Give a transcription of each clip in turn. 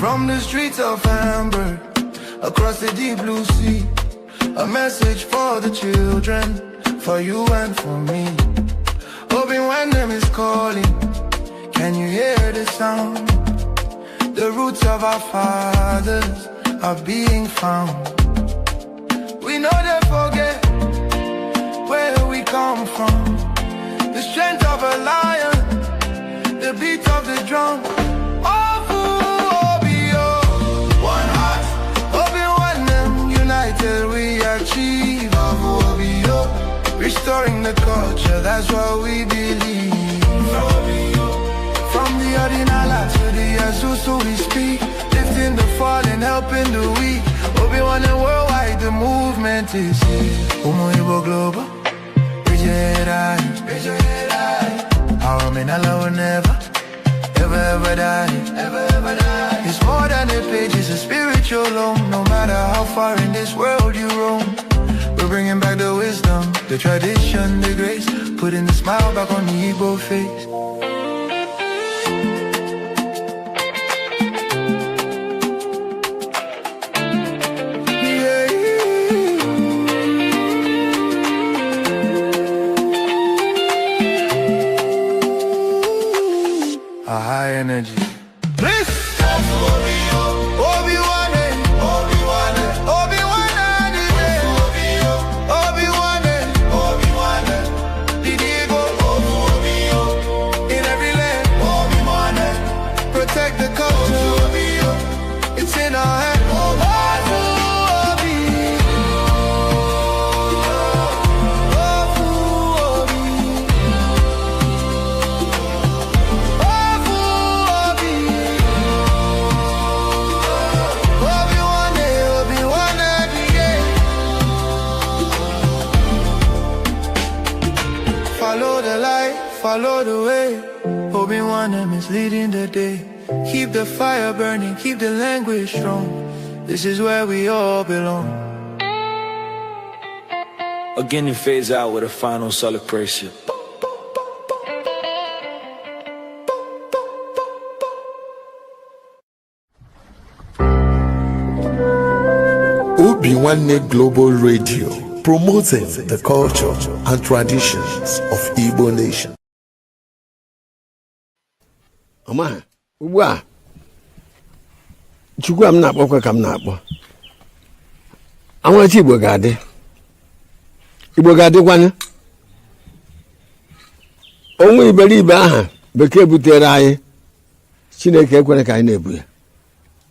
From the streets of Amber, across the deep blue sea, a message for the children, for you and for me. Obinwannem is calling, can you hear the sound? The roots of our fathers are being found. We know they forget where we come from. The strength of a lion, the beat of the drum. One heart, Obinwannem united we achieve. Restoring the culture, that's what we believe. From the Ordinala to the Azusu we speak, lifting the fallen, helping the weak. Obinwannem worldwide, the movement is here. Igbo global, raise your head high, raise your head high. Our men will never, ever die, ever die. It's more than a page, it's a spiritual home. No matter how far in this world you roam, we're bringing back the wisdom, the tradition, the grace, putting the smile back on the Igbo face. A high energy. Follow the way, Obinwannem is leading the day. Keep the fire burning, keep the language strong. This is where we all belong. Again it fades out with a final celebration. Obinwannem Global Radio, promoting the culture and traditions of Igbo nation. Oma, ugwa. Chukwu am na-akpọkwa ka m na-akpọ. Anwachi Igbo ga-adị. Igbo ga-adịkwanụ. Onwe iberibe aha bekee butere anyị. Chineke ekwere ka anyị na-ebu ya.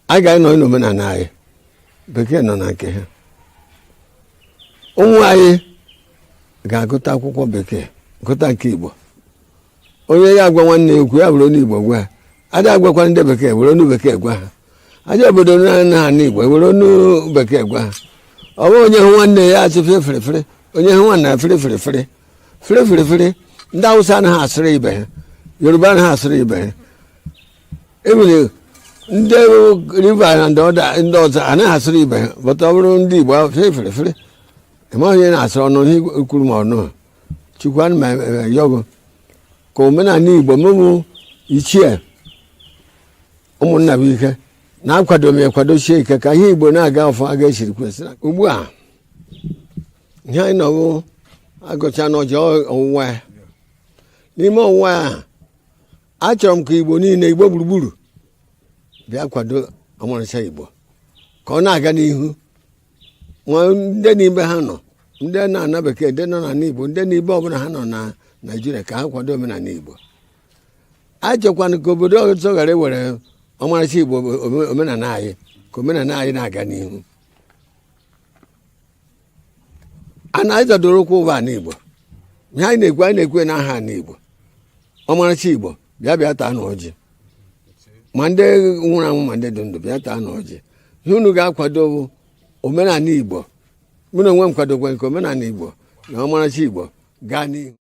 Anyị ga-anọ n'omenala anyị. Bekee nọ na nke ha. Ụmụ anyị ga-agụta akwụkwọ bekee, gụta nke Igbo. Onye ya agwa nwanne ya okwu ya bụrụ onye Igbo gwa. Ada agwakwa ndị bekee were onu bekee gwa ha. Aja obodo na Igbo were onu bekee gwa ha. Ọ bụ onye hụ nwanne ya asị fere onye hụ nwanne fere ndị Hausa anaghị asịrị ibe ha, Yoruba anaghị asịrị ibe ha. Emere ndị River na ndị ọzọ anaghị asịrị ibe ha, but ọ bụrụ ndị Igbo fere eme onye na-asịrị ọnụ ihe kwuru ma ọnụ. Chukwu ana m yogo ka omenala Igbo mụmụ ichie ụmụnna bụ ike na-akwado m ekwadochie ike ka ihe Igbo na-aga ọfọ aga esiri kwesịrị. Ugbu a ihe anyị nọbụ agụcha n'ọjị ọwụwa ya. N'ime ọwụwa ya achọrọ m ka Igbo niile, Igbo gburugburu bịa kwado ọmarịcha Igbo ka ọ na-aga n'ihu. Ndị n'ibe ha nọ, ndị na-ana bekee, ndị nọ na Igbo, ndị n'ibe ọbụla ha nọ na Naịjirịa ka ha kwado omenala Igbo. Achọkwana ka obodo ọzọ ghara ewere ọmarịcha Igbo omenala anyị, ka omenala anyị na-aga n'ihu. A na-azọdoro ụkwụ ụwa n'Igbo. Ihe anyị na-ekwe n'aha n'Igbo. Ọmarịcha Igbo bịa taa n'ọjị. Ma ndị nwụrụ anwụ ma ndị dị ndụ bịa taa n'ọjị. Ihe unu ga-akwado omenala Igbo. Mụ na onwe m kwadokwa nke omenala Igbo na ọmarịcha Igbo gaa n'ihu.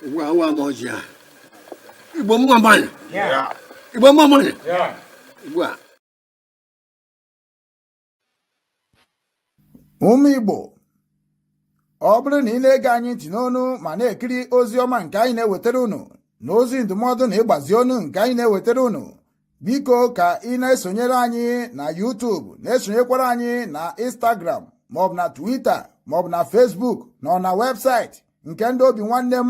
Ugbu a ụwa m ọjị a. Igbo mma mmanụ. Igbo mma mmanụ. Ugbu a. Ụmụ Igbo, ọ bụrụ na ị na-ege anyị ntị n'onu ma na-ekiri ozi ọma nke anyị na-ewetara unu na ozi ndụmọdụ na ịgbazi ọnụ nke anyị na-ewetara unu, biko ka ị na-esonyere anyị na YouTube, na-esonyekwara anyị na Instagram maọbụ na Twitter maọbụ na Facebook na na webụsaịtị nke ndị Obinwannem,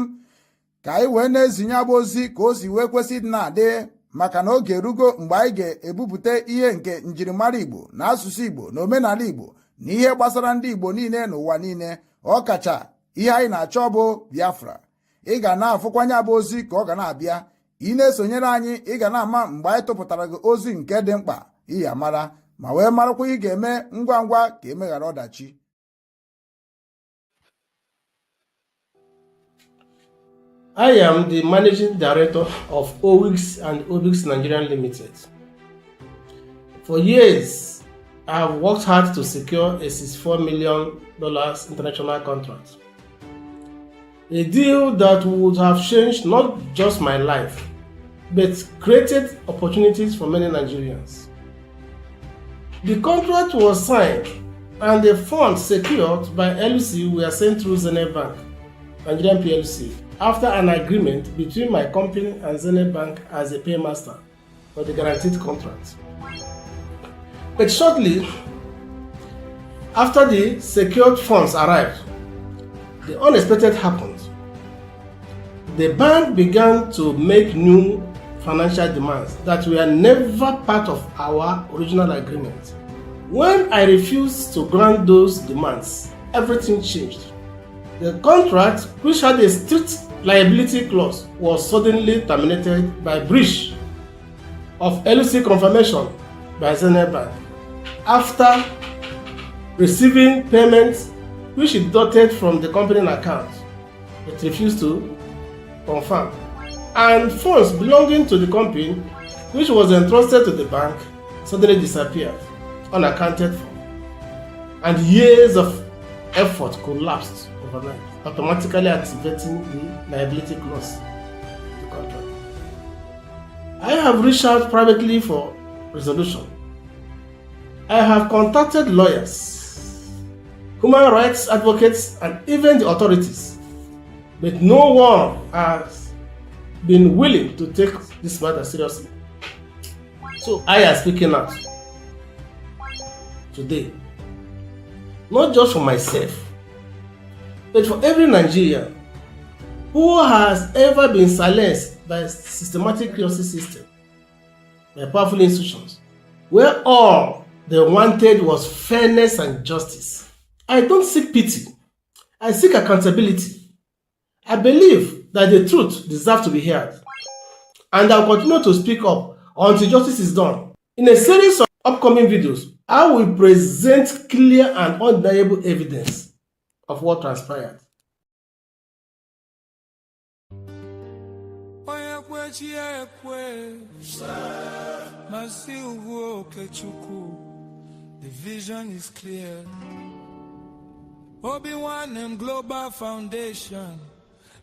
ka anyị wee na-ezinye bụ ozi ka o si wee kwesị dị na-adị, maka na oge erugo mgbe anyị ga-ebupụta ihe nke njirimara Igbo na asụsụ Igbo na omenala Igbo na ihe gbasara ndị Igbo niile n'ụwa niile, ọkacha ihe anyị na-achọ bụ Biafra. Ị ga na-afụkwanye abụ ozi ka ọ ga na-abịa. Ị na-esonyere anyị, ị ga na-ama mgbe anyị tụpụtara gị ozi nke dị mkpa ị ya mara, ma wee marakwa ị ga-eme ngwa ngwa ka emeghara ọdachi. I am the Managing Director of OWIX and OBIX Nigeria Limited. For years, I have worked hard to secure a $64 million international contract. A deal that would have changed not just my life, but created opportunities for many Nigerians. The contract was signed and the funds secured by LLC were sent through Zenith Bank, Nigerian PLC, after an agreement between my company and Zenith Bank as a paymaster for the guaranteed contract. But shortly after the secured funds arrived, the unexpected happened. The bank began to make new financial demands that were never part of our original agreement. When I refused to grant those demands, everything changed. The contract, which had a strict liability clause, was suddenly terminated by breach of LLC confirmation by Zenith Bank after receiving payments which it deducted from the company account. It refused to confirm, and funds belonging to the company, which was entrusted to the bank, suddenly disappeared, unaccounted for, and years of effort collapsed overnight, automatically activating the liability clause of the contract. I have reached out privately for resolution. I have contacted lawyers, human rights advocates, and even the authorities, but no one has been willing to take this matter seriously. So I am speaking out today, not just for myself, but for every Nigerian who has ever been silenced by a systematic justice system, by powerful institutions, where all they wanted was fairness and justice. I don't seek pity, I seek accountability. I believe that the truth deserves to be heard, and I will continue to speak up until justice is done. In a series of upcoming videos, I will present clear and undeniable evidence of what transpired. The vision is clear. Obinwannem Global Foundation.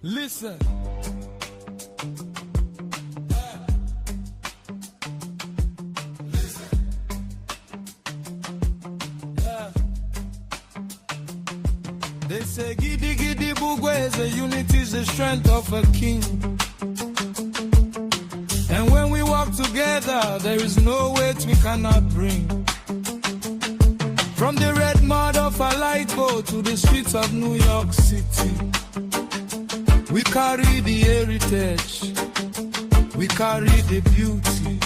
Listen. They say giddy giddy bugwe is a unity, is the strength of a king. And when we walk together, there is no weight we cannot bring. From the red mud of a light boat to the streets of New York City, we carry the heritage, we carry the beauty.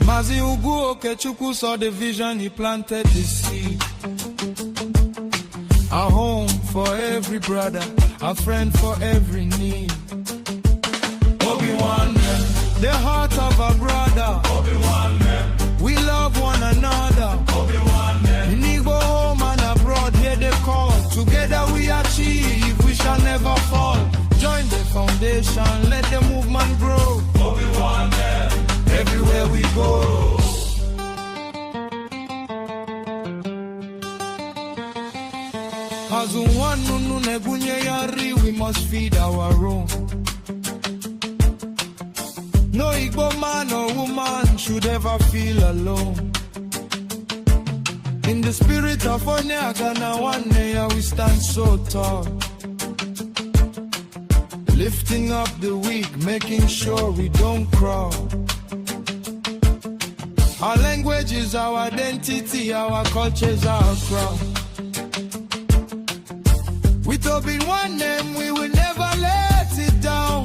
Mazi Ugwu Okechukwu saw the vision, he planted the seed. A home for every brother, a friend for every need. Obinwannem, the heart of a brother. Obinwannem, we love one another. Obinwannem, in Igbo home and abroad, hear the call. Together we achieve, we shall never fall. Join the foundation, let the movement grow. Obinwannem, everywhere we go. As one nunu nebunye yari, we must feed our own. No Igbo man or woman should ever feel alone. In the spirit of Onyaga na one day we stand so tall. lifting up the weak, making sure we don't crawl. Our language is our identity, our culture is our crown. With Obinwannem, we will never let it down.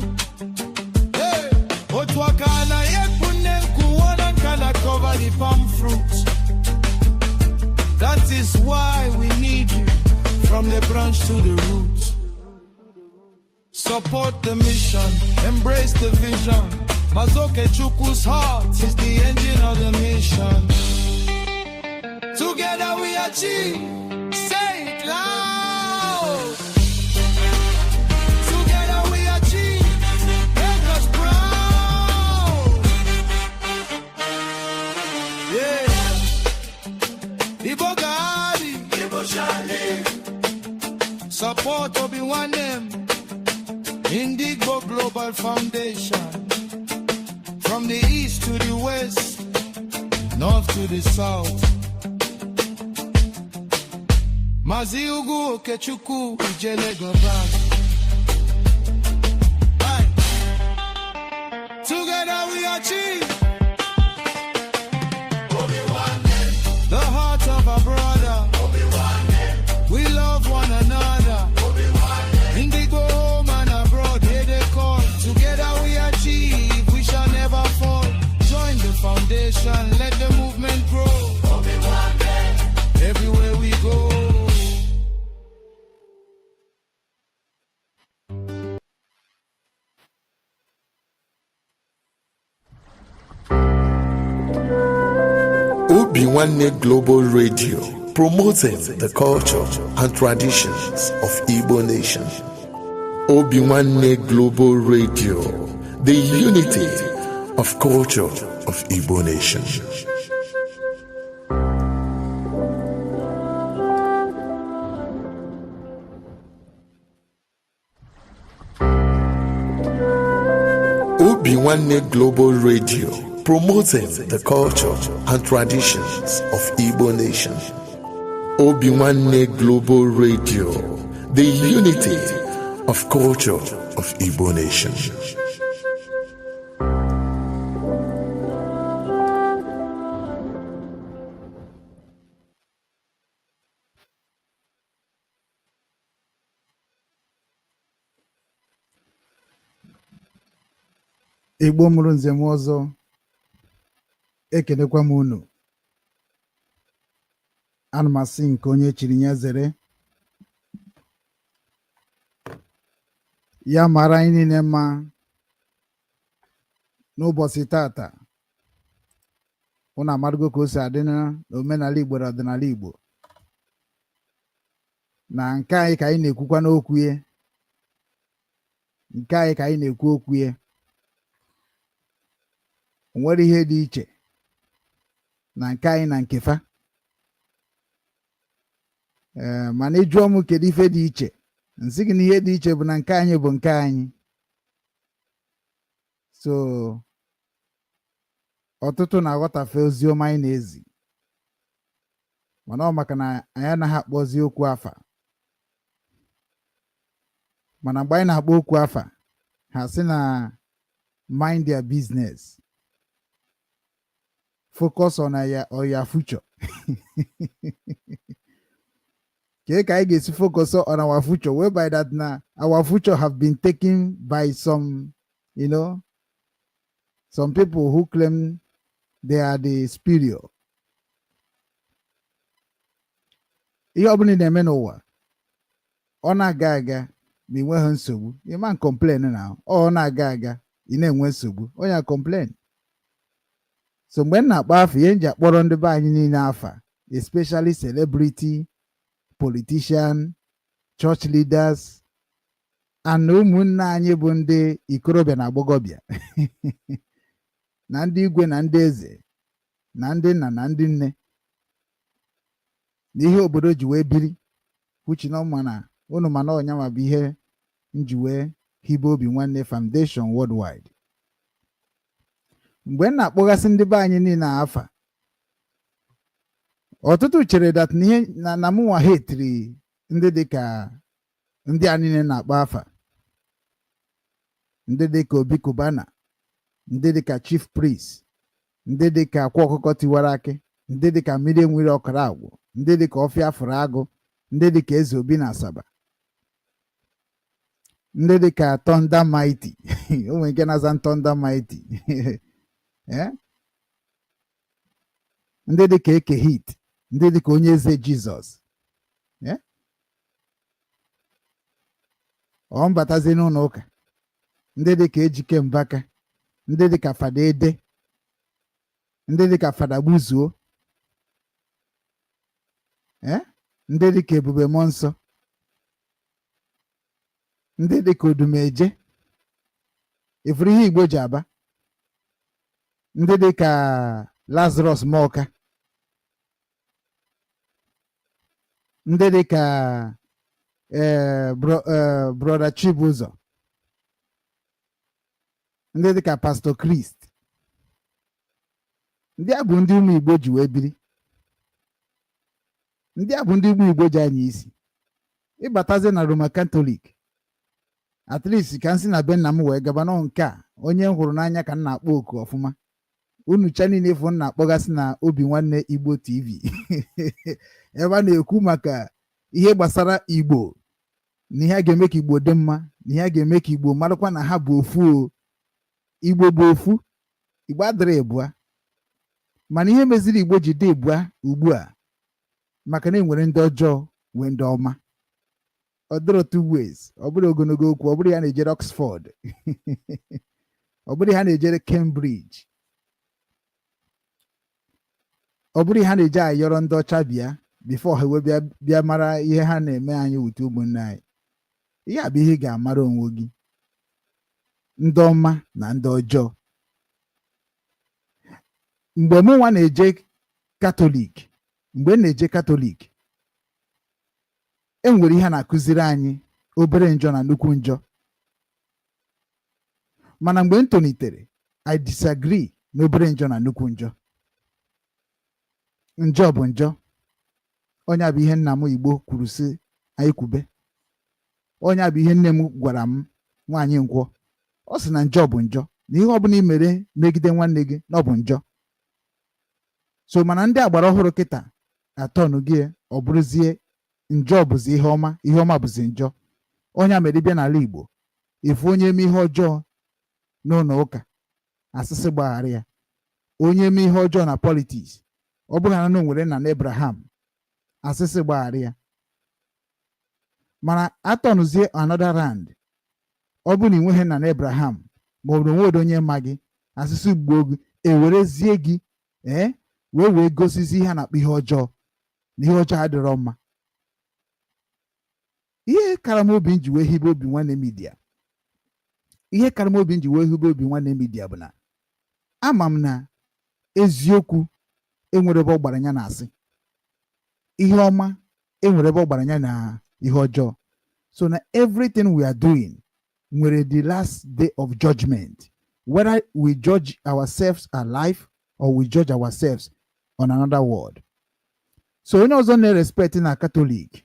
Hey, Otwakana yekunem kuwana kana cover the palm fruits. That is why we need you, from the branch to the roots. Support the mission, embrace the vision. Okechukwu's heart is the engine of the mission. Together we achieve, say it loud. Together we achieve, make us proud. Yeah. Ibo Gadi, Ibo Shale. Support Obinwannem Igbo Global Foundation. From the east to the west, north to the south. Mazi Ugwu, Okechukwu, Ijele Gobag. Together we achieve. The heart of a brother. We love one another. Indigo home and abroad, here they call. Together we achieve. We shall never fall. Join the foundation, let the movement grow. Everywhere we go. Obinwannem Global Radio, promoting the culture and traditions of Igbo nation. Obinwannem Global Radio, the unity of culture of Igbo nation. Obinwannem Global Radio, promoting the culture and traditions of Igbo nation. Obinwannem Global Radio, the unity of culture of Igbo nation. Igbo mụrụ nze m ọzọ, ekelekwa m unu. Ana m asị nke onye chiri ya zere. Ya mara anyị niile mma n'ụbọchị tata. Unu amarụgo ka o si adị n'omenala Igbo na ọdịnala Igbo. Na nke anyị ka anyị na-ekwukwa n'okwu ya. Nke anyị ka anyị na-ekwu okwu ya. O nwere ihe dị iche na nke anyị na nke fa. Mana ịjụọ m kedu ife dị iche, nsị gị na ihe dị iche bụ na nke anyị bụ nke anyị. So ọtụtụ na-aghọtafe ozi ọma anyị na-ezi, mana ọ maka na anyị anaghị akpọzi okwu afa. Mana mgbe anyị na-akpọ okwu afa, ha sị na mind their business, focus on your future. Ka anyị ga-esi focus on our future, whereby that now our future have been taken by some, some people who claim they are the superior. Ihe ọbụla na-eme n'ụwa, ọ na-aga aga ma ị nweghị nsogbu, ị ma complain na ọ na-aga aga ị na-enwe nsogbu, onye complain. So mgbe m na-akpọ afa, ihe nji akpọrọ ndị be anyị niile afa, especially celebrity, politician, church leaders, and ụmụnne anyị bụ ndị ikorobịa na agbọghọbịa na ndị igwe na ndị eze na ndị nna na ndị nne n'ihe obodo ji wee biri, kwuchi na unu mana ọnya ma bụ ihe nji wee hibe Obinwannem Foundation worldwide. Mgbe m na-akpọgasị ndị be anyị niile afa, ọtụtụ chere that na mụnwa hetiri ndị dịka ndị a niile na-akpọ afa. ndị dịka Obi Kubana, ndị dịka Chief Priest, ndị dịka Akwa Okuko tiwara akị, ndị dịka mmiri nwere ọkara agwụ, ndị dịka Ọfịa Afụrụ Agụ, ndị dịka Eze Obi na Asaba, ndị dịka Thunder Mighty o nwere nke na-aza Thunder Mighty ndị dịka Eke Hit, ndị dịka Onye Eze Jizọs ọ mbatazi n'ụlọ ụka, ndị dịka Ejike Mbaka, ndị dịka Fada Ede, ndị dịka Fada Gbuzuo, ndị dịka Ebube Mmụọ Nsọ, ndị dịka Odumeje, ifuru ihe Igbo ji aba, ndị dịka Lazarus Moka, ndị dịka Brother Chibuzo, ndị dịka Pastor Christ. Ndị a bụ ndị ụmụ Igbo ji wee biri. Ndị a bụ ndị ụmụ Igbo ji anya isi. Ịbatazie na Roman Catholic, at least ka nsị na be nna m wee gaba nọ nke a onye m hụrụ n'anya ka m na-akpọ oku ọfụma. Unu cha niile efu m na-akpọgasị na Obinwanne Igbo TV ebe a na-ekwu maka ihe gbasara Igbo na ihe a ga-eme ka Igbo dị mma, na ihe a ga-eme ka Igbo marakwa na ha bụ ofu o. Igbo bụ ofu, Igbo adịrị ebua. Mana ihe meziri Igbo ji dị ebua ugbu a maka na enwere ndị ọjọọ nwee ndị ọma. Ọ dịrọ two ways, ọ bụrụ ogologo okwu, ọ bụrụ ya na-ejere Oxford ọ bụrụ ha na-ejere Cambridge, ọ bụrụ ha na-eje ayọrọ ndị ọcha bịa before ha wee bịa mara ihe ha na-eme anyị wute ụmụnne anyị. Ihe a bụ ihe ị ga-amara onwe gị, ndị ọma na ndị ọjọọ. Mgbe mụ nwa na-eje Katọlik, mgbe m na-eje Katọlik, enwere ihe a na-akụziri anyị obere njọ na nnukwu njọ. Mana mgbe m tolitere, I disagree na obere njọ na nnukwu njọ. Njọ bụ njọ. Onye bụ ihe nna m Igbo kwuru sị anyị kwube. Onye bụ ihe nne m gwara m nwaanyị Nkwọ. Ọ sị na njọ bụ njọ, na ihe ọbụla ị mere megide nwanne gị na ọ bụ njọ. So mana ndị agbara ọhụrụ kịta atọnụ gị ọ bụrụzie njọ bụzi ihe ọma, ihe ọma bụzi njọ. Onye mere bịa n'ala Igbo, ifu onye eme ihe ọjọọ n'ụlọ ụka, asịsị gbaghara ya. Onye eme ihe ọjọọ na politiks, ọ bụghị na nwere nna na Abraham, asịsị gbaghara ya. Mana atọnụzie another round, ọ bụ na ị nweghị nna na Abraham ma ọ bụ onwe onye ma gị, asịsị gbuo gị, ewerezie gị wee gosizi ihe a na-akpọ ihe ọjọọ na ihe ọjọọ adịrọ mma. Ihe kara m obi nji wee hibe Obinwanne Media, ihe kara m obi nji wee hibe Obinwanne Media bụ na ama m na eziokwu enwere ebe ọ gbara anya na asị, ihe ọma enwere ebe ọ gbara anya na ihe ọjọọ. So na everything we are doing nwere the last day of judgment, whether we judge ourselves alive or we judge ourselves on another world. So onye ọzọ na-respect na Catholic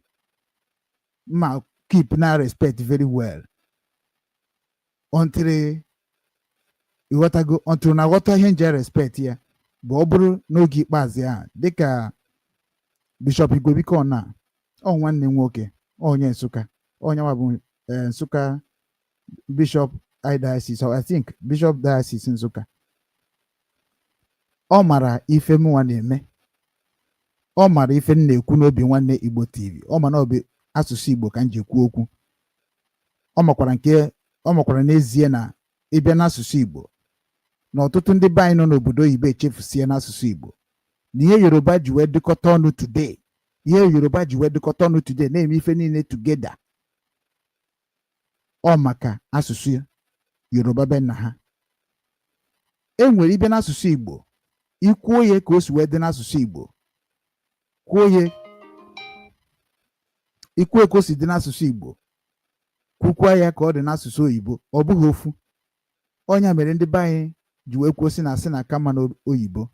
ma keep na respect very well until na aghọta ihe nje respect ya bụ ọ bụrụ n'oge ikpeazụ ya, dịka Bishop Igwebiko na ọ nwanne nwoke onye Nsụka, onye nwa bụ Nsụka Bishop Diocese, or I think Bishop Diocese Nsụka. Ọ mara ife m nwa na-eme, ọ mara ife m na-ekwu n'Obinwanne Igbo TV, ọ ma na ọ bụ asụsụ Igbo ka m ji ekwu okwu. Ọ makwara n'ezie na ịbịa n'asụsụ Igbo na ọtụtụ ndị be anyị nọ n'obodo oyibo echefusie n'asụsụ Igbo, na ihe Yoruba ji wee dịkọta ọnụ today, ihe Yoruba ji wee dịkọta ọnụ today na-eme ife niile together, ọ maka asụsụ Yoruba be nna ha. Enwere ibe n'asụsụ Igbo, ikwuo ya ka o si wee dị n'asụsụ Igbo, kwuo ya ikwuo ka o si dị n'asụsụ Igbo, kwukwa ya ka ọ dị n'asụsụ oyibo, ọ bụghị ofu. Onye mere ndị be anyị ji wee kwuo si na asị na kama n'oyibo,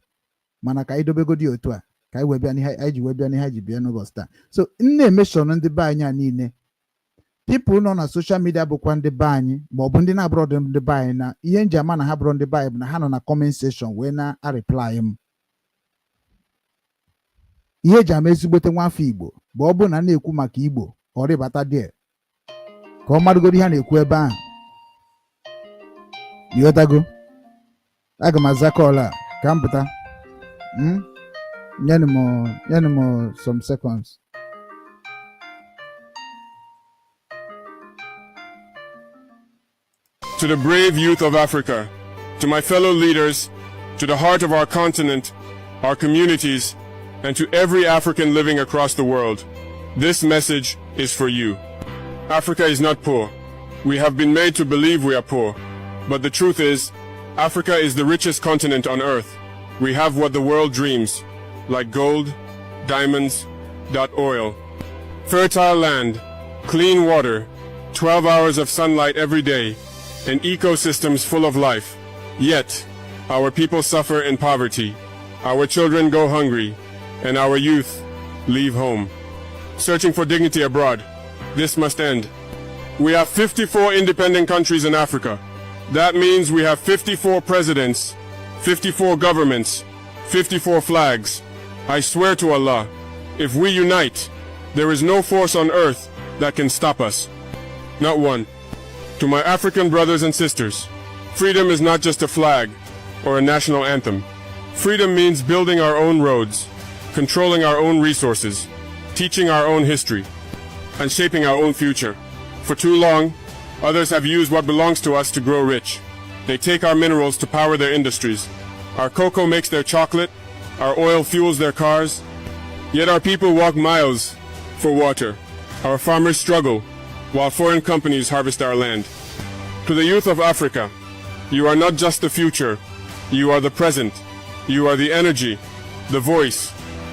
mana ka anyị dobegodi otu a ka anyị ji wee bịa n'ihe ji bịa n'ụbọchị taa. So nne emeshọn ndị be anyị a niile people nọ na social media bụkwa ndị be anyị ma ọ bụ ndị na-abụrọ ndị be anyị na ihe nji ama na ha bụrụ ndị be anyị bụ na ha nọ na comment section wee na-areply m. Ihe eji ama ezigbote nwafọ Igbo bụ ọ bụ na na-ekwu maka Igbo ọ rịbata dị ka ọ marụgoro ihe a na-ekwu ebe ahụ. Ịghọtago? Aga m aza kọl a ka m pụta. Nyenụ m some seconds. To the brave youth of Africa, to my fellow leaders, to the heart of our continent, our communities, and to every African living across the world, this message is for you. Africa is not poor. We have been made to believe we are poor. But the truth is, Africa is the richest continent on earth. We have what the world dreams, like gold, diamonds, oil, fertile land, clean water, 12 hours of sunlight every day, and ecosystems full of life. Yet, our people suffer in poverty, our children go hungry, and our youth leave home. Searching for dignity abroad. This must end. We have 54 independent countries in Africa. That means we have 54 presidents, 54 governments, 54 flags. I swear to Allah, if we unite, there is no force on earth that can stop us. Not one. To my African brothers and sisters, freedom is not just a flag or a national anthem. Freedom means building our own roads, controlling our own resources, teaching our own history, and shaping our own future. For too long, others have used what belongs to us to grow rich. They take our minerals to power their industries. Our cocoa makes their chocolate, our oil fuels their cars. Yet our people walk miles for water. Our farmers struggle while foreign companies harvest our land. To the youth of Africa, you are not just the future, you are the present. You are the energy, the voice,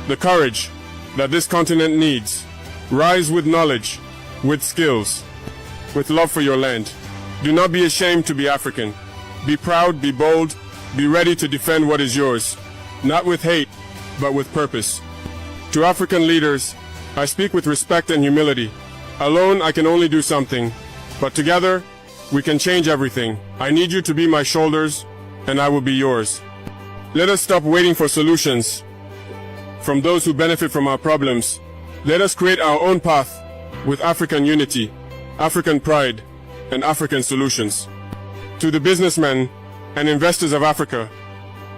the courage that this continent needs. Rise with knowledge, with skills, with love for your land. Do not be ashamed to be African. Be proud, be bold, be ready to defend what is yours, not with hate, but with purpose. To African leaders, I speak with respect and humility. Alone, I can only do something, but together, we can change everything. I need you to be my shoulders, and I will be yours. Let us stop waiting for solutions from those who benefit from our problems. Let us create our own path with African unity, African pride, and African solutions. To the businessmen and investors of Africa,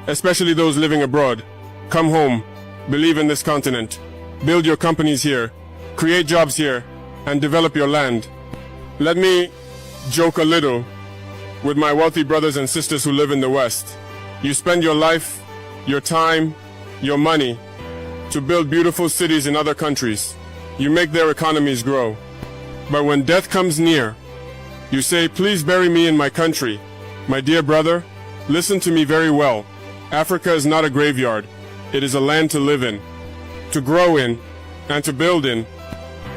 especially those living abroad, come home, believe in this continent, build your companies here, create jobs here, and develop your land. Let me joke a little with my wealthy brothers and sisters who live in the West. You spend your life, your time, your money to build beautiful cities in other countries. You make their economies grow. But when death comes near, you say, please bury me in my country. My dear brother, listen to me very well. Africa is not a graveyard. It is a land to live in, to grow in, and to build in.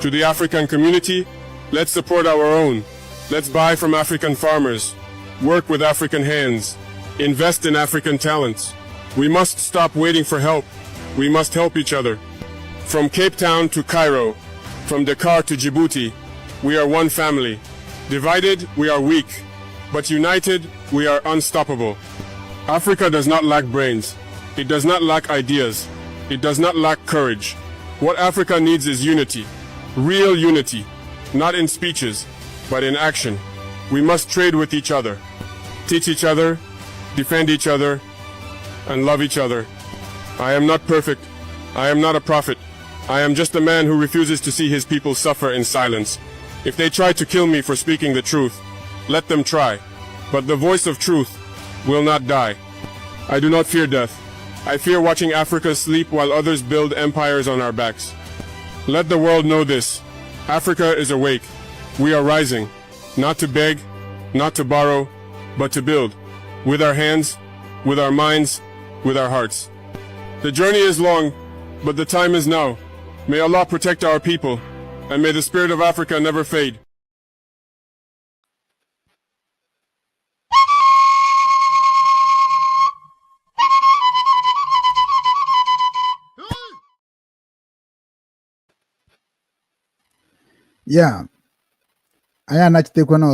To the African community, let's support our own. Let's buy from African farmers, work with African hands, invest in African talents. We must stop waiting for help. We must help each other. From Cape Town to Cairo, from Dakar to Djibouti, we are one family. Divided, we are weak, but united, we are unstoppable. Africa does not lack brains. It does not lack ideas. It does not lack courage. What Africa needs is unity. Real unity, not in speeches, but in action. We must trade with each other, teach each other, defend each other, and love each other. I am not perfect. I am not a prophet. I am just a man who refuses to see his people suffer in silence. If they try to kill me for speaking the truth, let them try. But the voice of truth will not die. I do not fear death. I fear watching Africa sleep while others build empires on our backs. Let the world know this. Africa is awake. We are rising, not to beg, not to borrow, but to build, with our hands, with our minds, with our hearts. The journey is long, but the time is now. May Allah protect our people, and may the spirit of Africa never fade. Yeah. anyị anachitekwana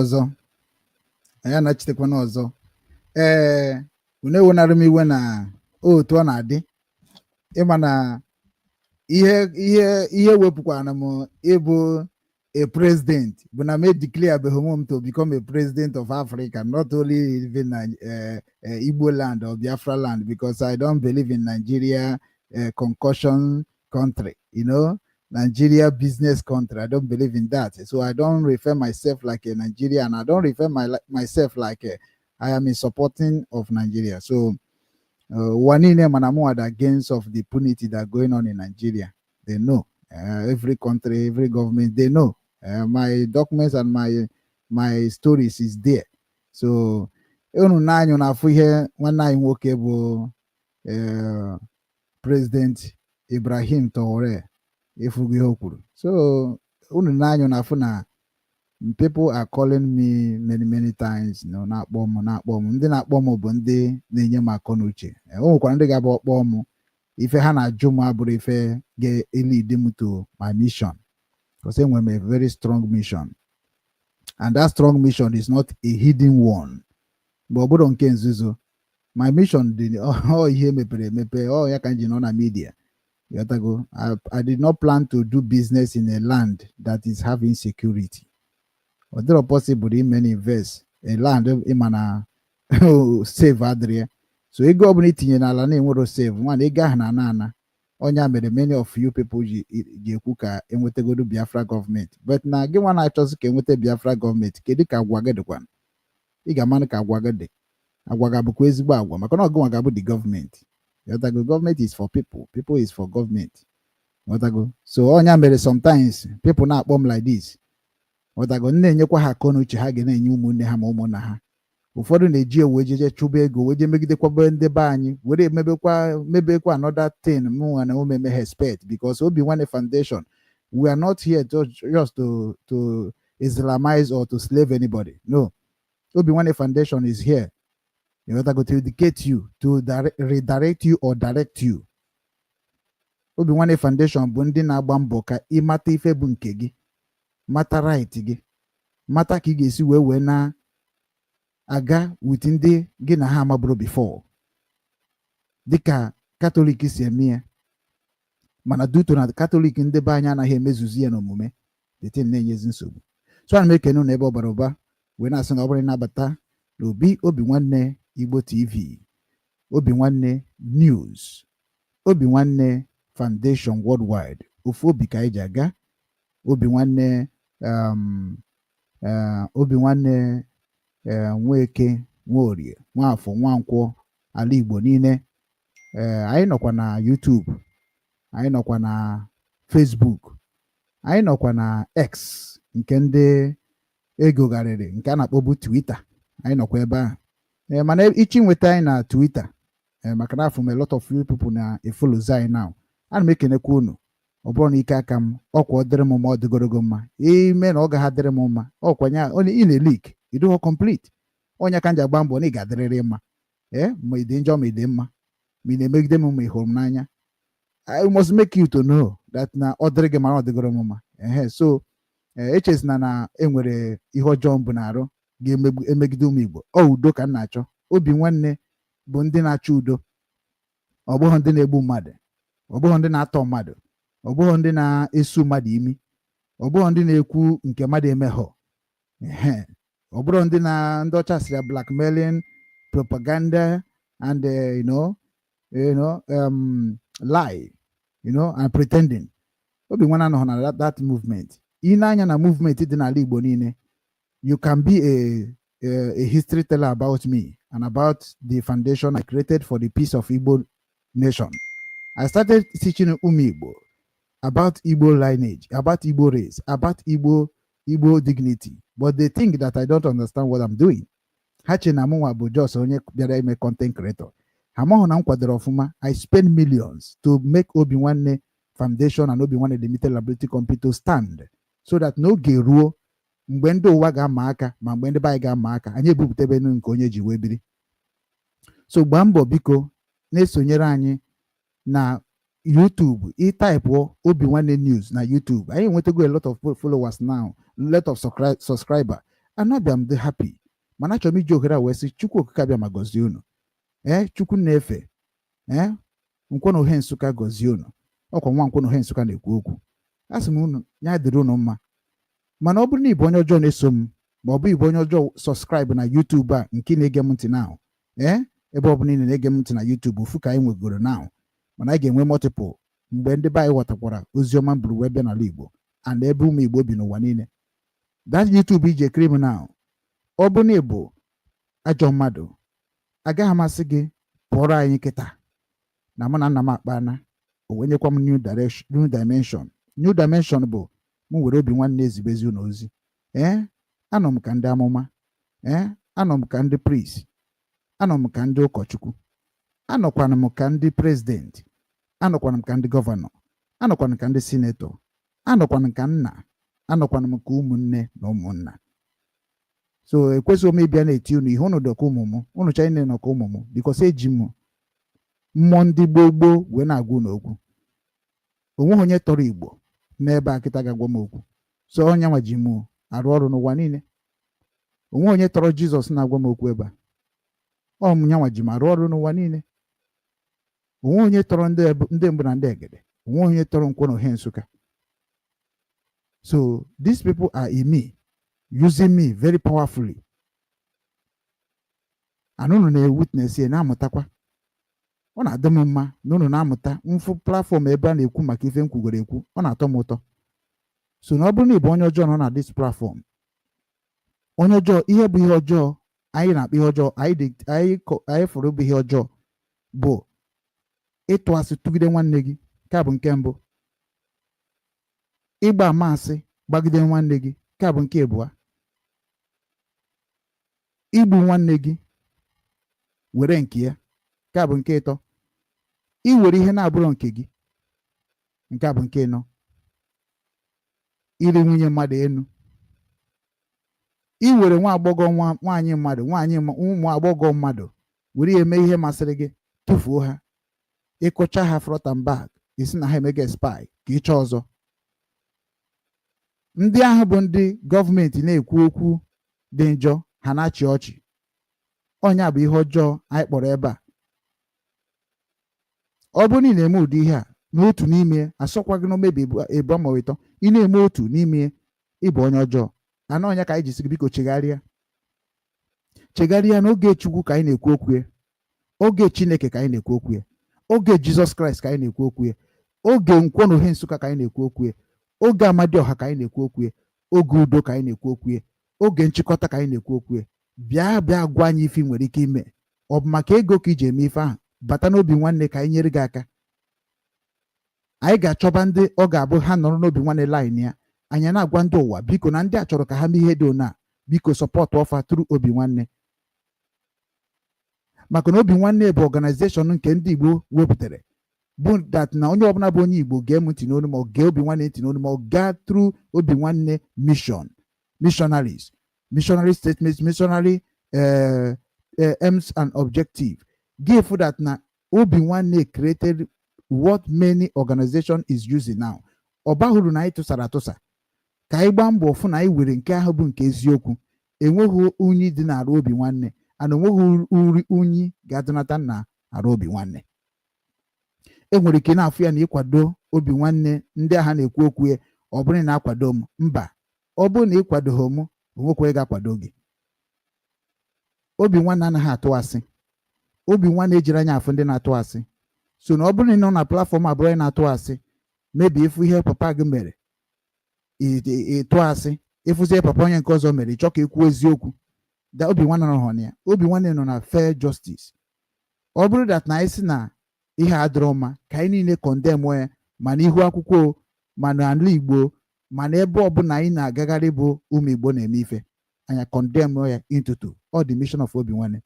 ọzọ unu ewonara m iwe na otu ọ na-adị ịma na ihe wepụkwana m ịbụ a president bụ na me declare behomom to become a president of Africa, not only living in Igbo land or Biafra land, because I don't believe in Nigeria concussion country, Nigeria business country. I don't believe in that. So I don't refer myself like a Nigerian. I don't refer myself like I am in supporting of Nigeria. So Wanine Manamu are against of the impunity that going on in Nigeria. They know. Every country, every government, they know. My documents and my stories is there. So President Ibrahim Traoré. So people are calling me many times, not bomb. Ndị na-akpọ m bụ ndị na-enye m akọ n'uche. Onwekwara ndị ga-abụ ọkpọ m ife ha na-ajụ m abụrụ ife ga-lead m to my mission, because I have a very strong mission, and that strong mission is not a hidden one. But my mission did ihe mepere ya ka nji na media. I did not plan to do business in a land that is having security. Although possible, in invest a land imana save adria. So you go in na ala na save one na onya mere many of you people kuka enwete go Biafra government. But na give one I chose ke enwete Biafra government kedu ka agwa gede kwan. I ga man ka agwa gede. Agwa ga bụ ezigbo agwa maka na ogwa ga bụ the government. The government is for people. People is for government. So onya mere sometimes people na akpọ m like this. Na-enyekwa ha akọ n'uche ha ga na-enye ụmụnne ha ma ụmụnna ha. Ụfọdụ na-eji ewe jeje chụba ego weje megidekwa ndị be anyị were mebekwa another thing mụ na omeme expect, because Obinwannem Foundation, we are not here just to Islamize or to slave anybody. No. Obinwannem Foundation is here to educate you, to redirect you or direct you. Obinwannem Foundation bụ ndị na-agba mbọ ka ịmata ife bụ nke gị, mata right gị, mata ka ị ga-esi wee na aga with ndị gị na ha amabụrụ before, dịka Katọlik si eme ya, mana duto na Katọlik ndị be anyị anaghị emezuzi ya n'omume, dịtị na-enyezi nsogbu. So ana m ekene unu ebe ọbara ụba wee na-asị na ọ bụrụ na-abata n'obi Obinwannem Igbo TV, Obinwannem News, Obinwannem Foundation Worldwide, ofu obi ka anyị ji aga. Obinwannem Nweke, Nworie, Nwafọ, Nwankwọ, ala Igbo niile. Anyị nọkwa na YouTube, anyị nọkwa na Facebook, anyị nọkwa na X nke ndị egogharịrị nke a na-akpọbu Twitter. Anyị nọkwa ebe ahụ. Mana ichi nweta anyị na Twitter, maka na afọ m a lot of you people na-efollow anyị now. Ana m ekenekwa unu. Ọ bụrụ na ike aka m ọkwa ọ dịrị m ma ọ dịgorogo mma, ime na ọ ga ha dịrị m mma ọkwanya ị na-elik iduho complete onye ka nji agba mbọ na ị ga-adịrịrị mma, ma ị dị njọ ma ị dị mma, ma ị na-emegide m ma ị hụrụ m n'anya. I must make you to know that na ọ dịrị gị ma ọ dịgoro m mma. So echezina na enwere ihe ọjọọ mbụ na-arụ ga-emegide ụmụ Igbo. Udo ka m na-achọ. Obinwannem bụ ndị na-achọ udo, ọ bụghị ndị na-egbu mmadụ, ọ bụghị ndị na-atọ mmadụ, ọ bụghị ndị na-esu mmadụ imi, ọ bụghị ndị na-ekwu nke mmadụ emeghọ, ọ bụrụ ndị ọcha sịrị blackmailing, propaganda, and lie, and pretending. Obinwannem nọ na that movement. Ị na-anya na movement dị n'ala Igbo niile, you can be a history teller about me and about the foundation I created for the peace of Igbo nation. I started teaching Igbo about Igbo lineage, about Igbo race, about Igbo dignity. But they think that I don't understand what I'm doing. Hachi na mụnwa bụ just onye bịara ime content creator. Hamaho na nkwadoro ọfụma. I spend millions to make Obinwannem Foundation and Obinwannem Limited Liability Company to stand, so that n'oge ruo mgbe ndị ụwa ga-ama aka ma mgbe ndị be anyị ga-ama aka, anyị ebupụtebe nke onye ji wee biri. So gbaa mbọ biko na-esonyere anyị na YouTube, type Obinwannem News na YouTube. I want to go a lot of followers now, a lot of subscriber. And not be I'm happy. Mana chomi jokera we si Chukwu Okike abịa ma gozie unu. Chukwu na-efe. Nkwono he Nsụka gozie unu. Ọkwa nwa nkwono he Nsụka na-ekwu okwu. Asị m unu nya dịrị unu mma. Mana ọ bụrụ na ịbụ onye ọjọọ na-eso m, ma ọ bụ ịbụ onye ọjọọ subscribe na YouTube a nke na-ege m ntị now. Ebe ọ bụla ị na-ege m ntị na YouTube ofu ka anyị nwegoro now. Mana anyị ga-enwe multiple mgbe ndị be anyị ghọtakwara oziọma mburu wee bịa n'ala Igbo and ebe ụmụ Igbo bi n'ụwa niile. That YouTube ije criminal. Ọ bụ na ịbụ ajọ mmadụ, agaghị amasị gị pụọrọ anyị kịta na mụ na nna m akpana o wee nyekwa m new dimension. New dimension bụ m were Obinwannem ezibezi unu ozi. Anọ m ka ndị amụma, anọ m ka ndị priest, anọ m ka ndị ụkọchukwu, anọkwana m ka ndị president, anọkwana m ka ndị gọvanọ, anọkwana m ka ndị sinetọ, anọkwana m ka nna, anọkwana m ka ụmụnne na ụmụnna. So ekwesịghị m ịbịa na-eti unu ihe unu dọka ụmụ m, unu chọọ ịnọ ka ụmụ m, bikọs eji m mmụọ ndị gboo gboo wee na-agwa unu okwu. Onweghị onye tọrọ Igbo n'ebe a kịta ga-agwa m okwu, so onye nwa ji m arụ ọrụ n'ụwa niile. Onweghị onye tọrọ Jizọs na-agwa m okwu ebe a, ọ m nyanwa ji m arụ ọrụ n'ụwa niile. Onweghị onye tọrọ ndị mbụ na ndị egede, onweghị onye tọrọ Nkwono he Nsụka. So these people are in me, using me very powerfully. And unu na-witness ya na-amụtakwa. Ọ na-adị m mma na unu na-amụta mfu platform ebe a na-ekwu maka ife m kwugoro ekwu, ọ na-atọ m ụtọ. So na ọ bụrụ na ịbụ onye ọjọọ nọ na this platform, onye ọjọọ, ihe bụ ihe ọjọọ anyị na-akpa ihe ọjọọ, anyị fụrụ bụ ihe ọjọọ bụ ịtụ asị tụgide nwanne gị, ka bụ nke mbụ. Ịgba amasị gbagide nwanne gị, ka bụ nke abụọ. Igbu nwanne gị were nke ya, ka bụ nke ịtọ. Iwere ihe na-abụrụ nke gị, nke a bụ nke ịnọ. Iri nwunye mmadụ enu. Iwere nwa agbọghọ nwaanyị mmadụ, ụmụ agbọghọ mmadụ were eme ihe masịrị gị, tụfuo ha, ịkọcha ha front and back, isi na ha emega spy ka ịchọ ọzọ. Ndị ahụ bụ ndị gọọmenti na-ekwu okwu dị njọ, ha na-achị ọchị. Ọnya bụ ihe ọjọọ anyị kpọrọ ebe a. Ọ bụrụ na ị na-eme ụdị ihe a n'otu n'ime, asọkwa gị n'omebi ebu ma ịtọ, ị na-eme otu n'ime, ịbụ onye ọjọọ. Ana ọnya ka anyị jisi gị biko chegharịa. Chegharịa n'oge Chukwu ka anyị na-ekwu okwu ya, oge Chineke ka anyị na-ekwu okwu ya, oge Jizọs Kraịst ka anyị na-ekwu okwu ya, oge Nkwono he Nsụka ka anyị na-ekwu okwu ya, oge Amadioha ka anyị na-ekwu okwu ya, oge udo ka anyị na-ekwu okwu ya, oge nchịkọta ka anyị na-ekwu okwu ya. Bịa gwa anyị ife nwere ike ime. Ọ bụ maka ego ka iji eme ife ahụ? Bata n'Obinwannem ka anyị nyere gị aka. Anyị ga-achọba ndị ọ ga-abụ ha nọrọ n'Obinwannem line ya, anyị na-agwa ndị ụwa biko na ndị a chọrọ ka ha mee ihe dị ona, biko sọpọtụ ọfa tụrụ Obinwannem. Maka na Obinwannem bụ organization nke ndị Igbo wepụtara, bụ that na onye ọbụla bụ onye Igbo gee m ntị n'onu ma ọ gee Obinwannem ntị n'onu ma ọ gaa through Obinwannem mission, missionary statements, missionary aims and objective. Give that na Obinwannem created what many organization is using now. Ọba hụrụ na anyị tụsara atụsa ka anyị gbaa mbọ fụ na anyị were nke ahụ bụ nke eziokwu. Enweghị unyi dị n'arụ Obinwannem, and onweghị uri unyi ga-adịnata na arụ Obinwannem. Enwere ike na-afụ ya na ịkwado Obinwannem ndị agha na-ekwu okwu ya, ọ bụrụ na akwado m, mba, ọ bụrụ na ịkwado m, onwekwe ga-akwado gị. Obinwannem anaghị atụ asị. Obinwannem ejiri anya afụ ndị na-atụ asị. So na ọ bụrụ na ị nọ na platform abụrụ anyị na-atụ asị, mebi ịfụ ihe papa gị mere ịtụ asị, ịfụzie papa onye nke ọzọ mere ịchọ ka ekwu eziokwu, da Obinwannem nọ na ya. Obinwannem nọ na fair justice. Ọ bụrụ dat na anyị si na ihe adịrọ mma, ka anyị niile condemn ya, ma n'ihu akwụkwọ, ma n'ala Igbo, ma n'ebe ọbụla anyị na-agagharị bụ ụmụ Igbo na-eme ife, anyị condemn ya into all the mission of Obinwannem.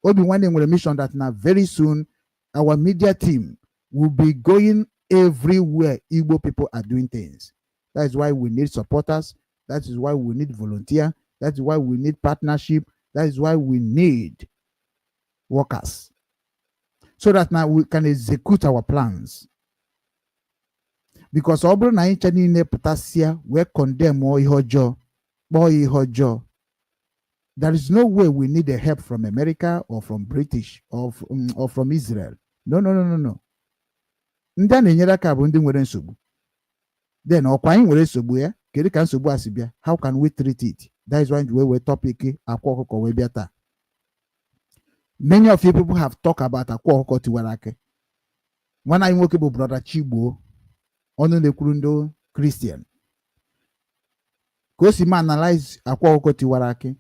Obinwannem nwere mission that na very soon our media team will be going everywhere Igbo people are doing things. That is why we need supporters. That is why we need volunteer. That is why we need partnership. That is why we need workers. So that now we can execute our plans. because ọ bụrụ na anyị ncha niile pụtasịa wee condemn ihe ọjọọ kpọọ ihe ọjọọ, there is no way we need a help from America or from British or from Israel. No. Ndị a na-enyere aka bụ ndị nwere nsogbu. Then ọkwa anyị nwere nsogbu ya, kedu ka nsogbu a si bịa? How can we treat it? That is why we topic Akwa Okuko wee bịa taa. Many of you people have talked about Akwa Okuko tiwara aka. Nwana anyị nwoke bụ brother Chigbo, ọnụ na-ekwuru ndị Christian. Ka o si ma analyze Akwa Okuko tiwara aka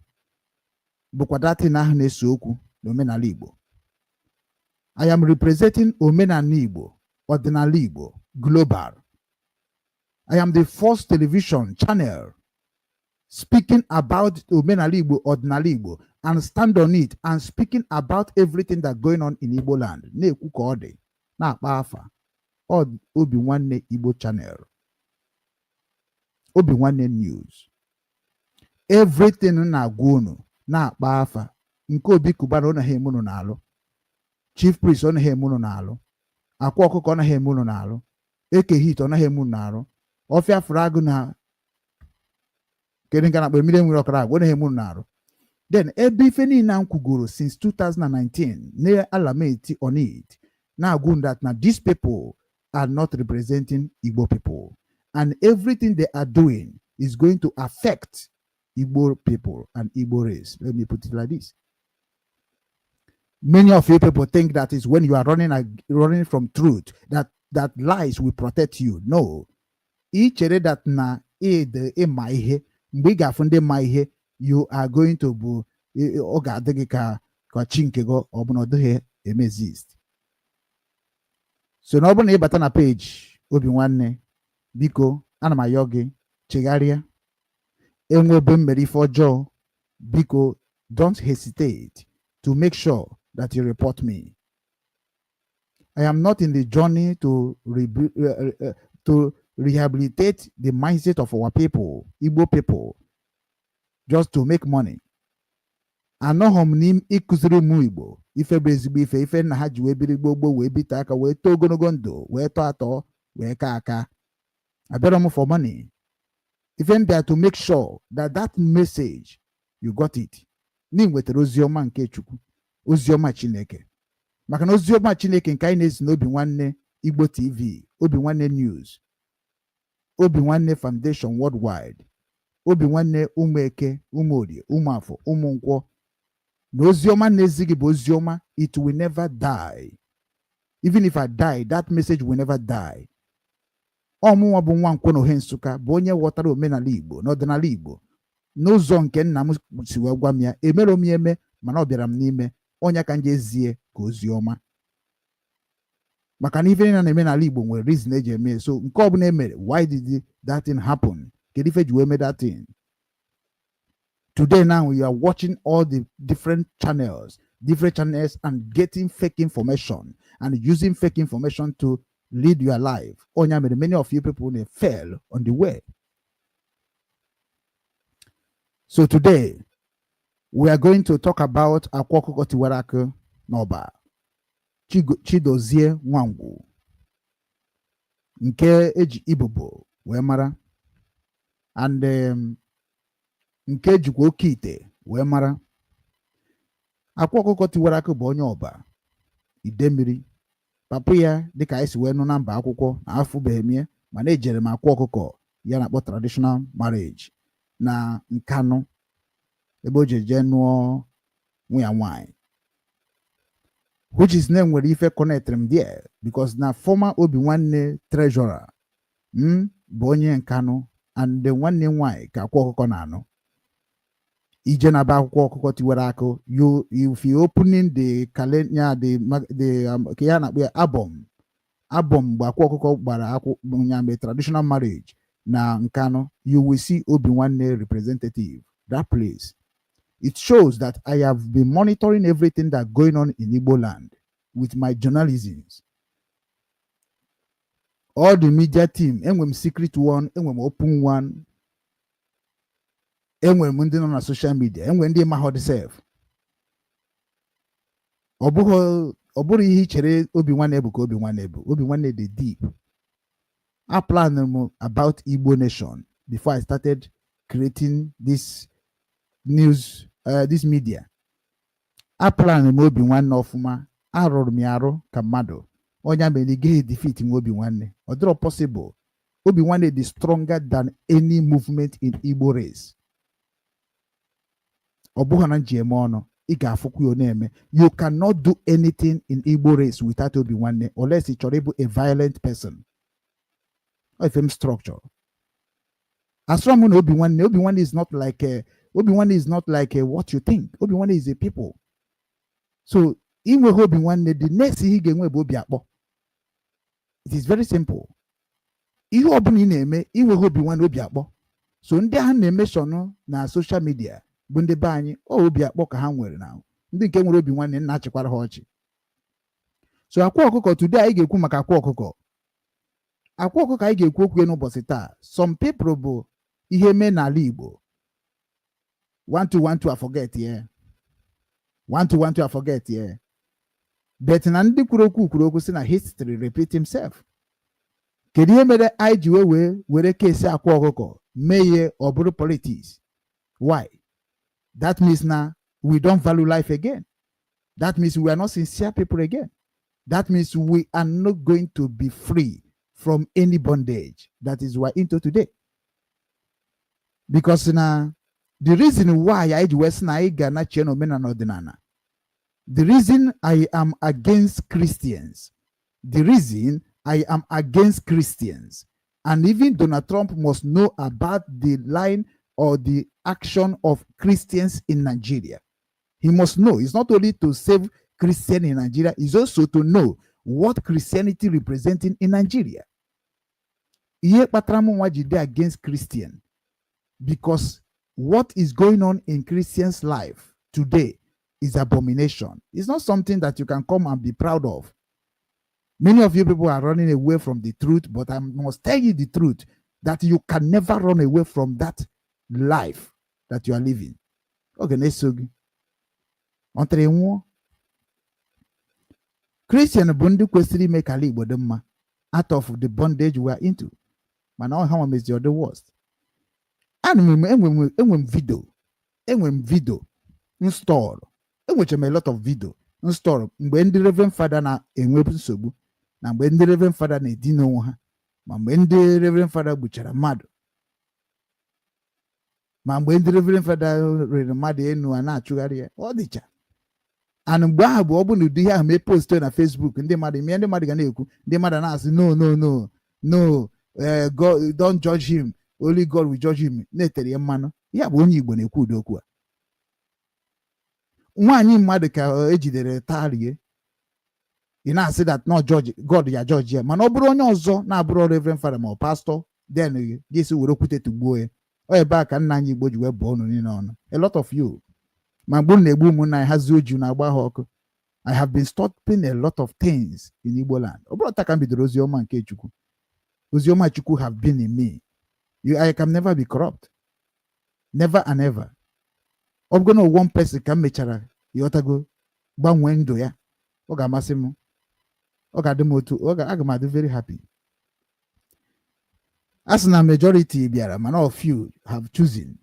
bụkwa datin ahụ na-eso okwu n'omenala Igbo. I am representing omenala Igbo, ọdịnala Igbo, global. I am the first television channel speaking about omenala Igbo, ọdịnala Igbo, and stand on it and speaking about everything that's going on in Igbo land. Na-ekwu ka ọ dị, na-akpa afa. Obinwannem Igbo channel, Obinwannem news. Everything na-agwa unu na-akpa afa. Nke Obi Kubana ọ naghị eme unu n'alụ. Chief priest ọ naghị eme unu n'alụ. Akwa Okuko ọ naghị eme unu n'alụ. Eke hit ọ naghị eme unu n'alụ. Ọfịa fragụ na kedu nke na-akpọ mmiri nwere ọkara agwa ọ naghị eme unu n'alụ. Then ebe ife niile m kwugoro since 2019 na alameti on it na-agwa that na these people are not representing Igbo people, and everything they are doing is going to affect Igbo people and Igbo race. Let me put it like this. Many of you people think that is when you are running from truth that lies will protect you. No. Each that na ihe mgbe ị ga-afụ ndị ma ihe, you are going to be ọ ga-adị gị ka chinkego ọ bụ na ọ dịghị exist. So na ọ bụrụ na ịbata na page Obinwanne, biko ana m ayọ gị chegharịa. Enwebe mmeri ife ọjọọ, biko don't hesitate to make sure that you report me. I am not in the journey to rehabilitate the mindset of our people, Igbo people, just to make money. Anoghị m n'im ịkụziri ụmụ Igbo ife bụ ezigbo ife na ha ji wee biri gbogbo wee bite aka wee too ogologo ndụ wee tọọ atọ wee ka aka. Abịara m for money. Even there to make sure that message you got it. Ni nwetara oziọma nke Chukwu, oziọma Chineke. Maka na oziọma Chineke nke anyị na-ezi na Obinwanne Igbo TV, Obinwanne News, Obinwanne Foundation Worldwide, Obinwanne Umueke, Umuorie, Umuafọ, Umunkwọ. Na oziọma na-ezi gị bụ oziọma, it will never die. Even if I die, that message will never die. Ọmụnwa bụ nwa Nkwọ n'Ohe Nsụka bụ onye ghọtara omenala Igbo na ọdịnala Igbo n'ụzọ nke nna m si wee gwa m ya. Emere m eme mana ọ bịara m n'ime onye ka nje ezie ka oziọma. Maka na ife na-eme n'ala Igbo nwere reason eji eme. So nke ọbụla emere, why did that thing happen? Kedu ife ji wee mee that thing? Today now you are watching all the different channels and getting fake information and using fake information to lead your life. Many of you people they fell on the way. So today we are going to talk about Akwa Okuko tiwara n'ọba, Chidozie Nwangwu, nke eji ibubo wee mara, and nke jikwa Okeite wee mara. Akwa Okuko tiwara bụ onye ọba Idemmiri. Papa ya dịka anyị si wee nụ na mba akwụkwọ na afụbeghị mana ejere m Akwa Okuko ya na-akpọ traditional marriage na Nkanu ebe o jeje nụọ nwunye nwanyị, which is name nwere ife connect m there because na former Obinwanne treasurer bụ onye Nkanu, and the nwanne nwanyị ka Akwa Okuko na-anụ. Ije na ba Akwa Okuko tiwara aka, if you opening the calendar, the album mgbe Akwa Okuko gbara akwụkwọ traditional marriage na Nkanu, you will see Obinwanne representative that place. It shows that I have been monitoring everything that's going on in Igbo land with my journalism. All the media team, enwem secret one, enwem open one, enwem ndị nọ na social media, enwem ndị ma how to serve. Ọ bụrụ ihe chere Obinwanne bụ ka Obinwanne bụ. Obinwanne dị deep. I planned about Igbo Nation before I started creating this news, this media. I planned Obinwannem ofuma. I wrote me aro kamado. Onya melige defeat Obinwannem. Although possible, Obinwannem is stronger than any movement in Igbo race. Obuhanan Jemono. You cannot do anything in Igbo race without Obinwannem unless it's a violent person. Or a structure. As from Obinwannem is not like Obinwannem is not like what you think. Obinwannem is a people. So in Obinwannem, the next thing he can do, it is very simple. Ihe obuni na-eme inwe Obinwannem obi akpọ. So ndị ha na-eme shono na social media bụ ndị be anyị obi akpọ ka ha nwere na ndị nke nwere Obinwannem na-achịkwara ha ọchị. So Akwa Okuko today anyị ga-ekwu maka Akwa Okuko. Akwa Okuko anyị ga-ekwu okwu n'ụbọchị taa. Some people bụ ihe mee n'ala Igbo. 1 I forget yeah. 1 I forget yeah. But na ndị kwuru okwu si na history repeat himself. Kedu ihe mere anyị ji were kesi Akwa Okuko mee ọ bụrụ politics? Why? That means now we don't value life again. That means we are not sincere people again. That means we are not going to be free from any bondage that is we're into today. Because now the reason why I was the reason I am against Christians, the reason I am against Christians, and even Donald Trump must know about the line or the action of Christians in Nigeria. He must know. It's not only to save Christians in Nigeria, it's also to know what Christianity representing in Nigeria. Against Christian, because what is going on in Christians' life today is abomination. It's not something that you can come and be proud of. Many of you people are running away from the truth, but I must tell you the truth that you can never run away from that life that you are living. Okay, next Christian Bundu kwesịrị ime ka ala Igbo dị mma out of the bondage we are into. Man, now how is the other worst? And enwem video install. Enwechem a lot of video install. Mgbe ndị Reverend Father na enwe nsogbu, na mgbe ndị Reverend Father na edina onwe ha, ma mgbe ndị Reverend Father gbuchara mmadụ, ma mgbe ndị Reverend Father rere mmadụ enu a na-achụgharị ya, ọ dịcha. And mgbe ahụ bụ ọ bụ na ụdị ihe ahụ mee post na Facebook, ndị mmadụ ga na-ekwu, ndị mmadụ na-asị no, God don't judge him, only God will judge him. Na-etere ya mmanụ. Ya bụ onye Igbo na-ekwu ụdị okwu a. Nwaanyị mmadụ ka ejidere tarie, ị na-asị that no judge God ya judge ya, mana ọ bụrụ onye ọzọ na-abụrụ Reverend Father ma ọ pastor, then ga-esi were okwute tugbuo ya. Ọ ebe a ka nna anyị Igbo ji wee bụọ ọnụ niile ọnụ. A lot of you ma mgbe na-egbu ụmụnna anyị hazi oju na-agba ha ọkụ. I have been stopping a lot of things in Igbo land. Ọ bụrụ taka m bidoro oziọma nke Chukwu. Oziọma Chukwu have been in me. I can never be corrupt. Never and ever. I'm going to one person can mechara yotago gbanwee ndụ ya. Ọ ga-amasị m. Ọ ga-adị m otu. Aga m adị very happy. As na majority biara, man, all few have chosen.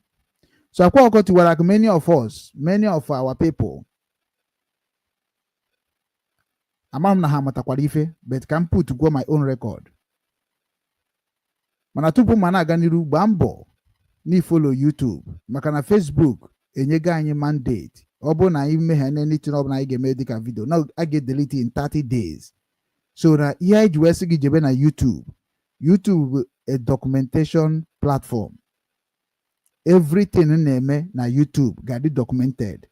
So Akwa Okuko were like many of us, many of our people. Amam na ha matakwara ife, but can put to go my own record. Mana tupu mana aga n'iru gba mbọ ni follow YouTube maka na Facebook enyega anyị mandate. Ọ bụ na anyị meghe anything ọ bụ na anyị ga-eme dịka video. Now I get deleted in 30 days. So na ihe anyị ji wee sị gị jebe na YouTube. YouTube a documentation platform. Everything na-eme na YouTube ga-adị documented.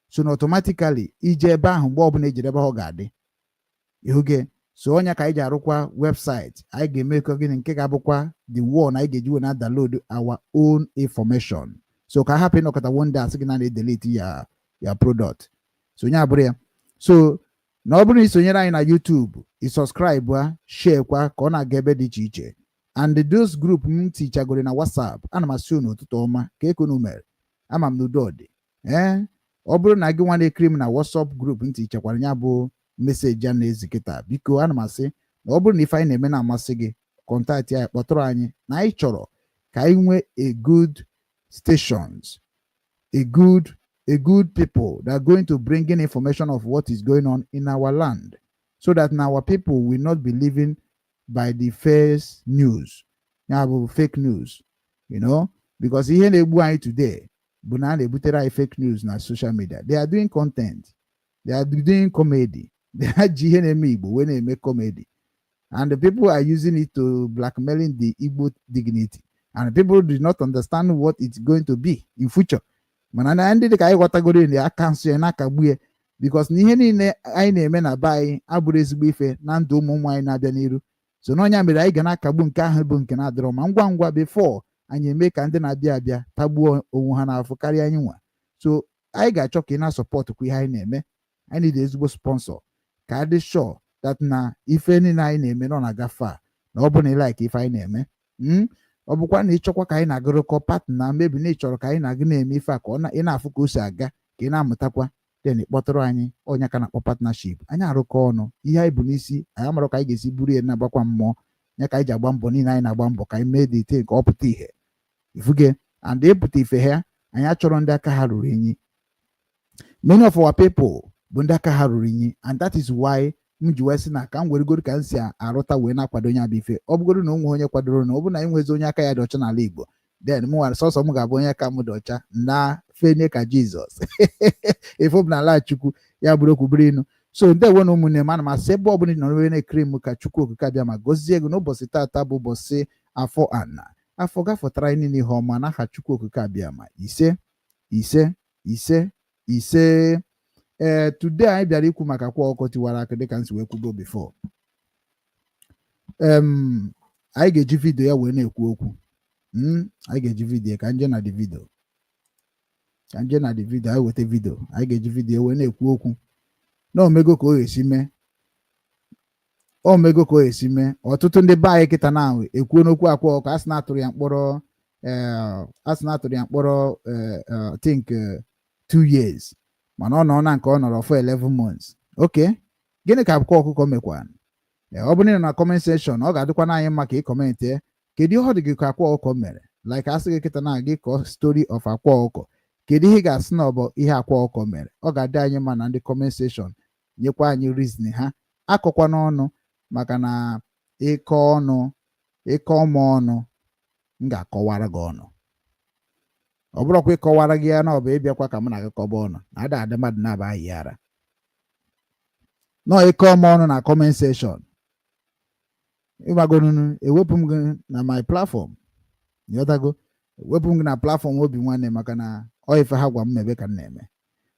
So na automatically ije ebe ahụ mgbe ọ bụla ejire ebe ọ ga-adị. Ihuge. So onye ka anyị ji arụkwa website, anyị ga-eme ka gịnị nke ga-abụkwa the one anyị ga-eji na download our own information. So ka happen ọkọta one day asị gị na delete ya product. So onye abụrụ ya. So na ọ bụrụ na isonyere anyị na YouTube, subscribe share kwa ka ọ na-aga ebe dị iche iche. And those group m tichagoro na WhatsApp, ana m asị unu ụtụtụ ọma ka ekunu mere. Ama m n'udo dị. Ọ bụrụ na gị nwa na-ekiri m na WhatsApp group ntị chekwara ya bụ meseji a na-ezikịta, biko ana m asị na ọ bụrụ na ife anyị na-eme na-amasị gị, kọntaktị anyị kpọtụrụ anyị na anyị chọrọ ka anyị nwee a good stations, a good people that are going to bring in information of what is going on in our land, so that our people will not be living by the first news, fake news, because here they today, but now they put fake news na social media. They are doing content, they are doing comedy, they are Igbo when they make comedy, and the people are using it to blackmailing the Igbo dignity, and people do not understand what it's going to be in future. Mana ndị dị ka anyị ghọtagoro in the cancel ya na-akagbu ya, because n'ihe niile anyị na-eme na be anyị abụrụ ezigbo ife na ndụ ụmụ nwaanyị na-abịa n'iru. So n'ọnya mere anyị ga na-akagbu nke ahụ bụ nke na-adịrọ ma ngwa ngwa before anyị eme ka ndị na-abịa abịa tagbuo onwe ha n'afọ karịa anyị nwa. So anyị ga-achọ ka ị na-asọpọtụ kwa ihe anyị na-eme. Anyị need ezigbo sponsor ka adị sure that na ife niile anyị na-eme nọ na-agafe a, na ọ bụ na like ife anyị na-eme. Ọ bụkwa na ịchọkwa ka anyị na-agụrụkọ partner, mebi na ịchọrọ ka anyị na-agụ na-eme ife a ka ị na-afụ ka o si aga, ka ị na-amụtakwa, then kpọtụrụ anyị onye ka na-akpọ partnership. Anyị arụkọ ọnụ ihe anyị bụ n'isi, anyị amarọ ka anyị ga-esi buru ya na-agbakwa mmụọ ya, ka anyị ji agba mbọ niile anyị na-agba mbọ ka anyị mee dị ite ka ọ pụta ihe ifuge and ịpụta ife ha. Anyị achọrọ ndị aka ha ruru inyi. Many of our people bụ ndị aka ha ruru inyi, and that is why m ji wee sị na ka m weregoro ka m si arụta wee na-akwado onye abụ ife. Ọ bụgoro na onwe onye kwadoro na ọ bụ na anyị nwezi onye aka ya dị ọcha n'ala Igbo, then m nwere sọsọ m ga-abụ onye aka m dị ọcha na fenye ka Jizọs ife bụ na ala Chukwu ya bụrụ okwu bụrụ inu. So ndewo na ụmụnne m, ana m asị ebe ọbụla nọ n'ebe na-ekiri m ka Chukwu okike abịa ma gọzie gị n'ụbọchị tata bụ ụbọchị afọ ana, afọ gafọtara anyị niile ihe ọma n'aha Chukwu okike abịa ma ise. Today anyị bịara ikwu maka Akwa Okuko tiwara aka dịka nsi wee kwugo before. Anyị ga-eji vidio ya wee na-ekwu okwu. Anyị ga-eji vidio ka nje na the video. Anyị weta vidio. Anyị ga-eji vidio wee na-ekwu okwu. Na omego ka o esi mee. Ọtụtụ ndị be anyị kịta na ekwuo n'okwu Akwa Okuko, a sị na atụrụ ya mkpọrọ think 2 years. Mana ọ nọ na nke ọ nọrọ for 11 months. Okay, gịnị ka Akwa Okuko mekwana? Ọ bụrụ na comment section ọ ga-adịkwa n'anyị mma ka ị kọmentị kedu ihe ọ dị gị ka Akwa Okuko mere, like asị gị kịta na gị kọọ story of Akwa Okuko, kedu ihe ị ga-asị na ọ bụ ihe Akwa Okuko mere? Ọ ga-adị anyị mma na ndị comment section nyekwa anyị reason ha. Akọkwa n'ọnụ, maka na ịkọ m ọnụ m ga-akọwara gị ọnụ. Ọ bụrụkwa ịkọwara gị ya na ọ bụ ịbịakwa ka m na-agakọba ọnụ na ada mmadụ na-aba anyị ara. Nọ ịkọ m ọnụ na comment section. Ịgbagonu ewepụ m gị na my platform. Nyọtago, ewepụ m gị na platform Obinwannem maka na ọ ife ha gwa m mebe ka m na-eme.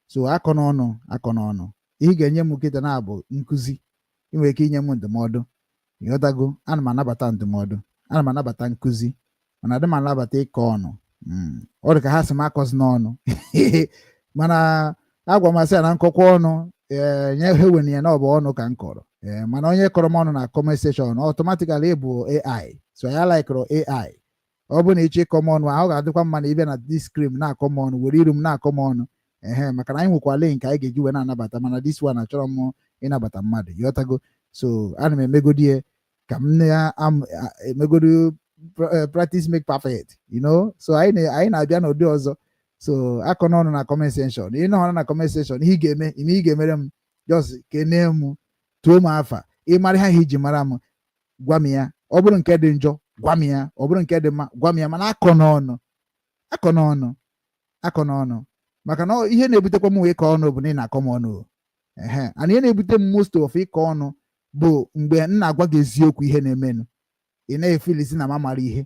So akọ n'ọnụ. Ihe ga-enye m kịta na abụ nkụzi. Ị nwere ike inye m ndụmọdụ. Nyọtago, ana m anabata ndụmọdụ, ana m anabata nkụzi, mana adị m anabata ịkọ ọnụ. Ọ dị ka ha sị m akọzi n'ọnụ mana agwa m asị ya na nkọkwa ọnụ nye ha ewere ya na ọ bụ ọnụ ka m kọrọ. Mana onye kọrọ m ọnụ na comment section automatically bụ AI. So ya laikụrụ AI. Ọ bụ na ịchọ ịkọ m ọnụ ahụ ga-adịkwa mma na ịbịa na this screen na-akọ m ọnụ, were iru m na-akọ m ọnụ. Maka na anyị nwekwa link anyị ga-eji wee na-anabata, mana this one achọrọ m ịnabata mmadụ. Yọtago, so ana m emegodi ya ka m na-emegodi practice make perfect, so anyị na-abịa n'ụdị ọzọ. So akọ n'ọnụ na comment section. Ị nọ na comment section, ihe ị ga-emere m just kene m, tuo m afa, ịmara ha iji mara m, gwa m ya. Ọ bụrụ nke dị njọ, gwa m ya. Ọ bụrụ nke dị mma, gwa m ya. Mana akọ n'ọnụ maka na ihe na-ebutekwa m wee ịkọ ọnụ bụ na ị na-akọ m ọnụ. And ihe na-ebute m most of ịkọ ọnụ bụ mgbe m na-agwa gị eziokwu ihe na-emenụ. Ị na-efilisi na m amara ihe,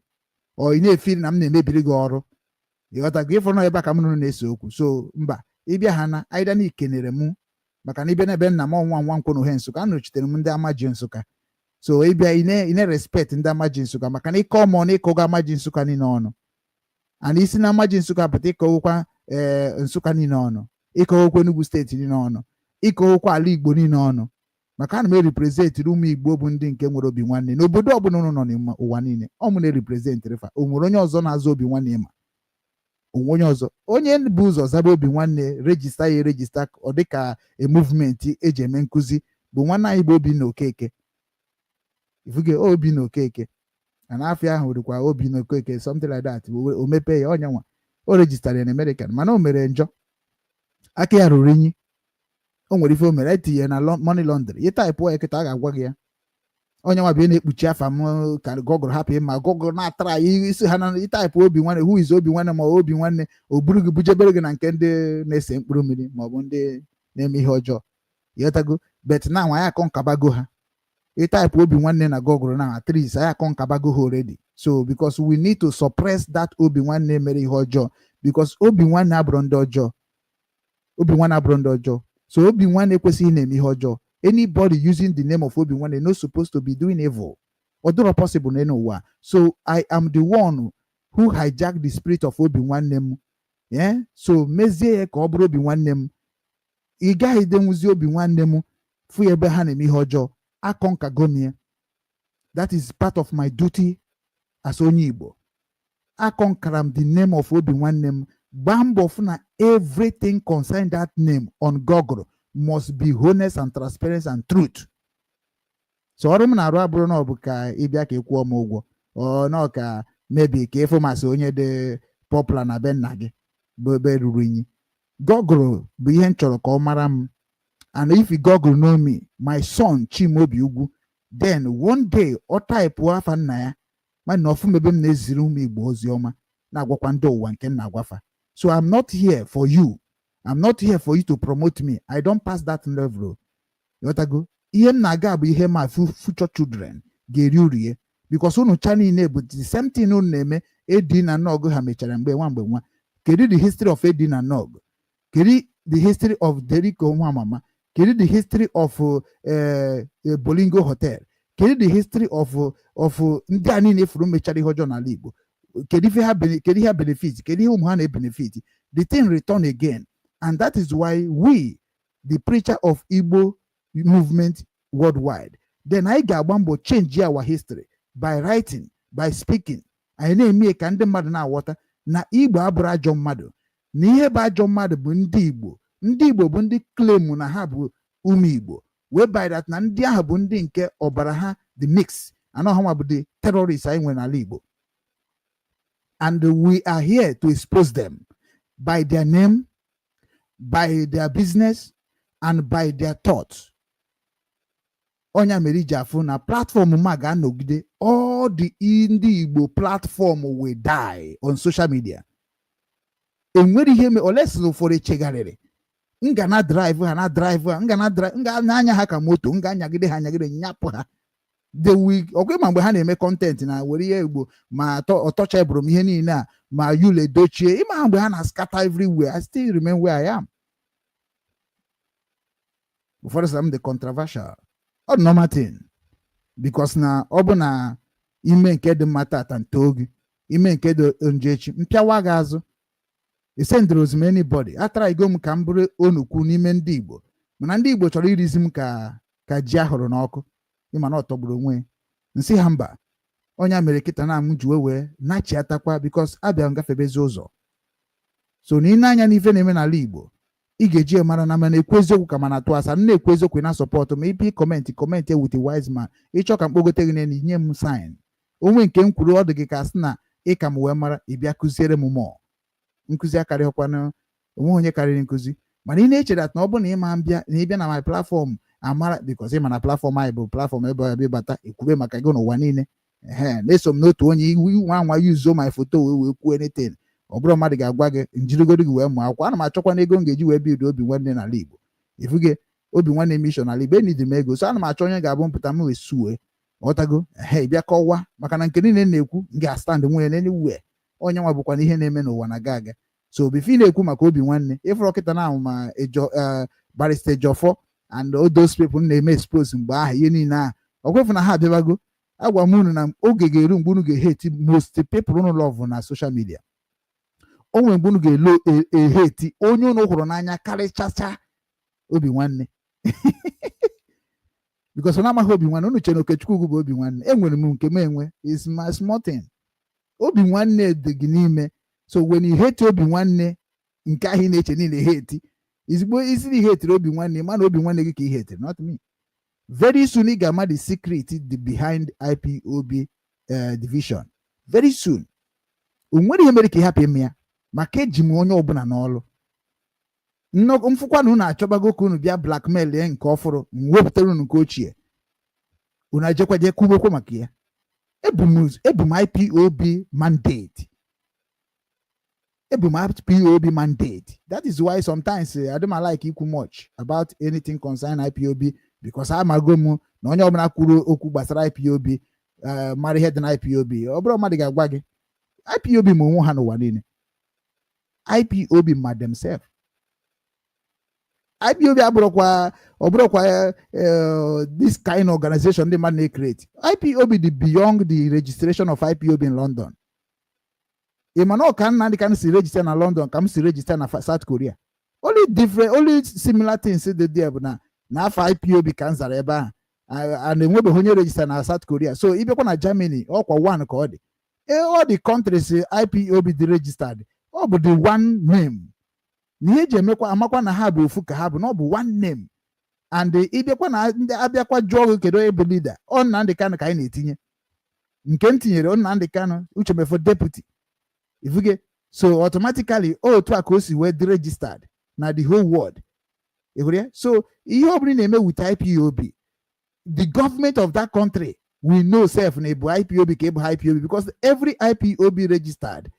ị na-efili na m na-emebiri gị ọrụ. Ịghọtago, ịfọrọ na ebe a ka m nụrụ na-ese okwu. So mba, ịbịa ha na aịda na ikenere m, maka na ịbịa n'ebe nna m ọnwa nkwụ na uhe Nsụka, anọchitere m ndị Amaji Nsụka. So ịbịa ị na-respect ndị Amaji Nsụka, maka na ịkọ m ọnụ ịkọga Amaji Nsụka niile ọnụ. And isi na Amaji Nsụka pụta ịkọgokwa Nsụka niile ọnụ, ịkọgokwa Enugu steeti niile ọnụ, ịkọgokwa ala Igbo niile ọnụ. Maka ana m representịrị ụmụ Igbo bụ ndị nke nwere Obinwannem n'obodo ọbụla ụnụ nọ n'ụwa niile. Ọ mụ na-representịrị fa. O nwere onye ọzọ na-azụ Obinwannem ma onwe onye bụ ụzọ zaba Obinwannem rejista ya erejista ọ dịka movement eji eme nkụzi bụ nwanne anyị bụ Obinna Okeke. Ifuge Obinna Okeke and afia ahụ dịkwa obi n'Okeke, something like that. O mepee ya onye nwa o registered in American, mana o mere njọ aka ya ruru inyi. O nwere ife o mere etinye na money laundry. Ịtaipụ ya kịta a ga-agwa gị ya. Onye nwa bịa na-ekpuchi afa m ka Google hapụ ma Google na-atara isi ha na ịtaipụ Obinwanne, who is Obinwanne ma Obinwanne, o buru gị bujebere gị na nke ndị na-ese mkpụrụ mmiri maọbụ ndị na-eme ihe ọjọọ. Ịghọtago? Bet na nwa ya akọ nkabago ha. Ịtaipụ Obinwanne na Google na at least ya akọ nkabago ha already. So because we need to suppress that Obinwanne mere ihe ọjọọ, because Obinwanne abụrụ ndị ọjọọ. Obinwanne abụrụ ndị ọjọọ. So Obinwanne ekwesịghị na-eme ihe ọjọọ. Anybody using the name of Obinwanne not supposed to be doing evil. Although possible anywhere. So I am the one who hijacked the spirit of Obinwanne. Yeah. So mezie ka ọ bụrụ Obinwanne. Ị gaghị denwuzi Obinwanne fu ebe ha na-eme ihe ọjọọ. Akonkagomie. That is part of my duty as onye Igbo. Akonkaram the name of Obinwanne. Bambo funa everything concerned that name on Google must be honest and transparent and truth. So ọrụ m na-arụ abụrụ na ọ bụ ka ịbịa ka ịkwụọ m ụgwọ, ọ na ka maybe ka ịfụ masị onye dị popular na be nna gị bụ ebe ruru unyi. Google bụ ihe m chọrọ ka ọ mara m. And if Google know me, my son Chimobi Ugwu, then one day ọ type afa nna ya ma na ọfụ mebe m na-eziri ụmụ Igbo ozi ọma na-agwakwa ndị ụwa nke m na-agwafa. So I'm not here for you. I'm not here for you to promote me. I don't pass that level. You go. Ihe m na-aga bụ ihe ma future children ga-eri urie, because unu chani na-ebu the same thing unu na-eme. Edi na Nog ha mechara mgbe nwa. Kedu the history of Edi na Nog? Kedu the history of Deriko Nwamama? Kedu the history of Bolingo Hotel? Kedu the history of ndị a niile furu mechara ihe ọjọọ n'ala Igbo? Kedu ihe benefit? Kedu ihe ụmụ ha na-benefit? The thing return again. And that is why we, the preacher of Igbo movement worldwide, then I ga-agbambo change our history by writing, by speaking. I na-eme ka ndị mmadụ na-aghọta na Igbo abụrụ ajọ mmadụ, na ihe bụ ajọ mmadụ bụ ndị Igbo. Ndị Igbo bụ ndị claim na ha bụ ụmụ Igbo, whereby that na ndị ahụ bụ ndị nke ọbara ha the mix, anọ ha nwa bụ the terrorists anyị nwere n'ala Igbo. And we are here to expose them by their name, by their business, and by their thoughts. Onya meri jafu na platform maga nogide, all the Indie Igbo platform will die on social media. And when you me oles for a chegarere, ngana drive, ngana anya haka moto, nganya gide hanyagide nyapo ha. The week okay man behane me content na wori Igbo ma touch ebro ihe ni na ma yule dochie ima mgbe ha na scatter everywhere. I still remain where I am. Before I'm the controversial or normal thing, because na obuna ime nke de mata tantogi ime nke de onjechi mpia ga azu isendros me anybody atra igo m ka mburu onukwu n'ime ndị Igbo mana ndị Igbo chọrọ irizi m ka ji ahụrụ n'ọkụ ịma na ọtọgburu onwe nsi ha mba onye mere kita na m ji wee nachi atakwa because abịa ngafebezi ụzọ. So na ine anya n'ife na-eme n'ala Igbo ị ga-eji mara na mana ekwu eziokwu ka mana atụ asa na ekwu eziokwu na support ma ipi comment with a wise man ịchọ ka mkpogote gị n'enyi nye m sign onwe nke m kwuru ọ dị gị ka asị na ị ka m wee mara ịbịa kụziere m mmụọ nkụzi akarịghịkwana onwe onye karịrị nkụzi mana ị na-eche that na ọ bụ na ịma mbịa na ịbịa na my platform amara because ịma na platform anyị bụ platform ebe ọ bịabata ekwube maka gị n'ụwa niile na-eso m n'otu onye iwu nwa yuzo my photo wee kwuo anything ọ bụrụ mmadụ ga-agwa gị njirigodo gị wee mụọ akwụkwọ. Ana m achọkwa na ego m ga-eji wee bido Obinwanne n'ala Igbo ifuge Obinwanne mission n'ala Igbo enidi m ego, so ana m achọ onye ga-abụ mpụta m wee suwe ọtago bịa kọwa maka na nke niile na-ekwu m ga-astand nwunye n'anywhere onye nwa bụkwa na ihe na-eme n'ụwa na ga-aga. So before na-ekwu maka Obinwanne ịfụrụ kịta na ahụ ma Barrister Jofo and all those people na-eme expose mgbe ahụ ihe niile ahụ ọkwefu na ha abịabago. Agwa m unu na oge ga-eru mgbe unu ga-hate most people unu love na social media. Onwe mgbe unu ga-elo eheti onye unu hụrụ n'anya karịchacha Obinwanne because ọ na-amaghị Obinwanne unu chere Okechukwu bụ Obinwanne. Enwere m nke m enwe is my small thing. Obinwanne dị gị n'ime. So when you hate Obinwanne nke ahụ na-eche niile hate izigbo isi na ihetiri Obinwanne mana Obinwanne gị ka ihetiri, not me. Very soon ị ga-ama the secret behind IPOB division very soon. Onwere ihe mere ka happy me maka eji m onye ọbụla n'ọlụ. Nnọkọ mfụkwa na unu achọbago ka unu bịa blackmail ya nke ọfụrụ mwepụtara unu nke ochie. Unu ajekwa je kwubekwa maka ya. Ebu m IPOB mandate. IPOB mandate. That is why sometimes I don't like ikwu much about anything concerning IPOB because I'm a gomu na onye ọbụla kwuru okwu gbasara IPOB mara ihe dị na IPOB ọ bụrụ mmadụ ga-agwa gị IPOB ma onwe ha n'ụwa niile. IPOB ma themselves. IPOB abụrụkwa this kind of organization ndị mmadụ na-create. IPOB dị beyond the registration of IPOB in London. Imano can Nandi can see register in London, come see register in South Korea. Only similar things they do now. Now for IPOB cancer and then we register in South Korea. So if you go to Germany, or one code, all the countries IPOB they registered, oh but the one name. Nije mekwa amakwa na ha bụ ofu ka ha bụ no bụ one name. And if you go na abịakwa jụọ kedu ebe leader, on Nnamdi Kanu ka anyị na-etinye. Nke ntinyere on Nnamdi Kanu uche mefo deputy. If you get so automatically to akosi were registered now the whole world. So you name with IPOB. The government of that country we know self neighbor IPOB because every IPOB registered,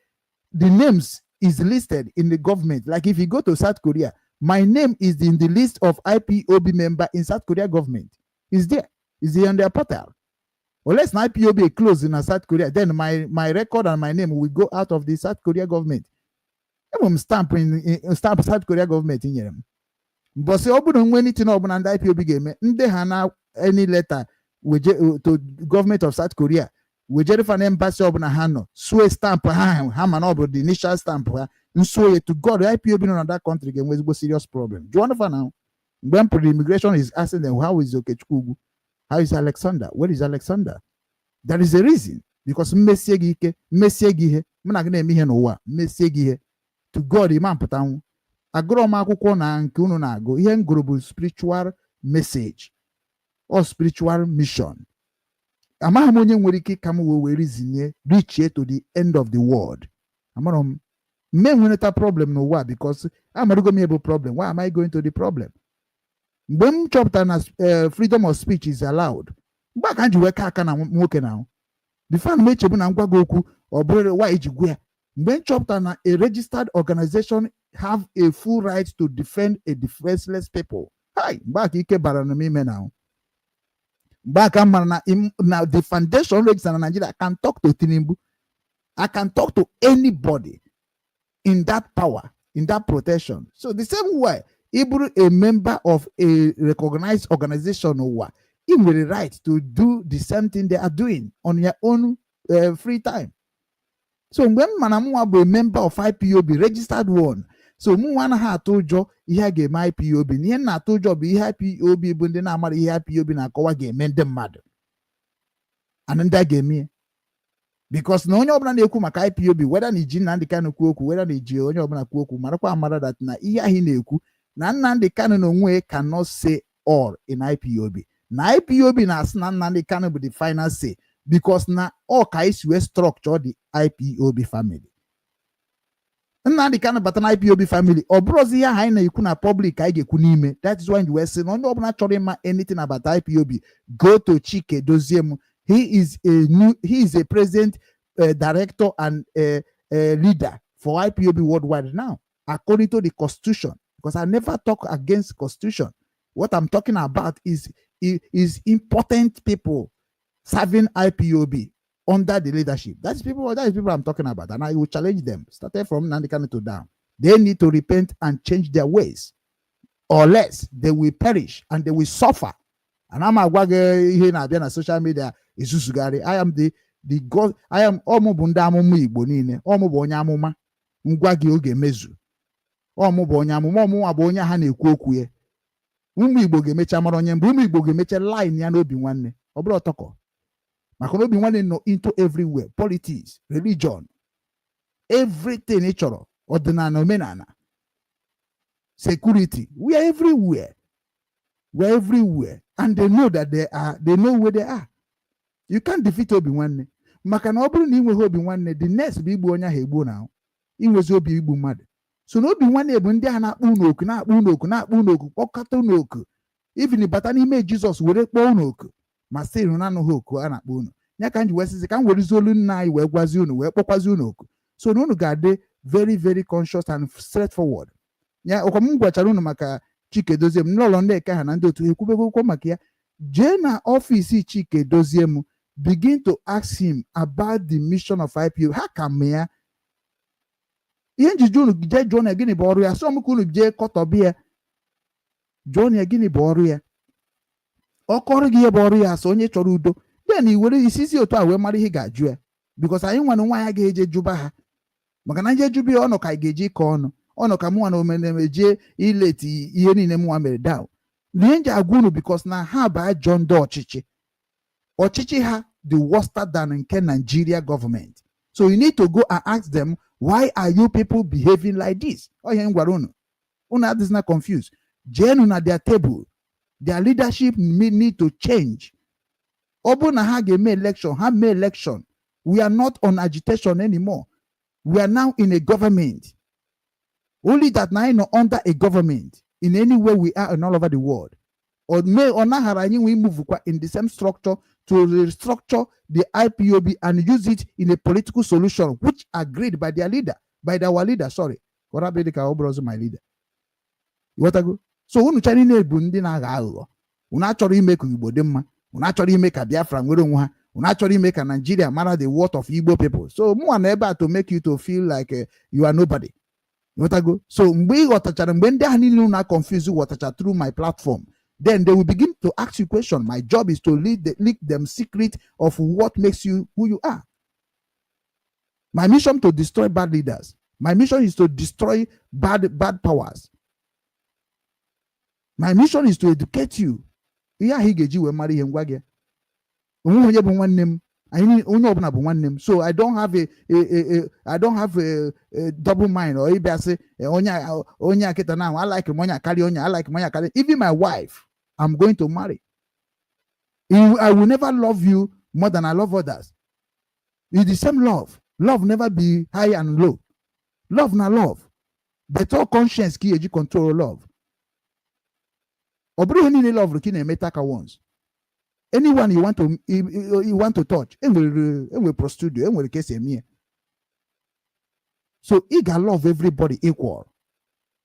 the names is listed in the government. Like if you go to South Korea, my name is in the list of IPOB member in South Korea government. Is there? Is there on their portal? Unless an IPOB closed in South Korea, then my record and my name will go out of the South Korea government. I'm stamp South Korea government in here. But say open when it no open and IPOB game, they have any letter to government of South Korea. We just an embassy open a hand, so stamp ham and over the initial stamp and so to God the IPOB in that country game was a serious problem. Do you understand now? When the immigration is asking them how is Okechukwu? How is Alexander? Where is Alexander? There is a reason. Because to God, Imam Patan, Akwa Okuko na nke unu na-agụ ihe ngụrụ spiritual message or spiritual mission. Amaghị m onye nwere ike ka m wee reason reach to the end of the world. Amara m nwere problem n'ụwa because amarugo m ebe problem. Why am I going to the problem? Mgbe m chọpụtara na freedom of speech is allowed, mgbe aka ji weka aka na nwoke na before m echebu na ngwa gị okwu ọ bụrụ why ji gwa ya. Mgbe m chọpụtara na a registered organization have a full right to defend a defenseless people. Hi, mgbe aka ike bara na ime na mgbe aka mara na the foundation register na Nigeria. I can talk to Tinubu. I can talk to anybody in that power, in that protection. So the same way, Ibru, a member of a recognized organization, he will the right to do the same thing they are doing on your own free time. So when Manamu be a member of IPOB, registered one, so Muwana ha tojo ihe game IPOB, niye na tojo be IPOB bunde na amara ihe IPOB na kowa game mende mad. And then that game me. Because no onye ọbụla na-ekwu maka IPOB, whether ni ji Nnamdi Kanu kwu okwu, whether ni ji onye ọbụla kwu okwu, marakwa amara that na ihe ahi na-ekwu na Nnamdi Kanu n'onwe cannot say all in IPOB. Na IPOB na asị na Nnamdi Kanu bụ the final say because na all ka isi wee structure the IPOB family. Nnamdi Kanu bata na IPOB family ọ bụrụzi ihe anyị na-ekwu na public ka anyị ga-ekwu n'ime. That is why you were saying onye ọbụla chọrọ ịma anything about IPOB, go to Chidozie. He is a president, director, and leader for IPOB worldwide now, according to the Constitution. Because I never talk against Constitution. What I'm talking about is important people serving IPOB under the leadership. That is people I'm talking about, and I will challenge them. Started from Nnamdi Kanu to down. They need to repent and change their ways, or less they will perish and they will suffer. And I'm here na social media. I am the God. I am Omubunda Amumu Igbo niile. Omubu onye amụma. Ngwa gị oge mezu. Omubu onye amụma. Omumu abụ onye ha na-ekwu okwu ye. Ụmụ Igbo ga-emecha mara onye mbụ. Ụmụ Igbo ga-emecha line ya n'Obinwanne. Ọ bụrụ ọtọkọ. Maka na Obinwanne nọ into everywhere. Politics, religion, everything ị chọrọ. Ọdịnala, omenala, security. We are everywhere. We're everywhere. And they know that they know where they are. You can't defeat Obinwanne. maka na ọ bụrụ na ị nweghị obi nwanne the next bụ igbu onye ahụ egbuo na inwezi obi igbu mmadụ. So na obi nwanne bụ ndị a na-akpọ unu oku na-akpọ unu oku kpọkọta unu oku even bata n'ime Jizọs were kpọọ unu oku ma sị na anụghị oku a na-akpọ unu. Ya ka m ji wee sịzi ka m werezi olu nna anyị wee gwazi unu wee kpọkwazi unu oku. So na unu ga-adị very very conscious and straightforward. Ya ọkwa m gwachara unu maka Chidozie m n'ụlọ ndị eke ha na ndị otu ekwubegokwo maka ya. Jee na ọfịs Chidozie m begin to ask him about the mission of IPOB. Ha ka m ya ihe njiji unu jee jụọ na gịnị bụ ọrụ ya. So m ka unu jee kọtọbịa jụọ na gịnị bụ ọrụ ya. Ọ kọrọ gị ihe bụ ọrụ ya so onye chọrọ udo then i were isizi otu a wee mara ihe ga-ajụ ya because anyị nwana nwa ya ga-eje jụba ha maka na nje jụba ya ọnụ ka anyị ga-eji ike ọnụ ka mụnwa na omeneme jee ileti ihe niile mụnwa mere down. Ihe nji agwa unu because na ha bụ ajọ ndị ọchịchị ha the worst than nke Nigeria government. So you need to go and ask them, why are you people behaving like this? Ihe m gwara unu adịzina confused. Jenu na their table. Their leadership need to change. Ọ bụ na ha ga-eme election, ha mee election. We are not on agitation anymore. We are now in a government. Only that now not under a government in any way we are in all over the world. Or may or not we move in the same structure to restructure the IPOB and use it in a political solution which agreed by their leader, by our leader. Sorry, my leader. What I go? So unu chani na-ebu ndị na-agha aghụghọ. Unu achọrọ ime ka Igbo dị mma. Unu achọrọ ime ka Biafra nwere onwe ha. Unu achọrọ ime ka Nigeria mara the worth of Igbo people. So mụ na ebe a to make you to feel like you are nobody. What I go? So mgbe ị ghọtachara mgbe ndị ahụ niile unu na confuse ghọtacha through my platform, then they will begin to ask you questions. My job is to lead them secret of what makes you who you are. My mission to destroy bad leaders. My mission is to destroy bad powers. My mission is to educate you. So I don't have a double mind or I say I like Monya. Even my wife, I'm going to marry. I will never love you more than I love others. It's the same love. Love never be high and low. Love na love. Better conscience ki eji control love. Love once. Anyone you want to touch, and will prostitute you, and will case me. So he can love everybody equal.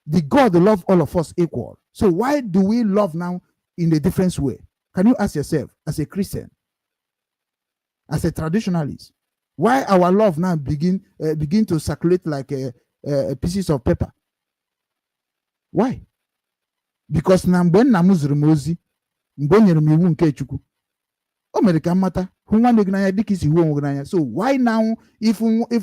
The God love all of us equal. So why do we love now in a different way? Can you ask yourself, as a Christian, as a traditionalist, why our love now begin to circulate like pieces of paper? Why? Because na mgbe nna m zuru m ozi mgbe o nyere m iwu nke Chukwu o mere ka mmata hụ nwanne gị n'anya dịka isi hụ onwe gị n'anya. So why now if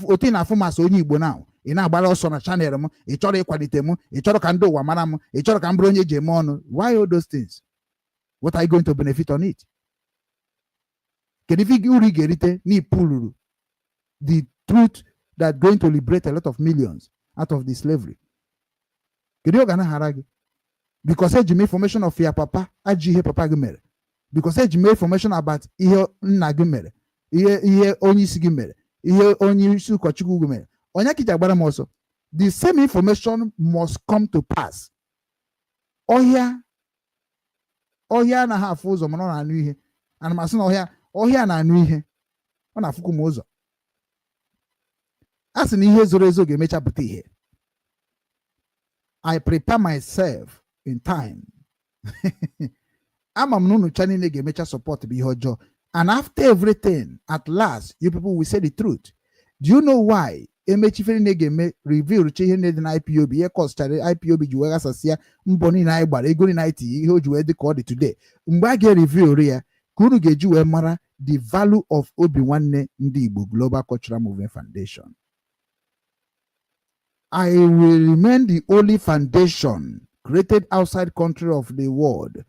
otu na afọ masị onye Igbo now ị na-agbara ọsọ na channel m ị chọrọ ịkwalite m ị chọrọ ka ndị ụwa mara m ị chọrọ ka m bụrụ onye eji eme ọnụ? Why all those things? What are you going to benefit on it? Kedu ife uru ị ga-erite n'ipuluru the truth that going to liberate a lot of millions out of the slavery? Kedu ọ ga na-ahara gị? Because ejime information of your papa aji ihe papa gị mere. Because ejime information about ihe nna gị mere, ihe onye isi gị mere, ihe onye isi ụkọchukwu gị mere. Onye kiji agbara m ọsọ. The same information must come to pass. Ọhịa na ha afụ ụzọ mana ọ na-anụ ihe. Ana m asị na ọhịa na-anụ ihe. Ọ na-afụkwu m ụzọ. A sị na ihe zoro ezo ga-emecha pụta ihe. I prepare myself in time. I'm no channel get support be her job. And after everything, at last, you people will say the truth. Do you know why? Review IPOB, IPOB juega sasia mboni na igbara ego ni 90 ihe ojuwe dị ka ọ dị today. Mgbe a ga-review ya, kunu ga-eji mara the value of Obinwannem Igbo Global Cultural Movement Foundation. I will remain the only foundation created outside country of the world.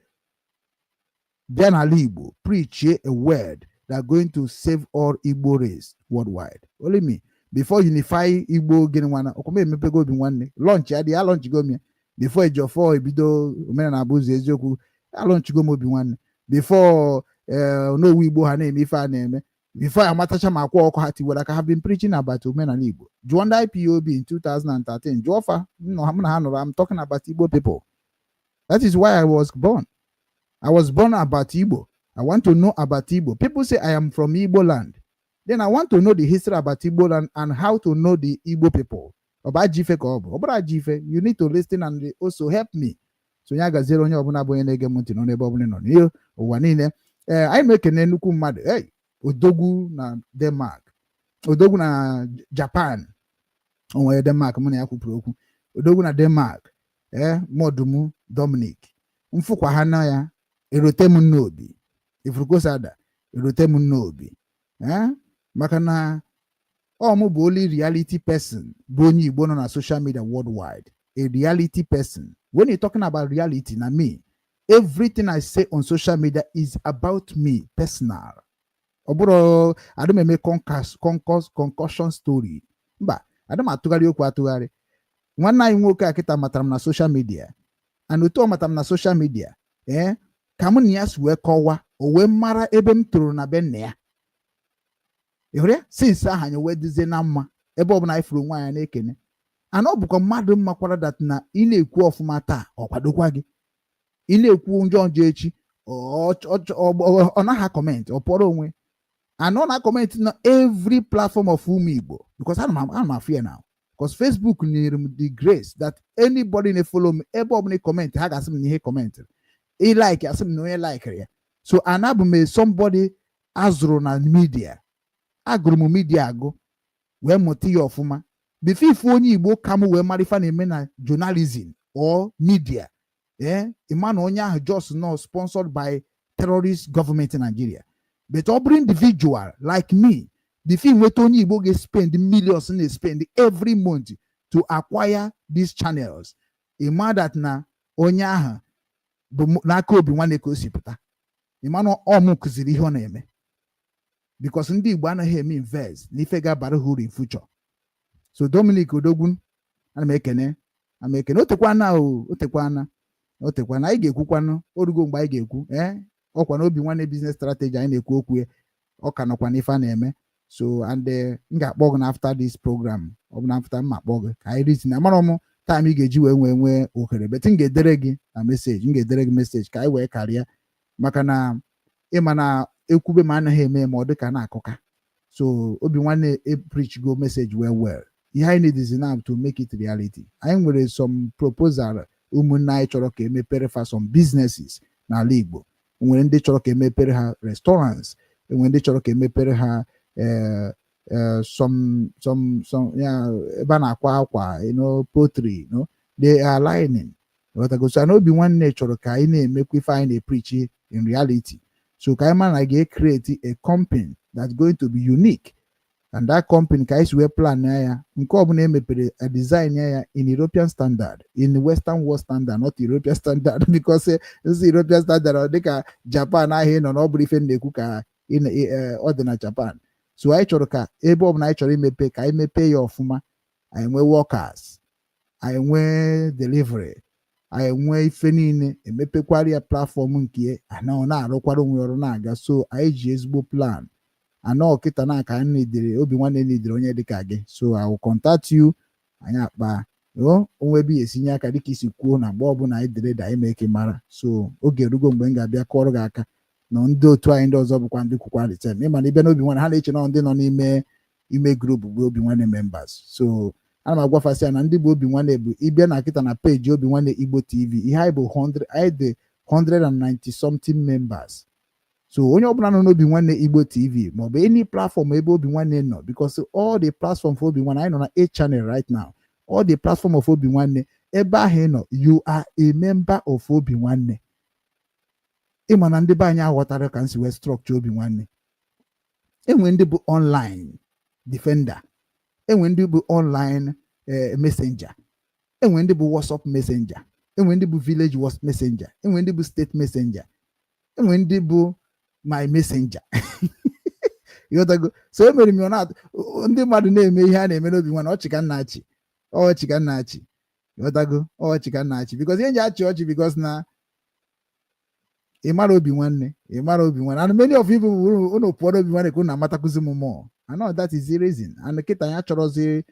Then Igbo preach a word that going to save all Igbo race worldwide. Only me. Before unify Igbo Genwana, Okome Mepego Obinwannem launch ya the launch go me. Before Ejofo Ebido Omena na Abuzi Ezoku, launch go Obinwannem. Before no Igbo ha name ife name. before Amatacha Akwa Okuko Hatiwala, I have been preaching about Obinwannem Igbo. Joined IPOB in 2013. Jofa, no, I'm talking about Igbo people. That is why I was born. I was born about Igbo. I want to know about Igbo. People say I am from Igbo land. Then I want to know the history about Igbo land and how to know the Igbo people. About Jife Kobo. About Jife, you need to listen and also help me. So yaga zero nya obuna boye nege munti no nebe obune no niyo owanine. I make a nenuku mad. Hey, Odogwu na Denmark. Odogwu na Japan. Onwe Denmark mune yaku proku. Odogwu na Denmark. Modumu Dominic. Mfukwa hana ya erotemu nobi. Ifrukosada erotemu nobi. Makana mu bụ only reality person bụ onye Igbo nọ na social media worldwide. A reality person. When you're talking about reality, na me, everything I say on social media is about me, personal. Oburo, I don't make concussion story. But I don't matugari okwu atugari. Nwanna nwoke akita mataram na social media. And uto mataram na social media. Kamu nias we kowa, o we mara ebe m toro na benne ya. Since ahanye we dize na mma, ebe obuna ifuru nwa ya na-ekene. Ano bụkwa mmadụ mmakwara that na ị na-ekwu ọfụma taa ọ kwadokwa gị. Ị na-ekwu njọ echi ọ naghị comment ọ pọrọ onwe. And on a comment na every platform of Igbo, because I'm a fear now. Because Facebook need the grace that anybody ne follow me, everybody comment, I got some here comment. He like some no like here. So anabume somebody azro na media. Agrumu media go. We moti ofuma. Before onye Igbo kamu we marifa na na journalism or media. Iman onya just not sponsored by terrorist government in Nigeria. But every individual like me, the thing where Tony Igbo get spend millions and they spend every month to acquire these channels. Ima that na onya na ko Obinwannem Igbo Ima no omu kuziri ihe na eme. Because ndị Igbo anaghị eme invest n'ife ga-abara uru in future. So Dominic Odogwu ana ekene otekwana anyị ga-ekwukwanụ orugo mgbe anyị ga-ekwu ọkwa na Obinwannem business strategy anyị na-ekwu okwu ọ ka nọkwa n'ife a na-eme. So and m ga-akpọ gị after this program ọ bụ na after m akpọ gị ka anyị reason amara m time ị ga-eji wee nwee ohere bet m ga-edere gị na message ka anyị wee karịa maka na ịma na ekwube ma anaghị eme ma ọ dị ka na-akụka. So Obinwannem preach go message well. Ihe anyị need is now to make it reality. Anyị nwere some proposal ụmụnne anyị chọrọ ka emepere fa some businesses n'ala Igbo. Nwere ndị chọrọ ka emepere ha restaurants, nwere ndị chọrọ ka emepere ha some ebe a na-akwa akwa, pottery, they are lining. So Obinwannem chọrọ ka anyị na-emekwa ife anyị na-preach in reality. So ka anyị ma na ga-create a company that's going to be unique. And that company ka anyị wee plan ya nke ọbụla emepere a design ya in European standard, in Western world standard, not European standard, because this European standard dịka Japan ahụ nọ n'ọbụrụ ife na-ekwu ka ọ dị na Japan. So anyị chọrọ ka ebe ọbụla anyị chọrọ imepe ka anyị mepee ya ọfụma. Anyị nwee workers, anyị nwee delivery, anyị nwee ife niile emepekwara ya platform nke ọ na-arụkwara onwe ọrụ na-aga. So anyị ji ezigbo plan. Ano kita na ka nidire Obinwannem nidire onye dịka gị. So I will contact you. Anyị akpa onwe bi esinye aka dịka isi kwuo na mgbe ọbụla anyị dere da ime ka mara. So oge rugo mgbe m ga-abịa kọrọ gị aka na ndị otu anyị ndị ọzọ bụkwa ndị kwukwa return. Ịma na ibe na Obinwannem ha na-eche na ndị nọ n'ime group bụ Obinwannem members. So ana m agwafasị ya na ndị bụ Obinwannem bụ ịbịa na kita na page Obinwannem Igbo TV ihe anyị bụ 190 something members. So onye ọbụla nọ n'Obinwannem Igbo TV ma ọ bụ any platform ebe Obinwannem nọ, because all the platform for Obinwannem anyị nọ na 8 channel right now, all the platform of Obinwannem ebe ahụ nọ, you are a member of Obinwannem. Ịma na ndị be anyị aghọtara ka nsi wee structure Obinwannem. Enwe ndị bụ online defender, enwe ndị bụ online messenger, enwe ndị bụ WhatsApp messenger, enwe ndị bụ village WhatsApp messenger, enwe ndị bụ state messenger, enwe ndị bụ my messenger. So emere m na ndị mmadụ na-eme ihe a na-eme n'Obinwannem ọchịka nnachi. Because ihe ji achị ọchị because na ịmara Obinwanne and many of you unu pụọrọ Obinwanne ka unu amatakuzi m more. I know that is the reason. And kịta ya chọrọzi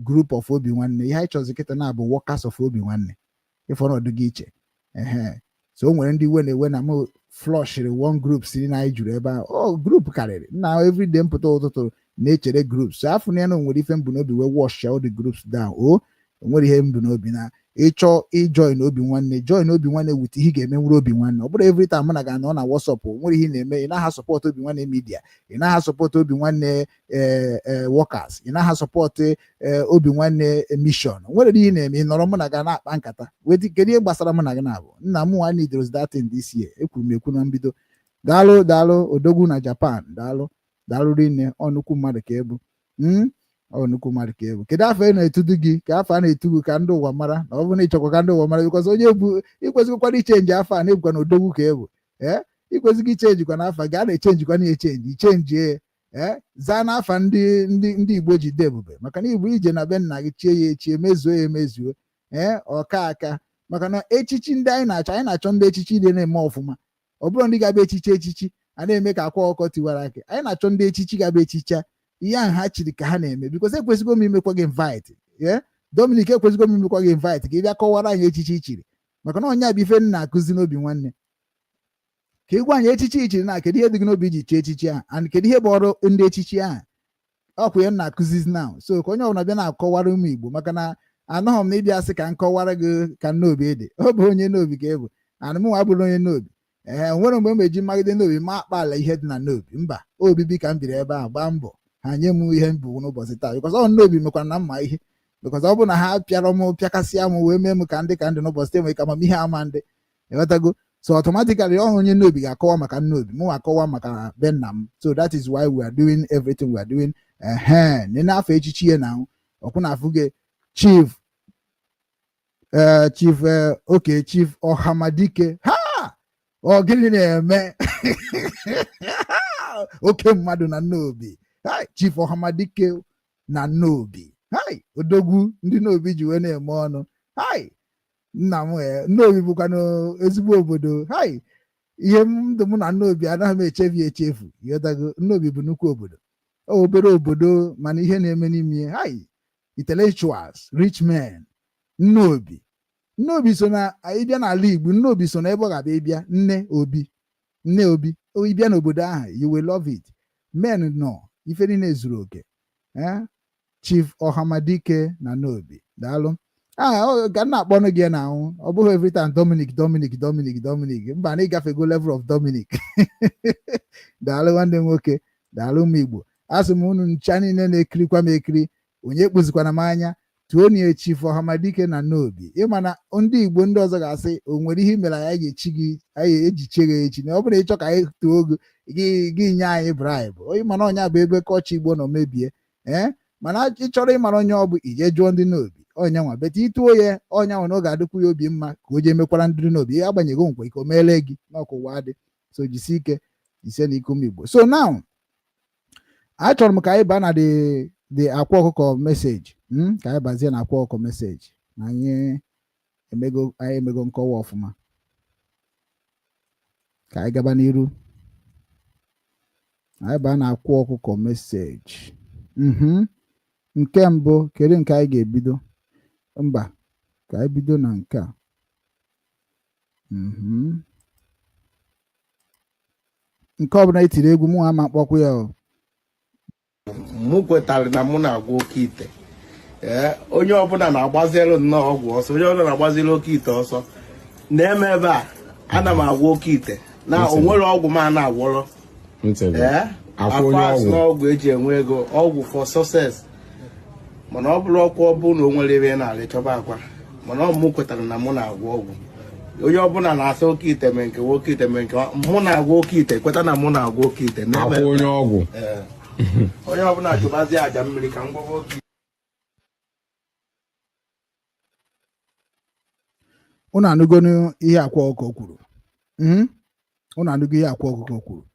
group of Obinwanne, ihe anyị chọrọzi kịta na bụ workers of Obinwanne if ọnọdụ gị iche. So o nwere ndị iwe na-ewe na m flushiri one group siri na anyị juru ebe ahụ group karịrị na everyday mpụta ụtụtụ na-echere groups, so afọ na ya na nwere ife mbụ n'obi wee wash all the groups down. Nwere ihe mbụ n'obi na ịchọ ijoin Obinwanne, join Obinwanne wit ihe ga-eme nwere Obinwanne. Ọ bụrụ every time mụ na ga anọ na WhatsApp nwere ihe na-eme, ị naghị support Obinwanne media, ị naghị support Obinwanne workers, ị naghị support Obinwanne mission. Nwere ihe na-eme ị nọrọ mụ na ga na-akpa nkata kedu ihe gbasara mụ na gị na-abụ nna m nwa need that thing this year. Ekwuru m ekwu na mbido. Daalụ odogwu na Japan, daalụ rinne ọnụkwu mmadụ ka ebu nnukwu mmadụ ka ebu. Kedu afọ ị na-etudu gị ka afọ a na-etugu ka ndị ụwa mara na ọ bụ na ịchọkwa ka ndị ụwa mara, because onye bụ ikwesịkwa ichenji afọ a na-ebukwa na odogwu ka ebu. Ikwesịghị ichenjikwa n'afọ gị, a na-echenjikwa na echenji zaa n'afa ndị Igbo ji dị ebube, maka na Igbo ije na be nna gị chie ya echi emezuo ya emezuo ọka aka, maka na echichi ndị anyị na-achọ ndị echichi dị na-eme ọfụma. Ọ bụrụ ndị ga-abịa echichi a na-eme ka Akwa Okuko tiwara aka. Anyị na-achọ ndị echichi ga-abịa echicha ihe ahụ ha chiri ka ha na-eme, because ekwesịgo m imekwa gị invite. Dominic ekwesịgo m imekwa gị invite ka ị bịa kọwara anyị echichi ichiri, maka na onye a bụ ife nna akụzi n'Obinwanne ka ị gwa anyị echichi ichiri na kedu ihe dị gị n'obi iji chee echichi ahụ and kedu ihe bụ ọrụ ndị echichi ahụ. Ọkwa ya nna akụzi now, so ka onye ọbụla bịa na-akọwara ụmụ Igbo, maka na anọghị m na ịbịa sị ka m kọwara gị ka Nnobi ede. Ọ bụ onye Nnobi ka ebu and mụnwa abụrụ onye Nnobi. Nwere mgbe m eji mmagide Nnobi ma akpa ala ihe dị na Nnobi. Mba, obibi ka m biri ebe ahụ gbaa mbọ ha nye m ihe mbụ n'ụbọchị taa, because ọ Nnobi mekwara na mma ihe, because ọ bụ na ha pịara m pịakasịa m wee mee m ka ndị n'ụbọchị taa, enwe ka amamihe ama ndị ịghọtago. So automatically onye Nnobi ga-akọwa maka Nnobi, mụ akọwa maka be nna m. So that is why we are doing everything we are doing. Nene afọ echichi ya na ọkwụ na afụ gị chief Chief Ọhamadike. Ọ gịnị na-eme oke mmadụ na Nnobi. Chief Ọhamadike na Nnobi. Odogwu ndị Nnobi ji wee na-eme ọnụ. Nna m Nnobi bụkwa n'ezigbo obodo. Ihe ndụ mụ na Nnobi anaghị m echefu. Ịghọtago, Nnobi bụ nnukwu obodo, obere obodo mana ihe na-eme n'ime intellectuals, rich men. Nnobi so na ịbịa n'ala Igbo, Nnobi so na ebe ọ ga-abịa ịbịa nne obi ịbịa n'obodo ahụ, you will love it. Men nọ ife niile zuru oke. Chief Ọhamadike na Nnobi, daalụ. Ga na-akpọ ọnụ gị na ahụ, ọ bụghị every time Dominic. Mba, na ịgafego level of Dominic. Daalụ nwanne m nwoke, daalụ ụmụ Igbo. Asị m unu ncha niile na-ekirikwa m ekiri, onye kpụzikwana m anya, tuonye Chief Ọhamadike na Nnobi. Ịma na ndị Igbo ndị ọzọ ga-asị o nwere ihe mere anyị ga-ejiche gị echi, na ọ bụrụ ịchọ ka anyị too gị nye anyị bribe. Onye mana ọnya bụ ebe kọcha Igbo nọ mebie. Mana ịchọrọ ịmara onye ọ bụ ije jụọ ndị Nnobi onye nwa beta ituo ya onye nwa na ọ ga-adịkwu ya obi mma ka o jee mekwara ndị Nnobi. Ihe agbanyeghị nkwa ike o meele gị n'ọkụwa adị. So jisi ike ise na ike ụmụ Igbo. So now achọrọ m ka anyị baa na the Akwa Okuko message. Ka anyị bazie na Akwa Okuko message na anyị emego nkọwa ọfụma. Ka anyị gaba n'iru, anyị baa na Akwa Okuko message. Nke mbụ, kedu nke anyị ga-ebido? Mba, ka anyị bido na nke a. Nke ọbụla itiri egwu mụ ama kpọkwa ya. Mụ kwetara na mụ na-agwa Okeite. Onye ọbụla na-agbaziri nnọọ ọgwụ ọsọ, onye ọbụla na-agbaziri Okeite ọsọ na-eme ebe a. Ana m agwa Okeite na o nwere ọgwụ m a na-agwọrọ. Afọ n'ọgwụ eji enwe ego, ọgwụ for success. Mana ọ bụrụ ọkwa ọ bụ na o nwere ebe na-alị chọba akwa, mana mụ kwetara na mụ na-agwọ ọgwụ. Onye ọbụla na-asị Okeite mee nke Okeite mee nke, mụ na-agwọ Okeite, kweta na mụ na-agwọ Okeite. Onye ọgwụ. Onye ọbụla chụbazi aja mmiri ka m gwọwa Okeite. Unu anụgo ihe Akwa Okuko kwuru. Unu anụgo ihe Akwa Okuko kwuru.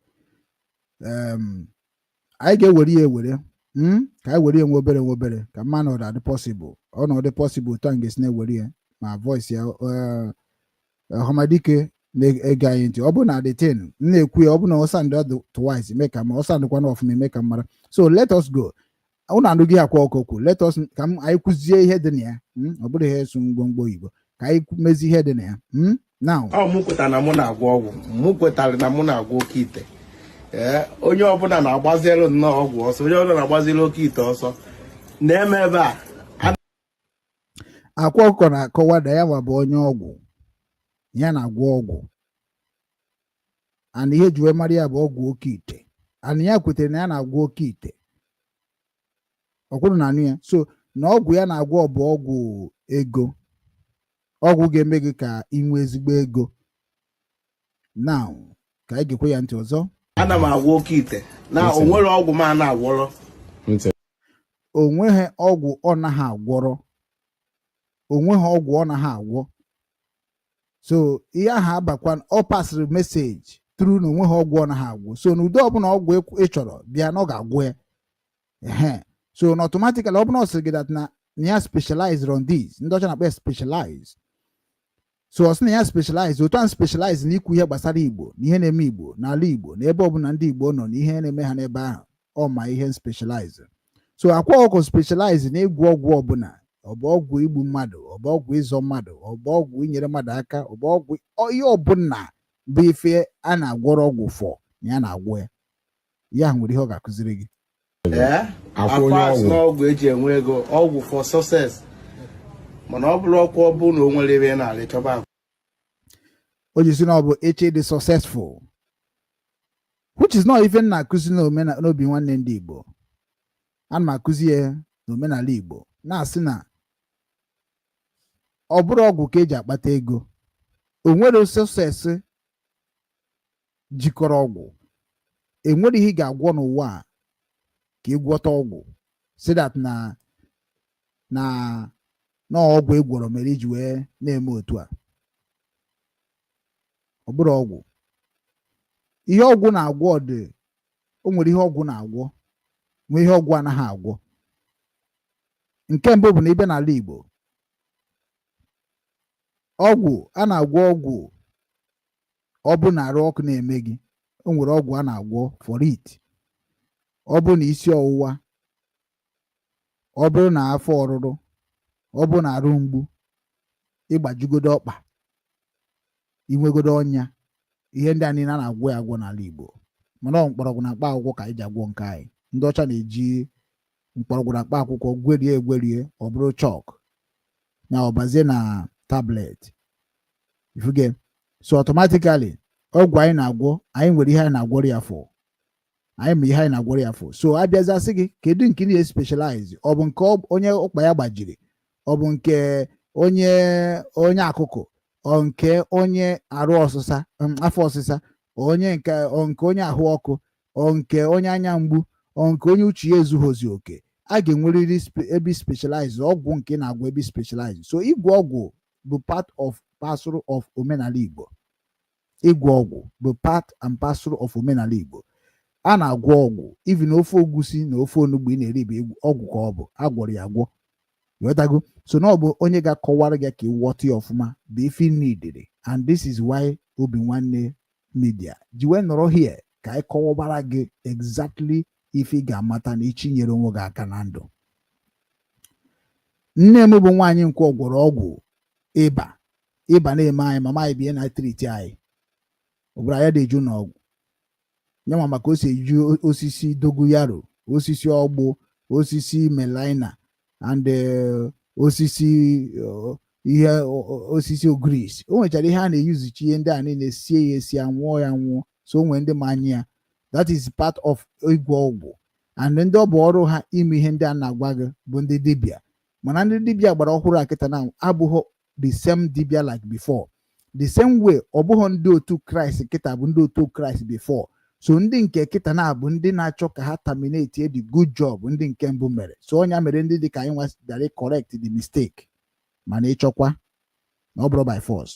Anyị ga-ewere ya ewere. Ka anyị were ya nwe obere ka mma na ọ dị possible. Ọ na ọ dị possible taa nga esi na-ewere ya ma voice ya. Ọhamadike na-ege anyị ntị ọ bụ na detain na-ekwu ya ọ bụ na ọ sandụ twice mee ka ma ọ sandụkwana ọfụma mee ka mara so let us go unu anụghị Akwa Okuko let us ka anyị kụzie ihe dị na ya ọ bụrụ ihe so ngwongwo Igbo ka anyị mezi ihe dị na ya now mụ kwetara na mụ na-agwọ ọgwụ mụ kwetara na mụ na-agwọ Okeite onye ọbụla na-agbaziri nnọọ ọgwụ ọsọ onye ọbụla na-agbaziri Okeite ọsọ na-eme ebe a Akwa Okuko na-akọwa na ya bụ onye ọgwụ ya na-agwọ ọgwụ ana ihe ji wee mara ya bụ ọgwụ Okeite ana ya kwetere na ya na-agwọ Okeite ọkwụrụ na anụ ya so na ọgwụ ya na-agwọ bụ ọgwụ ego ọgwụ ga-eme gị ka ị nwee ezigbo ego now ka anyị gekwe ya ntị ọzọ ana m agwọ Okeite na o nwere ọgwụ m a na-agwọrọ onweghị ọgwụ ọ naghị agwọrọ onweghị ọgwụ ọ naghị agwọ so ihe ahụ abakwa ọ pasịrị meseji tru na onweghị ọgwụ ọ naghị agwọ so n'ụdị ọbụla ọgwụ ị chọrọ bịa na ọ ga-agwọ ya so na automatically ọ bụla ọ sịrị gị dat na ya specialized on this ndị ọcha na-akpa specialized so ọ sị na ya specialized otu a specialized n'ikwu ihe gbasara Igbo na ihe na-eme Igbo n'ala Igbo na ebe ọbụla ndị Igbo nọ na ihe na-eme ha n'ebe ahụ ọ ma ihe specialized so Akwa Okuko specialized na ịgwọ ọgwụ ọbụla ọ bụ ọgwụ igbu mmadụ ọ bụ ọgwụ ịzọ mmadụ ọ bụ ọgwụ inyere mmadụ aka ọ bụ ọgwụ ihe ọbụla bụ ife a na-agwọrọ ọgwụ fọ na ya na-agwọ ya nwere ihe ọ ga-akụziri gị ọgwụ eji enwe ego ọgwụ for success mana ọ bụrụ ọkwa ọ bụ na o nwere ebe na-alị chọba o ji si na ọ bụ eche dị successful which is not even na-akụzi n'Obinwannem ndị Igbo ana m akụzi ya n'omenala Igbo na-asị na ọ bụrụ ọgwụ ka eji akpata ego o nwere success jikọrọ ọgwụ enwere ihe ị ga-agwọ n'ụwa a ka ị gwọta ọgwụ so that na ọgwụ egwọrọ mere iji wee na-eme otu a ọ bụrụ ọgwụ ihe ọgwụ na-agwọ dị o nwere ihe ọgwụ na-agwọ nwee ihe ọgwụ anaghị agwọ nke mbụ bụ na ibe n'ala Igbo ọgwụ a na-agwọ ọgwụ ọ bụ na arụ ọkụ na-eme gị o nwere ọgwụ a na-agwọ for it ọ bụ na isi ọwụwa ọ bụrụ na afọ ọrụrụ ọ bụ na arụ mgbu ịgbajugodo ọkpa inwegodo ọnya ihe ndị a niile a na-agwọ ya agwọ n'ala Igbo mana ọ mkpọrọgwụ na mkpa akwụkwọ ka anyị ji agwọ nke anyị ndị ọcha na-eji mkpọrọgwụ na mkpa akwụkwọ gwerie ọ bụrụ chọk na ọbazie na tablet ifuge so automatically ọgwụ anyị na-agwọ anyị nwere ihe anyị na-agwọrọ ya fọ anyị ma ihe anyị na-agwọrọ ya fọ so abịazasị gị kedu nke na specialize ọ bụ nke onye ụkpa ya gbajiri ọ bụ nke onye akụkụ ọ nke onye arụ ọsịsa afọ ọsịsa nke onye ahụ ọkụ ọ nke onye anya mgbu ọ nke onye uche ya ezughị oke a ga-enwerịrị ebe specialize ọgwụ nke na-agwọ ebe specialize so ịgwọ ọgwụ bụ part of parcel of omenala Igbo ịgwọ ọgwụ bụ part and parcel of omenala Igbo a na-agwọ ọgwụ even ofe ogusi na ofe onugbu ị na-eri bụ ọgwụ ka ọ bụ agwọrọ ya agwọ ịghọtago so na ọ bụ onye ga-akọwara gị ka ị ghọta ya ọfụma bụ ife needed and this is why Obinwannem Media ji wee nọrọ here ka anyị kọwabara gị exactly ife ị ga-amata na ichinyere onwe gị aka na ndụ nne m bụ nwaanyị nkwa gwọrọ ọgwụ ịba na-eme anyị mama anyị bie na triti anyị ọbụra ya dị eju n'ọgwụ nyanwa maka o si eju osisi dogoyaro osisi ọgbụ osisi melina and osisi ihe osisi ogris o nwechara ihe a na-eyuzichi ihe ndị a niile sie ya esi anwụọ ya nwụọ so o nwere ndị ma anya ya that is part of ịgwọ ọgwụ and ndị ọ bụ ọrụ ha ime ihe ndị a na-agwa gị bụ ndị dibịa mana ndị dibịa gbara ọhụrụ a kịta na abụghị the same dibịa like before the same way ọ bụghị ndị otu Kraịst kịta bụ ndị otu Kraịst before so ndị nke kịta na-abụ ndị na-achọ ka ha terminate the good job ndị nke mbụ mere so ọnya mere ndị dị ka anyị nwasịdara correct the mistake mana ịchọkwa na ọ bụrụ by force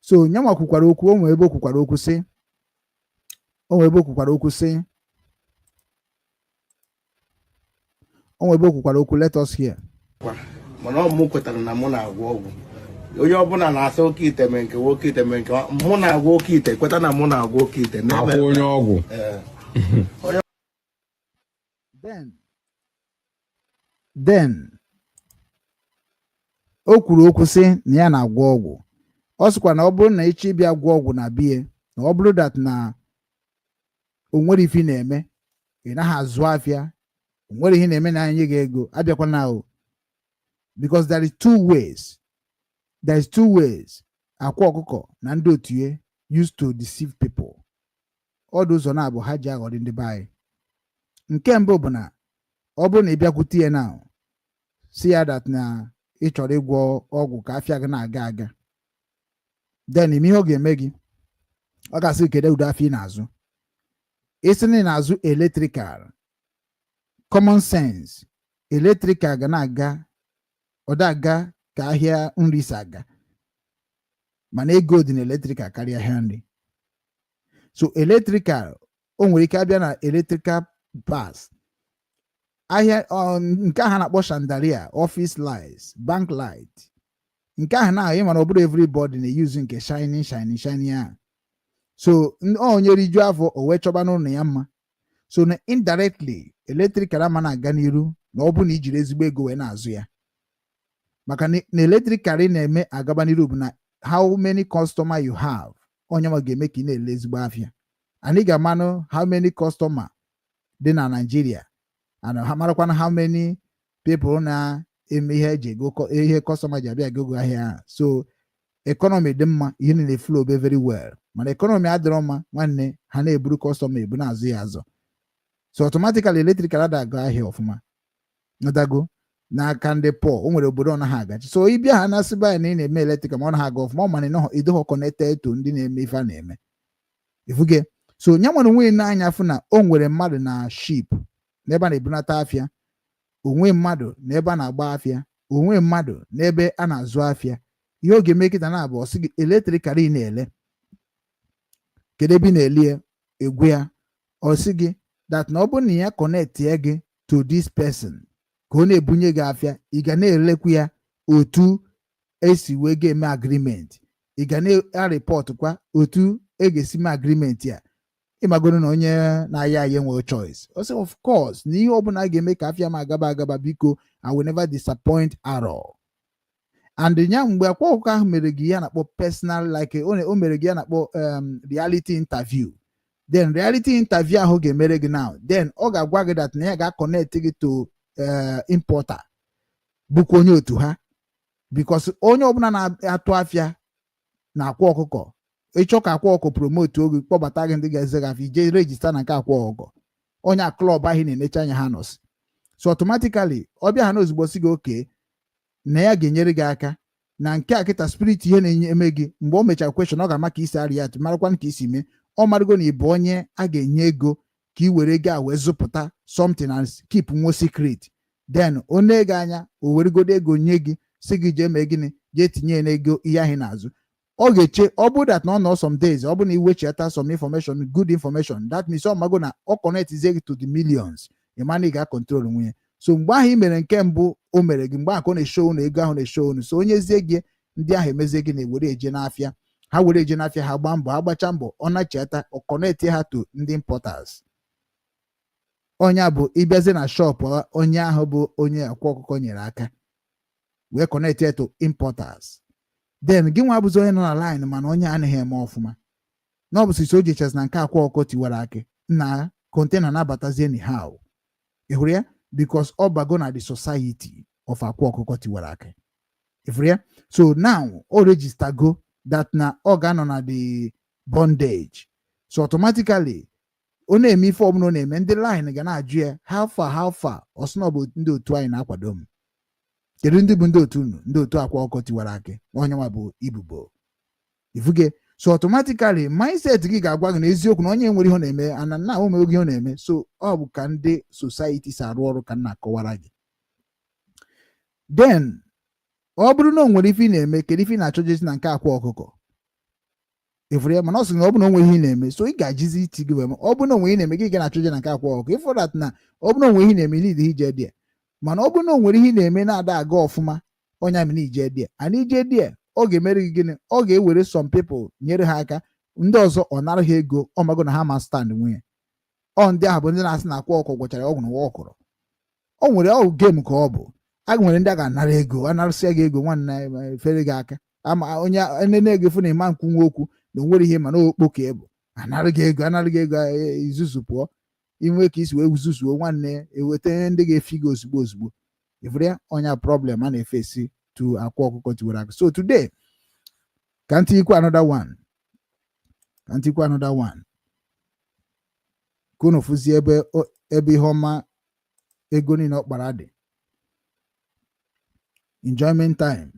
so nyanwa kwukwara okwu o nwere ebe o kwukwara okwu let us hear mana ọ mụ kwetara na mụ na-agwọ ọgwụ onye ọbụla na-asa Okeite mee nke Okeite mee nke mụ na-agwa Okeite kweta na mụ na-agwa Okeite akwụ onye ọgwụ then o kwuru okwu sị na ya na-agwọ ọgwụ. Ọ sịkwa na ọ bụrụ na echi bịa gwọ ọgwụ na bie na ọ bụrụ that na o nwere ife na-eme ị naghị azụ afịa o nwere ihe na-eme na anyị ga ego abịakwa na o because there is two ways Akwa Okuko na ndị otu ya used to deceive people. Ọdụ ụzọ na-abụ ha ji aghọrị ndị be anyị. Nke mbụ bụ na ọ bụrụ na ị bịakwute ya na si ya that na ị chọrọ ịgwọ ọgwụ ka afịa gị na-aga aga, then ime ihe ọ ga-eme gị ọ ga-asị kedu ụdị afịa ị na-azụ. Isi na ị na-azụ electrical, common sense, electrical ga na-aga ọ da-aga ka ahịa nri si aga, mana ego dị na electrical karịa ahịa nri. So electrical o nwere ike abịa na electrical pass, ahịa nke ahụ na-akpọ chandelier, office lights, bank light, nke ahụ na-ahụ mana ọ bụrụ everybody na-use nke shiny ahụ. So onye rijuo afọ o wee chọba n'ụlọ ya mma. So na indirectly electrical ama na-aga n'iru na ọ bụ na ijiri ezigbo ego wee na-azụ ya, maka na electrical ị na-eme agaba n'iru bụ na how many customer you have onye ma ga-eme ka ị na-ele ezigbo afịa. Anyị ga-amanụ how many customer dị na Nigeria and ha marakwana how many people na-eme ihe eji ego ihe customer ji abịa ego ahịa. So economy dị mma, ihe niile flow be very well, mana economy adịrọ mma nwanne ha na-eburu customer ebu na-azụ ya azụ. So automatically electrical ada-aga ahịa ọfụma nadago n'aka ndị poor. O nwere obodo ọ naghị agachi. So ịbịa ha na-asịba ya na ị na-eme electrical ma ọ naghị aga ọfụma, ọ mana ịdịghọ connected to ndị na-eme ife a na-eme ifuge. So nye nwere onwe n'anya fụ na o nwere mmadụ na ship n'ebe a na-ebunata afịa, onwe mmadụ n'ebe a na-agba afịa, onwe mmadụ n'ebe a na-azụ afịa. Ihe oge eme kịta na-abụ ọsị gị electrical ị na-ele kedu ebe ị na-eli egwu ya, ọsị gị that na ọ bụ na ya connect ya gị to this person ka ọ na-ebunye gị afịa, ị ga na-elekwu ya otu esi wee ga-eme agreement, ị ga na-report kwa otu e ga-esi mee agreement ya. Ịmagoro na onye na-aya ya nwere choice. Also of course na ihe ọbụla a ga-eme ka afịa m agaba biko I will never disappoint at all. And nya mgbe Akwa Okuko ahụ mere gị ya na-akpọ personal like o mere gị ya na-akpọ reality interview, then reality interview ahụ ga-emere gị now, then ọ ga-agwa gị that na ya ga-connect gị to importer bụkwa onye otu ha, because onye ọbụla na-atụ afịa na Akwa Okuko ịchọ ka Akwa Okuko promote oge kpọbata gị ndị ga-eze gị afịa ije register na nke Akwa Okuko onye a klọb ahụ na-enecha anya ha nọs. So automatically ọ bịa ha na ozugbo si gị oke na ya ga-enyere gị aka na nke a kịta spirit ihe na-eme gị. Mgbe o mechara question ọ ga-ama ka isi arịa atụ marakwana ka isi mee. Ọ marụgo na ị bụ onye a ga-enye ego ka ị were ego a wee zụpụta something and keep nwo secret, then o na-ego anya o weregodo ego nye gị si gị jee mee gịnị jee tinye n'ego ihe ahụ na-azụ. Ọ ga-eche ọ bụ that na ọ nọ some days, ọ bụ na iwechata some information, good information, that means ọ mago na ọ connect gị to the millions, ịmana ị ga-control nwunye. So mgbe ahụ ị mere nke mbụ o mere gị, mgbe ahụ ọ na-eshow na ego ahụ na-eshow unu, so onyezie gị ndị ahụ emezie gị na-ewere eje n'afịa, ha were eje n'afịa ha gbaa mbọ, ha gbacha mbọ ọ na-cheta ọ connect ha to ndị importers. Onye bụ ịbịazie na shop onye ahụ bụ onye Akwa Okuko nyere aka wee connect to importers, then gị nwa abụzi onye nọ na line mana onye anaghị eme ọfụma na ọ bụ sisi o jechas na nke Akwa Okuko tiwara aka na kontena na-abatazie anyhow. Ị hụrụ ya because ọ bago na the society of Akwa Okuko tiwara aka. Ị hụrụ ya. So now o register go that na ọ ga-anọ na the bondage. So automatically ọ na-eme ife ọbụla ọ na-eme ndị line ga na-ajụ ya how far ọsọ na ọ bụ ndị otu anyị na-akwado m. Kedu ndị bụ ndị otu unu? Ndị otu Akwa Okuko tiwara aka onye nwa bụ ibubo ifuge. So automatically mindset gị ga-agwa gị na eziokwu na onye nwere ihe ọ na-eme ana na o mere ihe ọ na-eme. So ọ bụ ka ndị society si arụ ọrụ ka m na-akọwara gị. Then ọ bụrụ na o nwere ife ị na-eme, kedu ife ị na-achọjezi na nke Akwa Okuko? Ifuru ya mana ọ sị na ọ bụ na o nwere ihe ị na-eme, so ị ga-ajizi iti gị wee ma ọ bụ na o nwere ihe na-eme gị ga na-achọje na nke Akwa Okuko. Ifo that na ọ bụ na o nwere ihe na-eme need ije dị, mana ọ bụ na o nwere ihe na-eme na-ada aga ọfụma onye amị ije dị, ana ije dị ọ ga-emere gị gịnị ọ ga-ewere some people nyere ha aka ndị ọzọ ọ nara ha ego ọmago na ha ma stand nwunye ọ ndị ahụ bụ ndị na-asị na Akwa Okuko gwachara ọgwụ na nwa ọkụrụ o nwere ọgwụ game ka ọ bụ a nwere ndị a ga-anara ego anarụsịa gị ego nwanne efere gị aka ama onye nne gị fụ na ịma nkwunwe okwu na o nwere ihe mana okpo ka bụ anara gị ego izuzu pụọ inwe ka isi wee zuzuo nwanne eweta ndị ga-efi gị ozugbo ifere onye problem a na-efesi to Akwa Okuko tiwara aka. So today can't equal another one kono fuzi ebe ihe ọma ego niile ọkpara dị enjoyment time.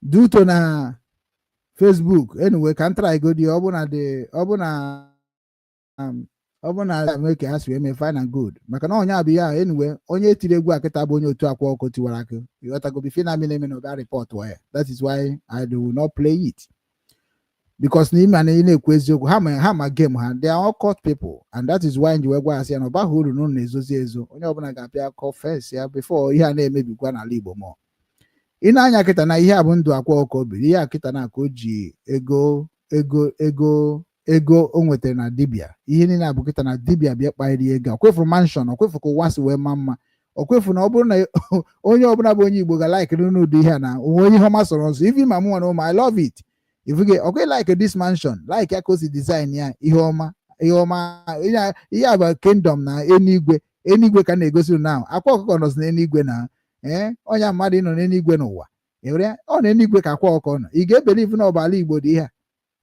Duto na Facebook anyway can try go di ọbụna mee ka ha si eme fine and good maka na onye abịa ya anyway onye tiri egwu akịta bụ onye otu Akwa Okuko tiwara aka ịghọtago bife na amị na ọbịa report wa ya. That is why I do not play it because n'ime na ị na-ekwu eziokwu ha ma game ha they are all caught people and that is why nji wee gwa asị ya na ọba ha uru n'ụlọ na-ezozi ezo onye ọbụla ga-apịa confess ya before ihe a na-emebikwa n'ala Igbo mụọ ị na-anya kịta na ihe a bụ ndụ Akwa Okuko biri ihe a kịta na ka o ji ego o nwetara na dibia ihe niile abụ kịta na dibia bịa kpairi ego okwefuru mansion okwefuru ka ụwa si wee ma mma okwefu na ọ bụrụ na onye ọbụla bụ onye Igbo ga-like n'ụdị ihe a na onwe onye ihe ọma sọrọ nsọ ivi ma mụ nwa I love it if you get okay like this mansion like ya ka o si design ya ihe ọma ihe a kingdom na enigwe ka na-egosi na Akwa Okuko nọzi n'enigwe na onye mmadụ ịnọ n'enigwe n'ụwa ewere ọ na-enigwe ka Akwa Okuko nọ ị ga-ebelieve na ọbala Igbo dị ihe a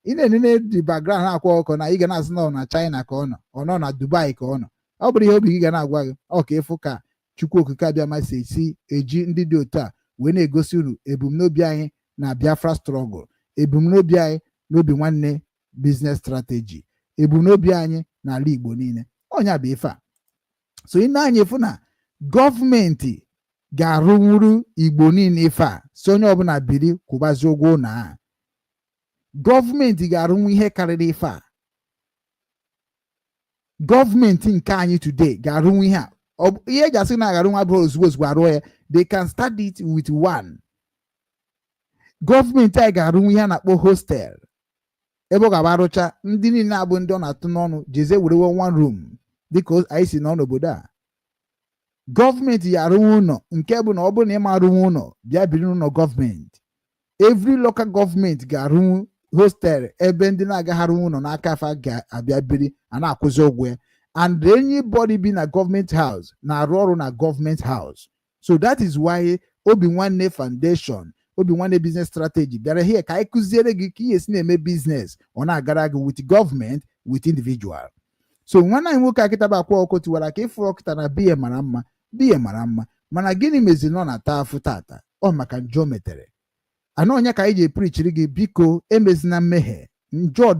ị na-enene dị background na Akwa Okuko na ị ga na-asị na China ka ọ nọ na Dubai ka ọ nọ ọ bụrụ ihe obi gị ga na-agwa gị ọ ka ịfụ ka Chukwu Okike abịa masị esi eji ndị dị otu a wee na-egosi uru ebumnobi anyị na Biafra struggle ebumnobi anyị na Obinwanne business strategy ebumnobi anyị n'ala Igbo niile ọnya bụ ife a. So ị na-anya efu na gọọmenti ga-arụnwuru Igbo niile ife a si onye ọbụla biri kwụbazi ụgwọ na gọọmenti ga-arụnwu ihe karịrị ife a gọọmenti nke anyị today ga-arụnwu ihe a ihe eji asị na agarụnwa bụrụ ozugbo arụ ya they can start it with one. Gọọmenti anyị ga-arụnwu ihe a na-akpọ hostel ebe ọ ga-aba arụcha ndị niile abụ ndị ọ na-atụ n'ọnụ jeze were one room dịka anyị si nọ n'obodo a. Gọọmenti ya arụnwu ụlọ nke bụ na ọ bụrụ na ịma arụnwu ụlọ bịa biri n'ụlọ gọọmenti. Every local gọọmenti ga-arụnwu hostel ebe ndị na-agaghị arụnwu ụlọ n'aka afa ga-abịa biri a na-akwụzi ụgwọ ya and anybody be na government house na-arụ ọrụ na government house. So that is why Obinwanne Foundation Obinwanne business strategy bịara here ka anyị kụziere gị ka ihe esi na-eme business ọ na-agara gị with government with individual. So nwanne anyị nwoke akịta bụ Akwa Okuko tiwara ka ịfụ ọkịta na biya mara mma mana gịnị meziri nọ na taa afụ tata ọ maka njọ metere anọ onye ka anyị ji eprichiri gị biko emezina mmehie njọ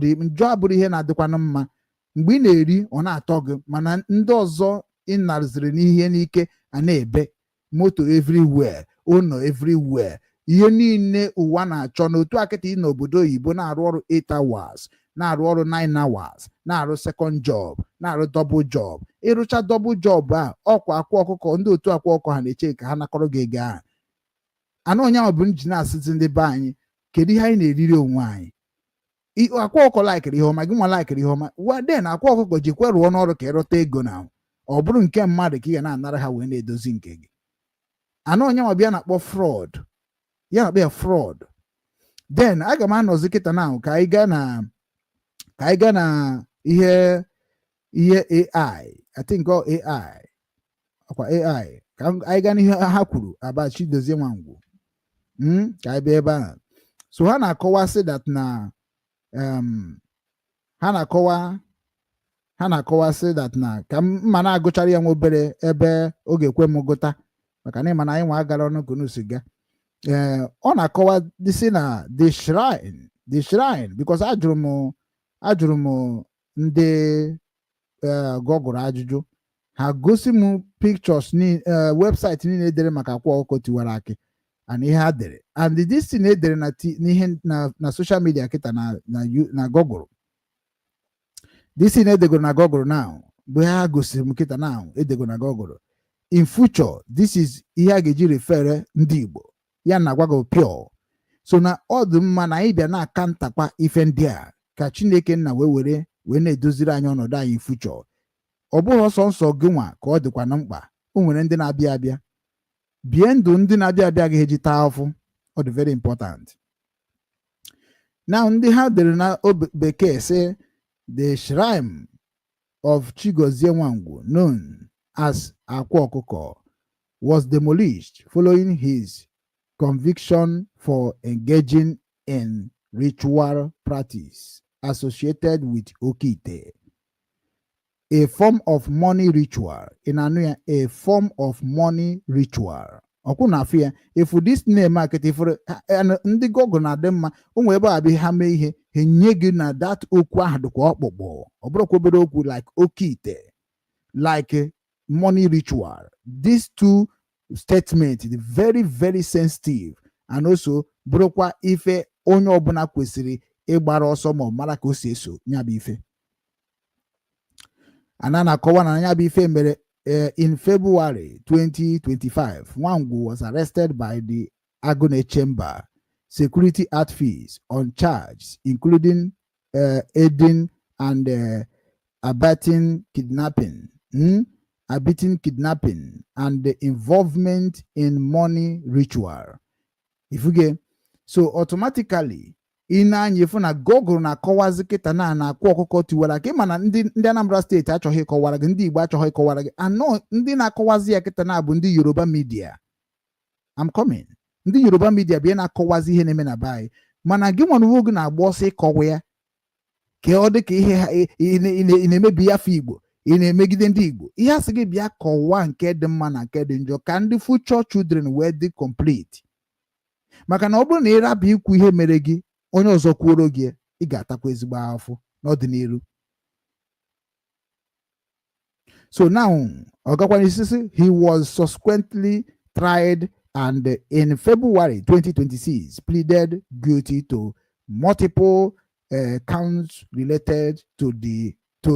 abụrụ ihe na-adịkwanụ mma mgbe ị na-eri ọ na-atọ gị mana ndị ọzọ ị narziri n'ihe n'ike a na-ebe moto everywhere ụlọ everywhere ihe niile ụwa na-achọ n'otu akịta ị n'obodo oyibo na-arụ ọrụ 8 hours na-arụ ọrụ 9 hours na-arụ second job na-arụ double job ịrụcha double job a ọkwa Akwa Okuko ndị otu Akwa Okuko ha na-eche ka ha nakọrọ gị ego ahụ anụ onye ahụ bụ nji na-asịzi ndị be anyị kedu ihe anyị na-eriri onwe anyị. Akwa Okuko laikiri ihe ọma gị nwa laikiri ihe ọma wade na Akwa Okuko jikwe rụọ n'ọrụ ka ịrụta ego na ọ bụrụ nke mmadụ ka ị ga na-anara ha wee na-edozi nke gị. Anụ onye ahụ bịa na-akpọ fraud ya na-akpọ ya fraud. Then aga m anọzi kịta na ka anyị gaa na ihe AI I think AI akwa AI ka anyị gaa n'ihe ha kwuru about Chidozie Nwangwu ka anyị bịa ebe ahụ. So ha na-akọwa sị that na ha na-akọwa sị that na ka mma na-agụchara ya nwa obere ebe ọ ga-ekwe m gụta maka na ịma na anyị nwa agara ọnụ kunu siga ọ na-akọwa dịsị na the shrine because ajụrụ m ndị gọgụrụ ajụjụ ha gosi m pictures website niile edere maka Akwa Okuko tiwara akị and ihe ha dere and this thing edere n'ihe na social media kịta na gọgụrụ this thing edegoro na gọgụrụ now bụ ha gosiri m kịta now edegoro na gọgụrụ in future, this is ihe a ga-eji refere ndị Igbo ya na agwa gị pure. So na ọ dị mma na anyị bịa na-aka ntakwa ife ndị a ka Chineke nna wee na-edoziri anyị ọnọdụ anyị future. Ọ bụghị ọsọ nsọ gị nwa ka ọ dịkwa na mkpa. O nwere ndị na-abịa abịa bie ndụ ndị na-abịa abịa ga-eji taa afụ. Ọ dị very important. Now ndị ha dere na bekee say the shrine of Chidozie Nwangwu, known as Akwa Okuko, was demolished following his conviction for engaging in ritual practice associated with Okeite, a form of money ritual. In a form of money ritual. If this name market, if ndị gogo na dem ma onwe ebe abi ha mee ihe ha nye gị na that okwu ahụ dịkwa ọkpụkpọ ọ bụrụkwa obere okwu like Okeite, like money ritual. These two statements is very very sensitive, and also bụrụkwa ife onye ọbụla kwesịrị ịgbara ọsọ ma mara ka o si eso nya bụ ife. Anana akọwa na nya bụ ife mere. In February 2025, Nwangwu was arrested by the Agunechemba Security Outfit on charges including aiding and abetting kidnapping, and the involvement in money ritual. If you get so automatically anya ifu na Google na akọwazi kịta na Akwa Okuko tiwara ka mana ndị Anambra steeti achọghị ịkọwara gị, ndị Igbo achọghị ịkọwara gị. Anọ ndị na-akọwazi ya kịta na bụ ndị Yoruba media. I'm coming. Ndị Yoruba media bịa na-akọwazi ihe na-eme na bai, mana gị nwa n'uwe gị na-agba ọsọ ịkọwa ya ka ọ dị ka ihe ị na-emebi afọ Igbo, ị na-emegide ndị Igbo. Ihe asị gị bịa kọwaa nke dị mma na nke dị njọ ka ndị future children wee dị complete. Maka na ọ bụrụ na ị rapụ ikwu ihe mere gị onye ọzọ kwuoro gị, ị ga-atakwa ezigbo afọ n'ọdịnihu. So now he was subsequently tried and in February 2026 pleaded guilty to multiple counts related to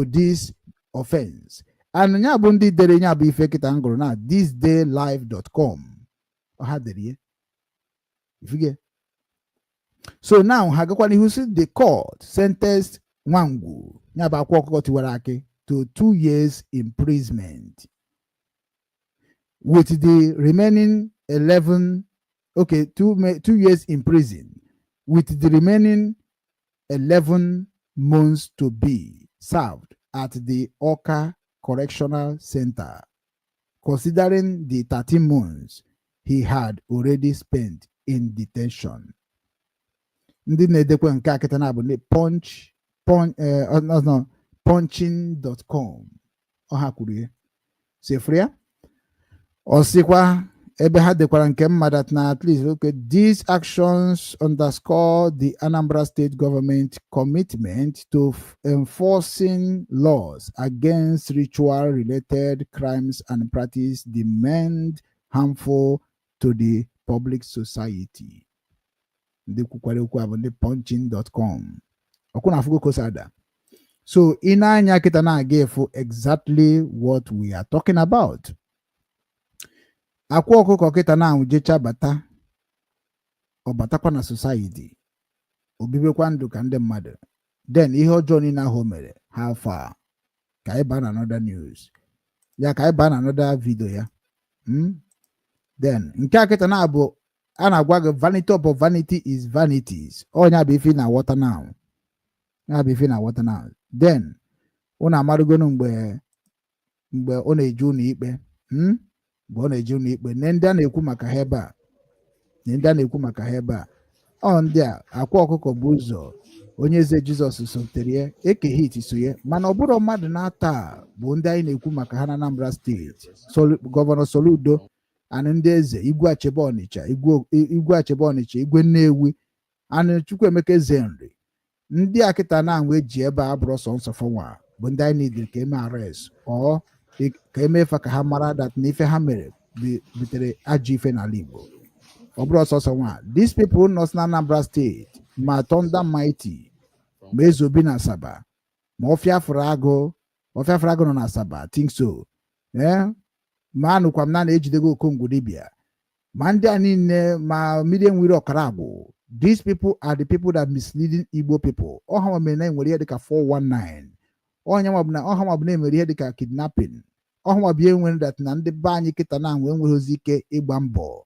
this offense. And nya bụ ndị dere nya bụ ife kịta ngụrụ na thisdaylive.com. Ọha dere ya. If you get. So now the court sentenced Nwangwu to 2 years imprisonment, with the remaining 2 years in prison, with the remaining 11 months to be served at the Awka Correctional Centre, considering the 13 months he had already spent in detention. Ndị na-edekwa nke akịta na bụ punching.com. Ọha kwuru ya sefuru ya ọsịkwa ebe ha dekwara nke mmadụ na at least these actions underscore the Anambra state government commitment to enforcing laws against ritual related crimes and practice deemed harmful to the public society. Ndị kwukwara okwu abụ ndị punching.com. Ọkwụ na afụgo kosada. So ị na-anya kịta na-aga efu exactly what we are talking about. Akwa Okuko kịta na jecha bata ọ batakwa na society, obibekwa ndụ ka ndị mmadụ, then ihe ọjọọ niile ahụ mere ha fa ka anyị baa na another news ya, ka anyị baa na another video ya. Then nke a kịta na abụ a na-agwa gị vanity of vanity is vanities. Onya bụ ife na water now. Ya bụ ife na water now. Then unu amarụgonu mgbe ọ na-eje ụlọ ikpe, mgbe ọ na-eje ụlọ ikpe, na ndị a na-ekwu maka ha ebe a, ọ ndị a Akwa Okuko bụ ụzọ onye eze Jizọs sotere ya, ekeghị iti so ya, mana ọ bụrụ mmadụ na-ata bụ ndị anyị na-ekwu maka ha na Anambra steeti, Gọvanọ Soludo and ndị eze Igwe Achebe Ọnịcha, Igwe Nnewi, and Chukwuemeka Eze-Nri. Ndị akịta na anwe ji ebe a bụrụ sọ nsọ fọnwa bụ ndị anyị na-ediri ka eme arrest ọ ka emefa ka ha mara dat na ife ha mere butere ajọ ife n'ala Igbo. Ọ bụrụ ọsọsọ nwa. These people nọ na Anambra steeti ma Thunder Mighty ma Ezobi na Asaba ma Ọfịa Afụrụ Agụ nọ na Asaba, I think so. ma anụkwa m na ejidego Okongwu dibia ma ndị a niile ma Medium Wiri Ọkaragwụ. These people are the people that misleading Igbo people. Ọha nwabụ na enwere ihe dịka 419. Ọha nwabụ na enwere ihe dịka kidnapping. Ọha nwabụ enwere dat na ndị be anyị kịta na enweghị ozi ike ịgba mbọ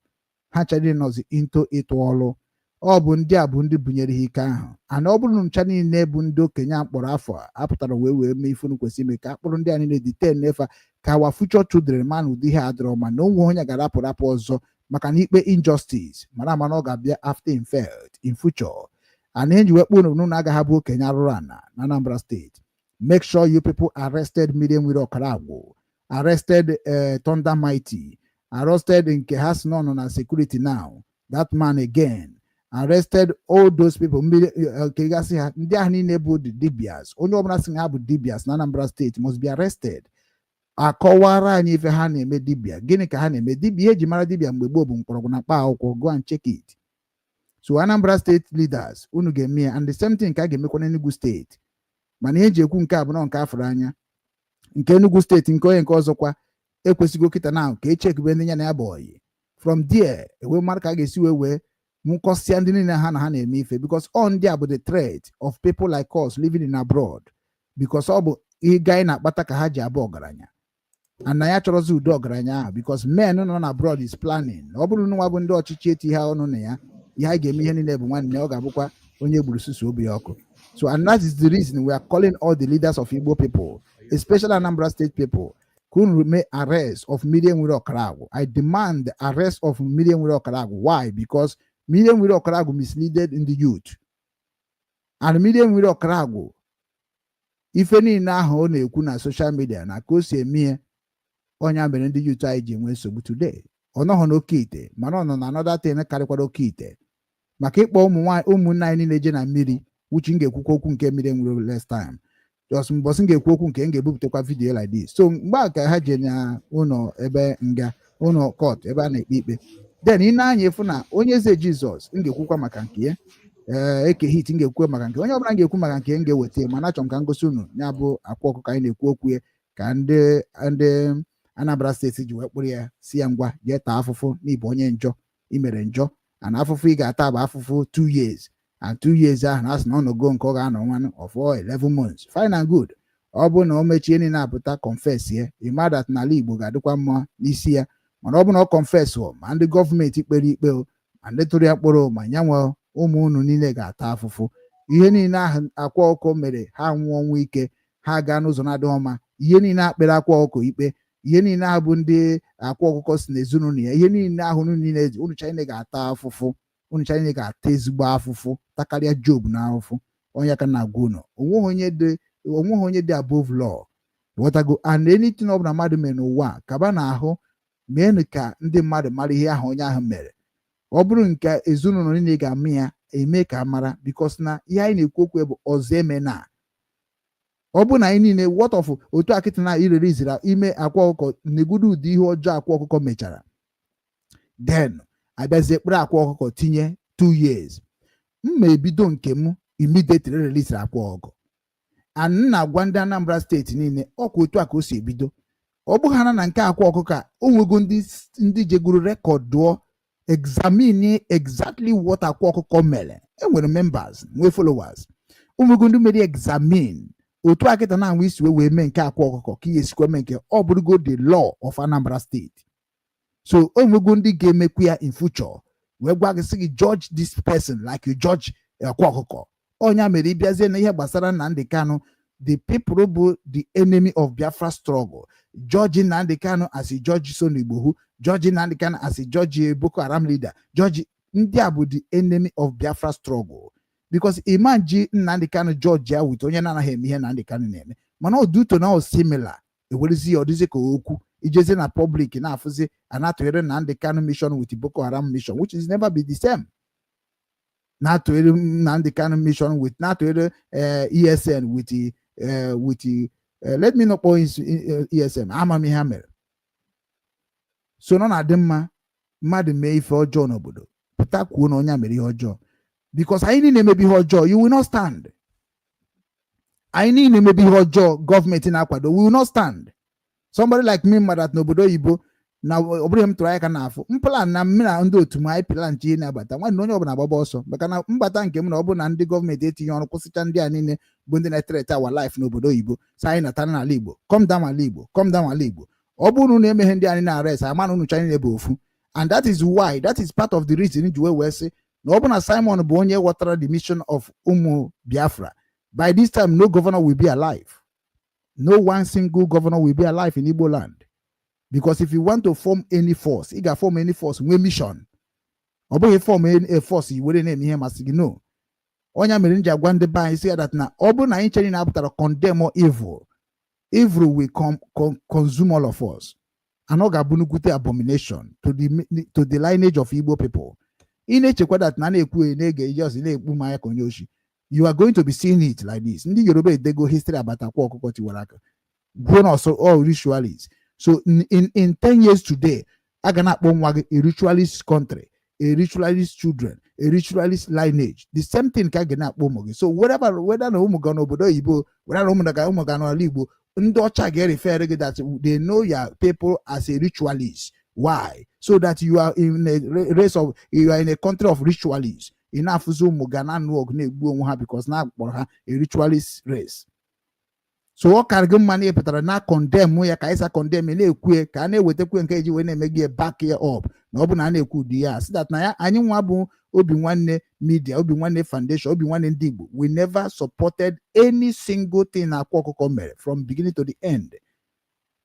ha chadị nọzi into ịtụ ọlụ. Ọ bụ ndị a bụ ndị bunyere ha ike ahụ. Ana ọ bụrụ ncha niile bụ ndị okenye akpọrọ afọ apụtara wee mee ife unu kwesịrị ime ka akpụrụ ndị a niile detain n'efa ka our future children ma na ụdị ihe adịrọ ma na onwe onye ga-arapụ ọzọ maka na ikpe injustice mara ama na ọ ga-abịa after in failed in future. Ana enji wekpu unu na agaghị abụ okenye arụrụ ana na Anambra State. Make sure you people arrested Medium Wiri Ọkaragwụ, arrested Thunder Mighty, arrested nke ha si nọ na security now, that man again, arrested all those people nke gasị ha ndị ahụ niile bụ dibias. Onye ọbụla sị ha bụ dibias na Anambra State must be arrested. Akọwara anyị ife ha na-eme dibia, gịnị ka ha na-eme dibia. Eji mara dibia mgbe gboo bụ mkpọrọgwụ na mkpa akwụkwọ. Go and check it. So Anambra State leaders unu ga-eme ya, and the same thing ka a ga-emekwa n'Enugu State. Mana ihe eji ekwu nke a bụ na nke afọrọ anya nke Enugu State nke onye nke ọzọkwa ekwesịgo kịta na ka echekube ndị ya na ya bụ oyi. From there ewe mara ka a ga-esi wee nkọsịa ndị niile ha na ha na-eme ife, because all ndị a bụ the threat of people like us living in abroad, because ọ bụ ịga anyị na-akpata ka ha ji abụ ọgaranya. And ya chọrọzi udo ọgaranya ahụ, because men nọ na abroad is planning. Ọ bụrụ nwa bụ ndị ọchịchị eti ha ọnụ na ya ihe a ga-eme ihe niile bụ nwanne ọ ga-abụkwa onye gburu susu obi ọkụ. So and that is the reason we are calling all the leaders of Igbo people, especially Anambra State people, who make arrest of Medium Wiri Ọkaragwụ. I demand the arrest of Medium Wiri Ọkaragwụ. Why? Because Medium Wiri Ọkaragwụ misleaded in the youth. And Medium Wiri Ọkaragwụ ife niile ahụ ọ na-ekwu na social media na ka o si eme onye mere ndị youth anyị ji enwe nsogbu today. Ọ nọghọ na Okeite mana ọ nọ na another thing karịkwara Okeite maka ịkpọ ụmụnna anyị niile je na mmiri, which m ga-ekwukwa okwu nke Medium Wiri last time. Just mbọsị m ga-ekwu okwu nke m ga-ebupụtakwa video like this. So mgbe a ka ha je na ụlọ ebe nga ụlọ court ebe a na-ekpe ikpe, then ị na-anya efu na onye eze Jizọs m ga-ekwukwa maka nke ya, eke hit m ga-ekwu maka nke onye ọbụla m ga-ekwu maka nke m ga-eweta, mana achọrọ m ka m gosi unu ya bụ Akwa Okuko anyị na-ekwu okwu ya ka ndị Anambra State ji wee kpụrụ ya si ya ngwa jee taa afụfụ n'ịbụ onye njọ imere njọ, and afụfụ ị ga-ata bụ afụfụ 2 years, and 2 years ahụ na asị na ọnọgo nke ọ ga-anọ nwanụ of 11 months. Fine and good. Ọ bụ na o mechie niile apụta confess ya, ịma that n'ala Igbo ga-adịkwa mma n'isi ya. Mana ọ bụ na ọ confess ma ndị gọọmenti kpere ikpe ma ndị tụrụ ya mkpụrụ ma nyanwe ụmụ unu niile ga-ata afụfụ. Ihe niile ahụ Akwa Okuko mere ha nwụọ ọnwụ ike, ha gaa n'ụzọ na-adịghị ọma. Ihe niile akpere Akwa Okuko ikpe, ihe niile ahụ bụ ndị Akwa Okuko si n'ezinụlọ ya, ihe niile ahụ unu China ga-ata afụfụ, unu China ga-ata ezigbo afụfụ takarịa Job na afụfụ. Onye ka na-agwa unu onweghị onye dị above law. Whatever and anything ọbụla mmadụ mere n'ụwa kaba na-ahụ meenụ ka ndị mmadụ mara ihe ahụ onye ahụ mere. Ọ bụrụ nke ezinụlọ niile ga-ama ya eme ka mara, because na ihe anyị na-ekwu okwu bụ ọzọ eme na ọ bụ na anyị niile what of otu akịta na irere izira ime Akwa Okuko negudu ụdị ihe ọjọọ Akwa Okuko mechara, then abịazie kpere Akwa Okuko tinye 2 years. Mma ebido nke m immediately release Akwa Okuko, and na-agwa ndị Anambra State niile ọkwa otu a ka o si ebido. Ọ bụghị na nke Akwa Okuko ka o nwego ndị jeguru rekọd dụọ examine exactly what Akwa Okuko mere. Enwere members nwee followers, o nwego ndị mere examine otu akịta na anwụ isi wee mee nke Akwa Okuko ka ihe esikwa mee nke ọ bụrụgo the law of Anambra State. So o nwego ndị ga-emekwu ya in future wee gwa gị sị gị judge this person like you judge Akwa Okuko. Onye mere ịbịazie na ihe gbasara Nnamdi Kanu, the people bụ the enemy of Biafra struggle, judging Nnamdi Kanu as a judge Sonu Igbohu, judging Nnamdi Kanu as a judge Boko Haram leader, judge ndị a bụ the enemy of Biafra struggle. Because iman ji Nnamdi Kanu judge ya with onye na-anaghị eme ihe Nnamdi Kanu na-eme, mana ọ duto na ọ similar ewerezi ọ dịzi ka okwu ijezi na public na-afụzi anatụghere Nnamdi Kanu mission with Boko Haram mission, which is never be the same. Na-atụghere Nnamdi Kanu mission with na-atụghere ESN with let me not point ESN amamihe ha mere. So nọ na-adị mma mmadụ mee ife ọjọọ n'obodo pụta kwuo na onye mere ihe ọjọọ, because anyị niile emebi ihe ọjọọ, you will not stand. Anyị niile emebi ihe ọjọọ gọọmenti na-akwado, we will not stand. Somebody like me mmadụ n'obodo oyibo na obere m tụrụ anya ka na-afụ mplan na mmiri na ndị otu m anyị plan chi na-abata nwanne onye ọbụla agbaba ọsọ maka na mbata nke m na ọ bụ na ndị gọọmenti etinye ọrụ kwụsịcha ndị a niile bụ ndị na-eterete awa life n'obodo oyibo sa anyị natara n'ala Igbo come down ala Igbo come down ala Igbo ọ bụrụ na emeghe ndị anyị na-arest ama na unu cha niile bụ ofu and that is part of the reason ji wee sị na ọ bụ na Simon bụ onye ghọtara the mission of ụmụ Biafra by this time no governor will be alive. No one single governor will be alive in Igbo land. Because if you want to form any force, you can form any force with mission. Or you form a force, you wouldn't name him as you know. Onya Merinja Gwande Ban say that now Obu na incheni na to condemn more evil. Evil will consume all of us. Anoga bunukute abomination to the lineage of Igbo people. In echekwa that na na-ekwu nege just na-ekpu maya konyoshi. You are going to be seeing it like this. Ndị Yoruba they go history about Akwa Okuko tiwaraka. Grown also all ritualists. So in 10 years today, I cannot a ritualist country, a ritualist children, a ritualist lineage. The same thing can get up. So whether no umugano obodo Igbo, whether umugano Igbo, ndocha get refer that they know your people as a ritualist. Why? So that you are in a race of you are in a country of ritualists. Enough mugana no because now a ritualist race. So what can go money petara na condemn ya ka isa condemn na ekwe ka na ewetekwe nke eji we na emegi back here up na obu na ekwu di ya so that na ya anyi nwa bụ Obinwanne Media, Obinwanne Foundation, Obinwanne Igbo, we never supported any single thing Akwa Okuko mere from beginning to the end.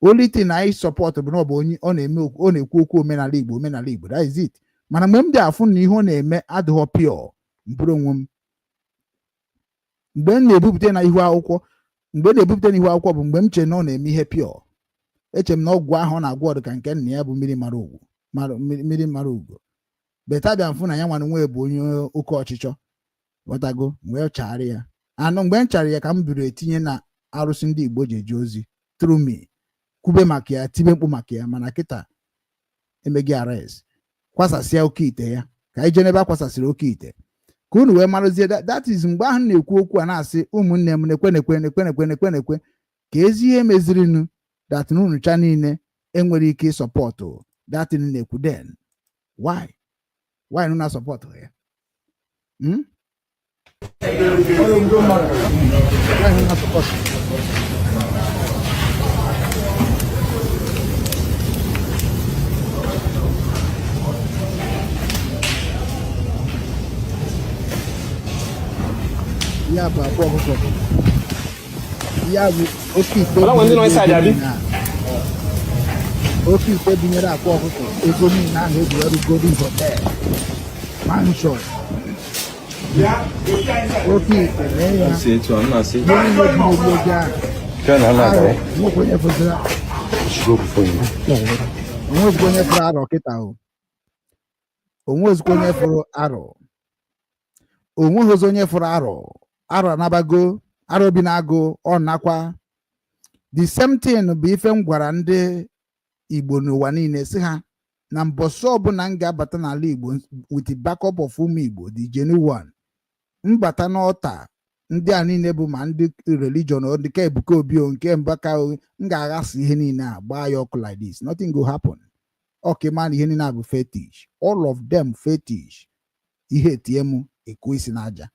Only thing I support bụ na ọ na-ekwu okwu omenala Igbo, that is it. Mana mgbe m dị afụ na ihe ọ na-eme adịghị pure mkpụrụ onwe m mgbe m na-ebupụta na ihu akwụkwọ bụ mgbe m che na ọ na-eme ihe pure. Eche m na ọgwụ ahụ ọ na-agwọ ọdụ ka nke nna ya bụ mmiri mara ugo beta bịa mfụ na ya nwana nwe bụ onye oke ọchịchọ wetago wee chara ya anụ mgbe m chara ya ka m buru etinye na arụsị ndị Igbo ji eje ozi through me kwube maka ya tibe mkpu maka ya mana kịta emegi arrest kwasasịa Okeite ya ka ije n'ebe akwasasịrị Okeite ka unu wee marụzie that is mgbe ahụ na-ekwu okwu a na-asị ụmụnne m nekwe ka ezi ihe mezirinu that unu cha niile enwere ike ịsọpọtụ that na-ekwu den why unu na-asọpọtụ ya ya bụ Akwa Okuko ya bụ Okeite binyere Akwa Okuko ego niile ahụ eji ọrụ Golden Hotel mansion Okeite onye fụrụ arọ kịta onweghịzikwa onye fụrụ arọ onweghịzi onye fụrụ arọ anabago arọ bi na-agụ ọ nakwa the same thing bụ ife m gwara ndị Igbo n'ụwa niile si ha na mbọsị ọbụla m ga-abata n'ala Igbo with the backup of ụmụ Igbo the genuine one mbata n'ọta ndị a niile bụ ma ndị religion ọ dịka Ebuka Obi nke Mbaka m ga-aghasa ihe niile a gbaa ya ọkụ like this nothing go happen. Okay man, ihe niile bụ fetish, all of them fetish. Ihe tie mụ ekwu isi n'aja.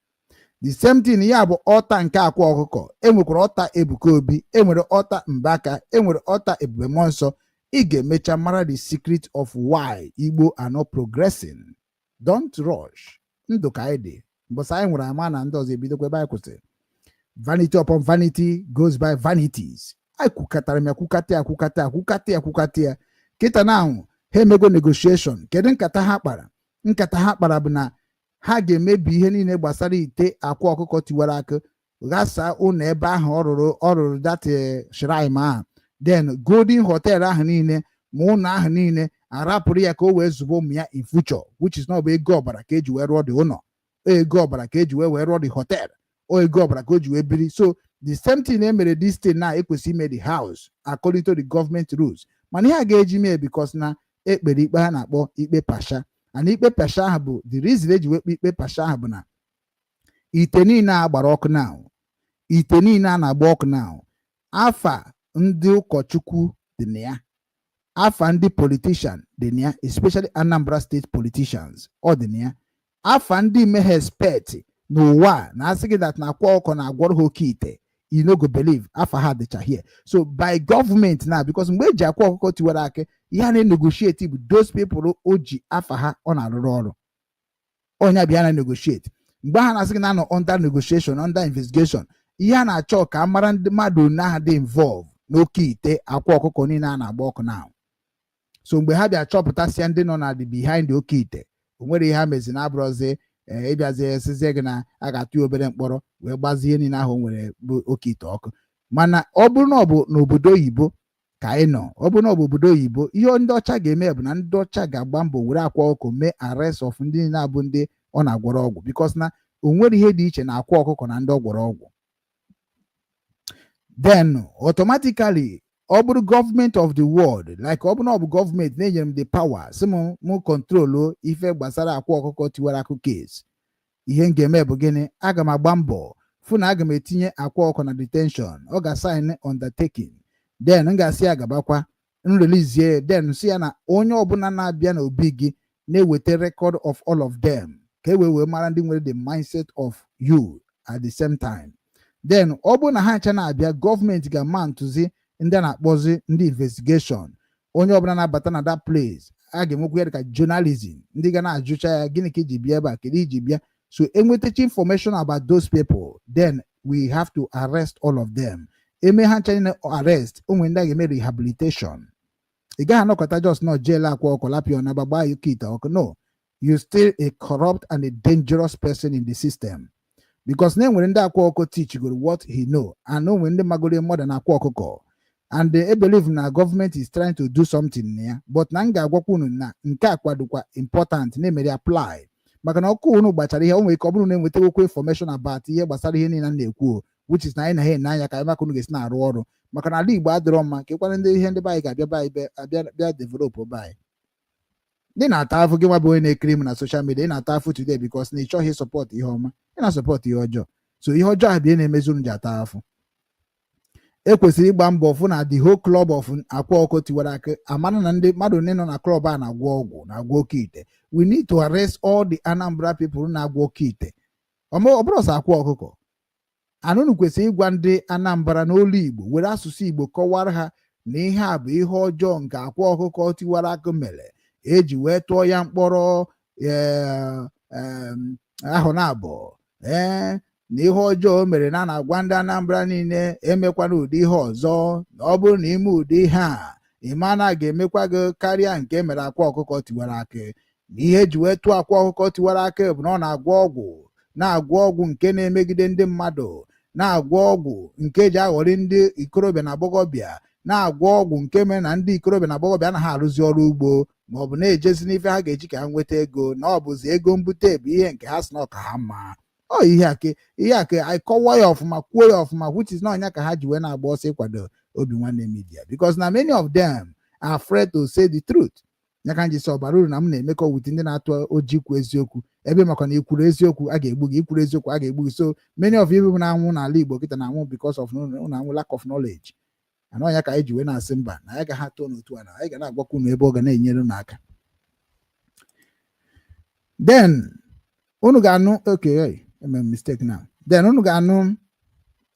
The same thing ya bụ ọta nke Akwa Okuko. Enwekwara ọta Ebuka Obi, enwere ọta Mbaka, enwere ọta Ebube Mmụọ Nsọ. Ị ga-emecha mara the secret of why Igbo are not progressing. Don't rush. Ndụ ka anyị dị. Mbọsị anyị nwere ama na ndị ọzọ ebidokwa ebe anyị kwụsịrị. Vanity upon vanity goes by vanities. Anyị kwukatara m ya kwukata ya. Kịta na ahụ ha emego negotiation. Kedu nkata ha kpara? Nkata ha kpara bụ na ha ga-emebi ihe niile gbasara ite Akwa Okuko tiwara aka ghasa ụlọ ebe ahụ ọ rụrụ that shrine ahụ. Then Golden Hotel ahụ niile ma ụlọ ahụ niile arapụrụ ya ka o wee zụba ụmụ ya in future, which is not bụ ego ọbara ka eji wee rụọ dị ụlọ, ego ọbara ka eji wee rụọ dị hotel, o ego ọbara ka o ji wee biri. So the same thing emere this thing na ekwesị ime the house according to the government rules. Mana ihe a ga-eji mee because na ekpere ikpe ha na-akpọ ikpe pasha, and ikpe pasha ahụ bụ the reason eji wekpe ikpe pasha ahụ bụ na ite niile a gbara ọkụ na ite niile a na-agba ọkụ na afa ndị ụkọchukwu dị na ya. afa ndị politician dị na ya, especially Anambra State politicians, ọ dị na ya. Afa ndị me expect n'ụwa na asị gị that na Akwa Okuko na-agwọrọ ha Okeite, you no go believe afa ha dịcha here. So by government now, because mgbe eji Akwa Okuko tiwara aka, ihe na negotiate with those people o ji afa ha ọ na-arụrụ ọrụ. Onye bịa na negotiate. Mgbe ha na-asị gị na nọ under negotiation, under investigation, ihe a na-achọ ka amara ndị mmadụ na dị involve n'Okeite Akwa Okuko niile a na-agba ọkụ now. So mgbe ha bịa chọpụtasịa ndị nọ na the behind the Okeite, o nwere ihe ha mezi na abụrụzi ịbịazie esizie gị na a ga-atụ obere mkpọrọ wee gbazie niile ahụ nwere bụ Okeite ọkụ. Mana ọ bụrụ na ọ bụ n'obodo oyibo ka anyị nọ, ọ bụrụ na ọ bụ obodo oyibo, ihe ndị ọcha ga-eme bụ na ndị ọcha ga-agba mbọ were Akwa Okuko mee arrest of ndị niile abụ ndị ọ na-agwọrọ ọgwụ, because na o nwere ihe dị iche na Akwa Okuko na ndị ọ gwọrọ ọgwụ. Then automatically ọ bụrụ government of the world, like ọ bụrụ na ọ bụ government na-enyere m the power si mụ control ife gbasara Akwa Okuko tiwara akụ case, ihe m ga-eme bụ gịnị? Aga m agba mbọ fụ na aga m etinye Akwa Okuko na detention, ọ ga-sign undertaking, then m ga-asị ya gabakwa nrelease, then si ya na onye ọbụla na-abịa na obi gị na-eweta record of all of them, ka e wee mara ndị nwere the mindset of you at the same time. Then ọ bụrụ na ha ncha na-abịa, gọọmenti ga-ama ntụzi ndị a na-akpọzi ndị investigation, onye ọbụla na-abata na that place a ga-enwekwa ya dịka journalism, ndị ga na-ajụcha ya gịnị ka iji bịa ebe a, kedu iji bịa. So enwetacha information about those people, then we have to arrest all of them. Eme ha ncha na arrest, onwe ndị a ga-eme rehabilitation. Ị gaghị anọkọta just not jail Akwa Okuko lapịa na gbagba Okeite ọkụ. No, you still a corrupt and a dangerous person in the system. Because na enwere ndị Akwa Okuko teach go what he know, and onwe ndị magoro more than Akwa Okuko. And they believe na government is trying to do something there, but na nga agwakwa unu na nke akwadokwa important na emere apply, maka na ọkụ unu gbachara ihe o nwere ka ọ bụrụ na enwetakwa information about ihe gbasara ihe niile na-ekwu, which is na anyị na ha n'anya ka maka unu ga-esi na-arụ ọrụ, maka na ala Igbo adịrọ mma ka ịkwara ndị ihe ndị be anyị ga-abịa bịa develop be anyị. Ndị na-ata afụ gị nwa bụ onye na-ekiri m na social media, ị na-ata afụ today because na ị chọghị support ihe ọma, ị na-support ihe ọjọọ. So ihe ọjọọ ahụ bịa na-emezi unu ji ata afụ. Ekwesịrị ịgba mbọ fụ na the whole club of Akwa Okuko tiwara aka, amana na ndị mmadụ niile nọ na club a na-agwọ ọgwụ na-agwọ Okeite. We need to arrest all the Anambra people na-agwọ Okeite. Ọ bụrụ sọ Akwa Okuko, anụnụ kwesịrị ịgwa ndị Anambra n'olu Igbo were asụsụ Igbo kọwara ha na ihe a bụ ihe ọjọọ nke Akwa Okuko tiwara aka mere, eji wee tụọ ya mkpọrọ ahụ na abụọ, na ihe ọjọọ mere na na-agwa ndị Anambra niile emekwana ụdị ihe ọzọ, na ọ bụrụ na ime ụdị ihe a ịmana ga-emekwa gị karịa nke mere Akwa Okuko tiwara aka. Na ihe eji wee tụọ Akwa Okuko tiwara aka bụ na ọ na-agwọ ọgwụ nke na-emegide ndị mmadụ, na-agwọ ọgwụ nke ji aghọrị ndị ikorobịa na agbọghọbịa, na-agwọ ọgwụ nke mere na ndị ikorobịa na agbọghọbịa anaghị arụzi ọrụ ugbo, ma ọ bụ na-ejezi n'ife ha ga-eji ka ha nweta ego, na ọ bụzi ego mbute bụ ihe nke ha sị na ọka ha mma. Ihe ake anyị kọwa ya ọfụma, kwuo ya ọfụma, which is na ọnya ka ha ji wee na-agba ọsọ ịkwado Obinwannem Media, because na many of them are afraid to say the truth. Ya ka nji sọ bara uru na m na-emekọ wit ndị na-atụ oji kwu eziokwu, ebe maka na ikwuru eziokwu a ga-egbu gị, ikwuru eziokwu a ga-egbu gị. So many of you na-anwụ n'ala Igbo kịta na-anwụ because of na-anwụ lack of knowledge. Ana ọnya ka anyị ji wee na-asị mba na anyị ga ha too n'otu a, na anyị ga na-agwakwu unu ebe ọ ga na-enyere unu aka. Then unu ga-anụ okay, mistake now. Then unu ga-anụ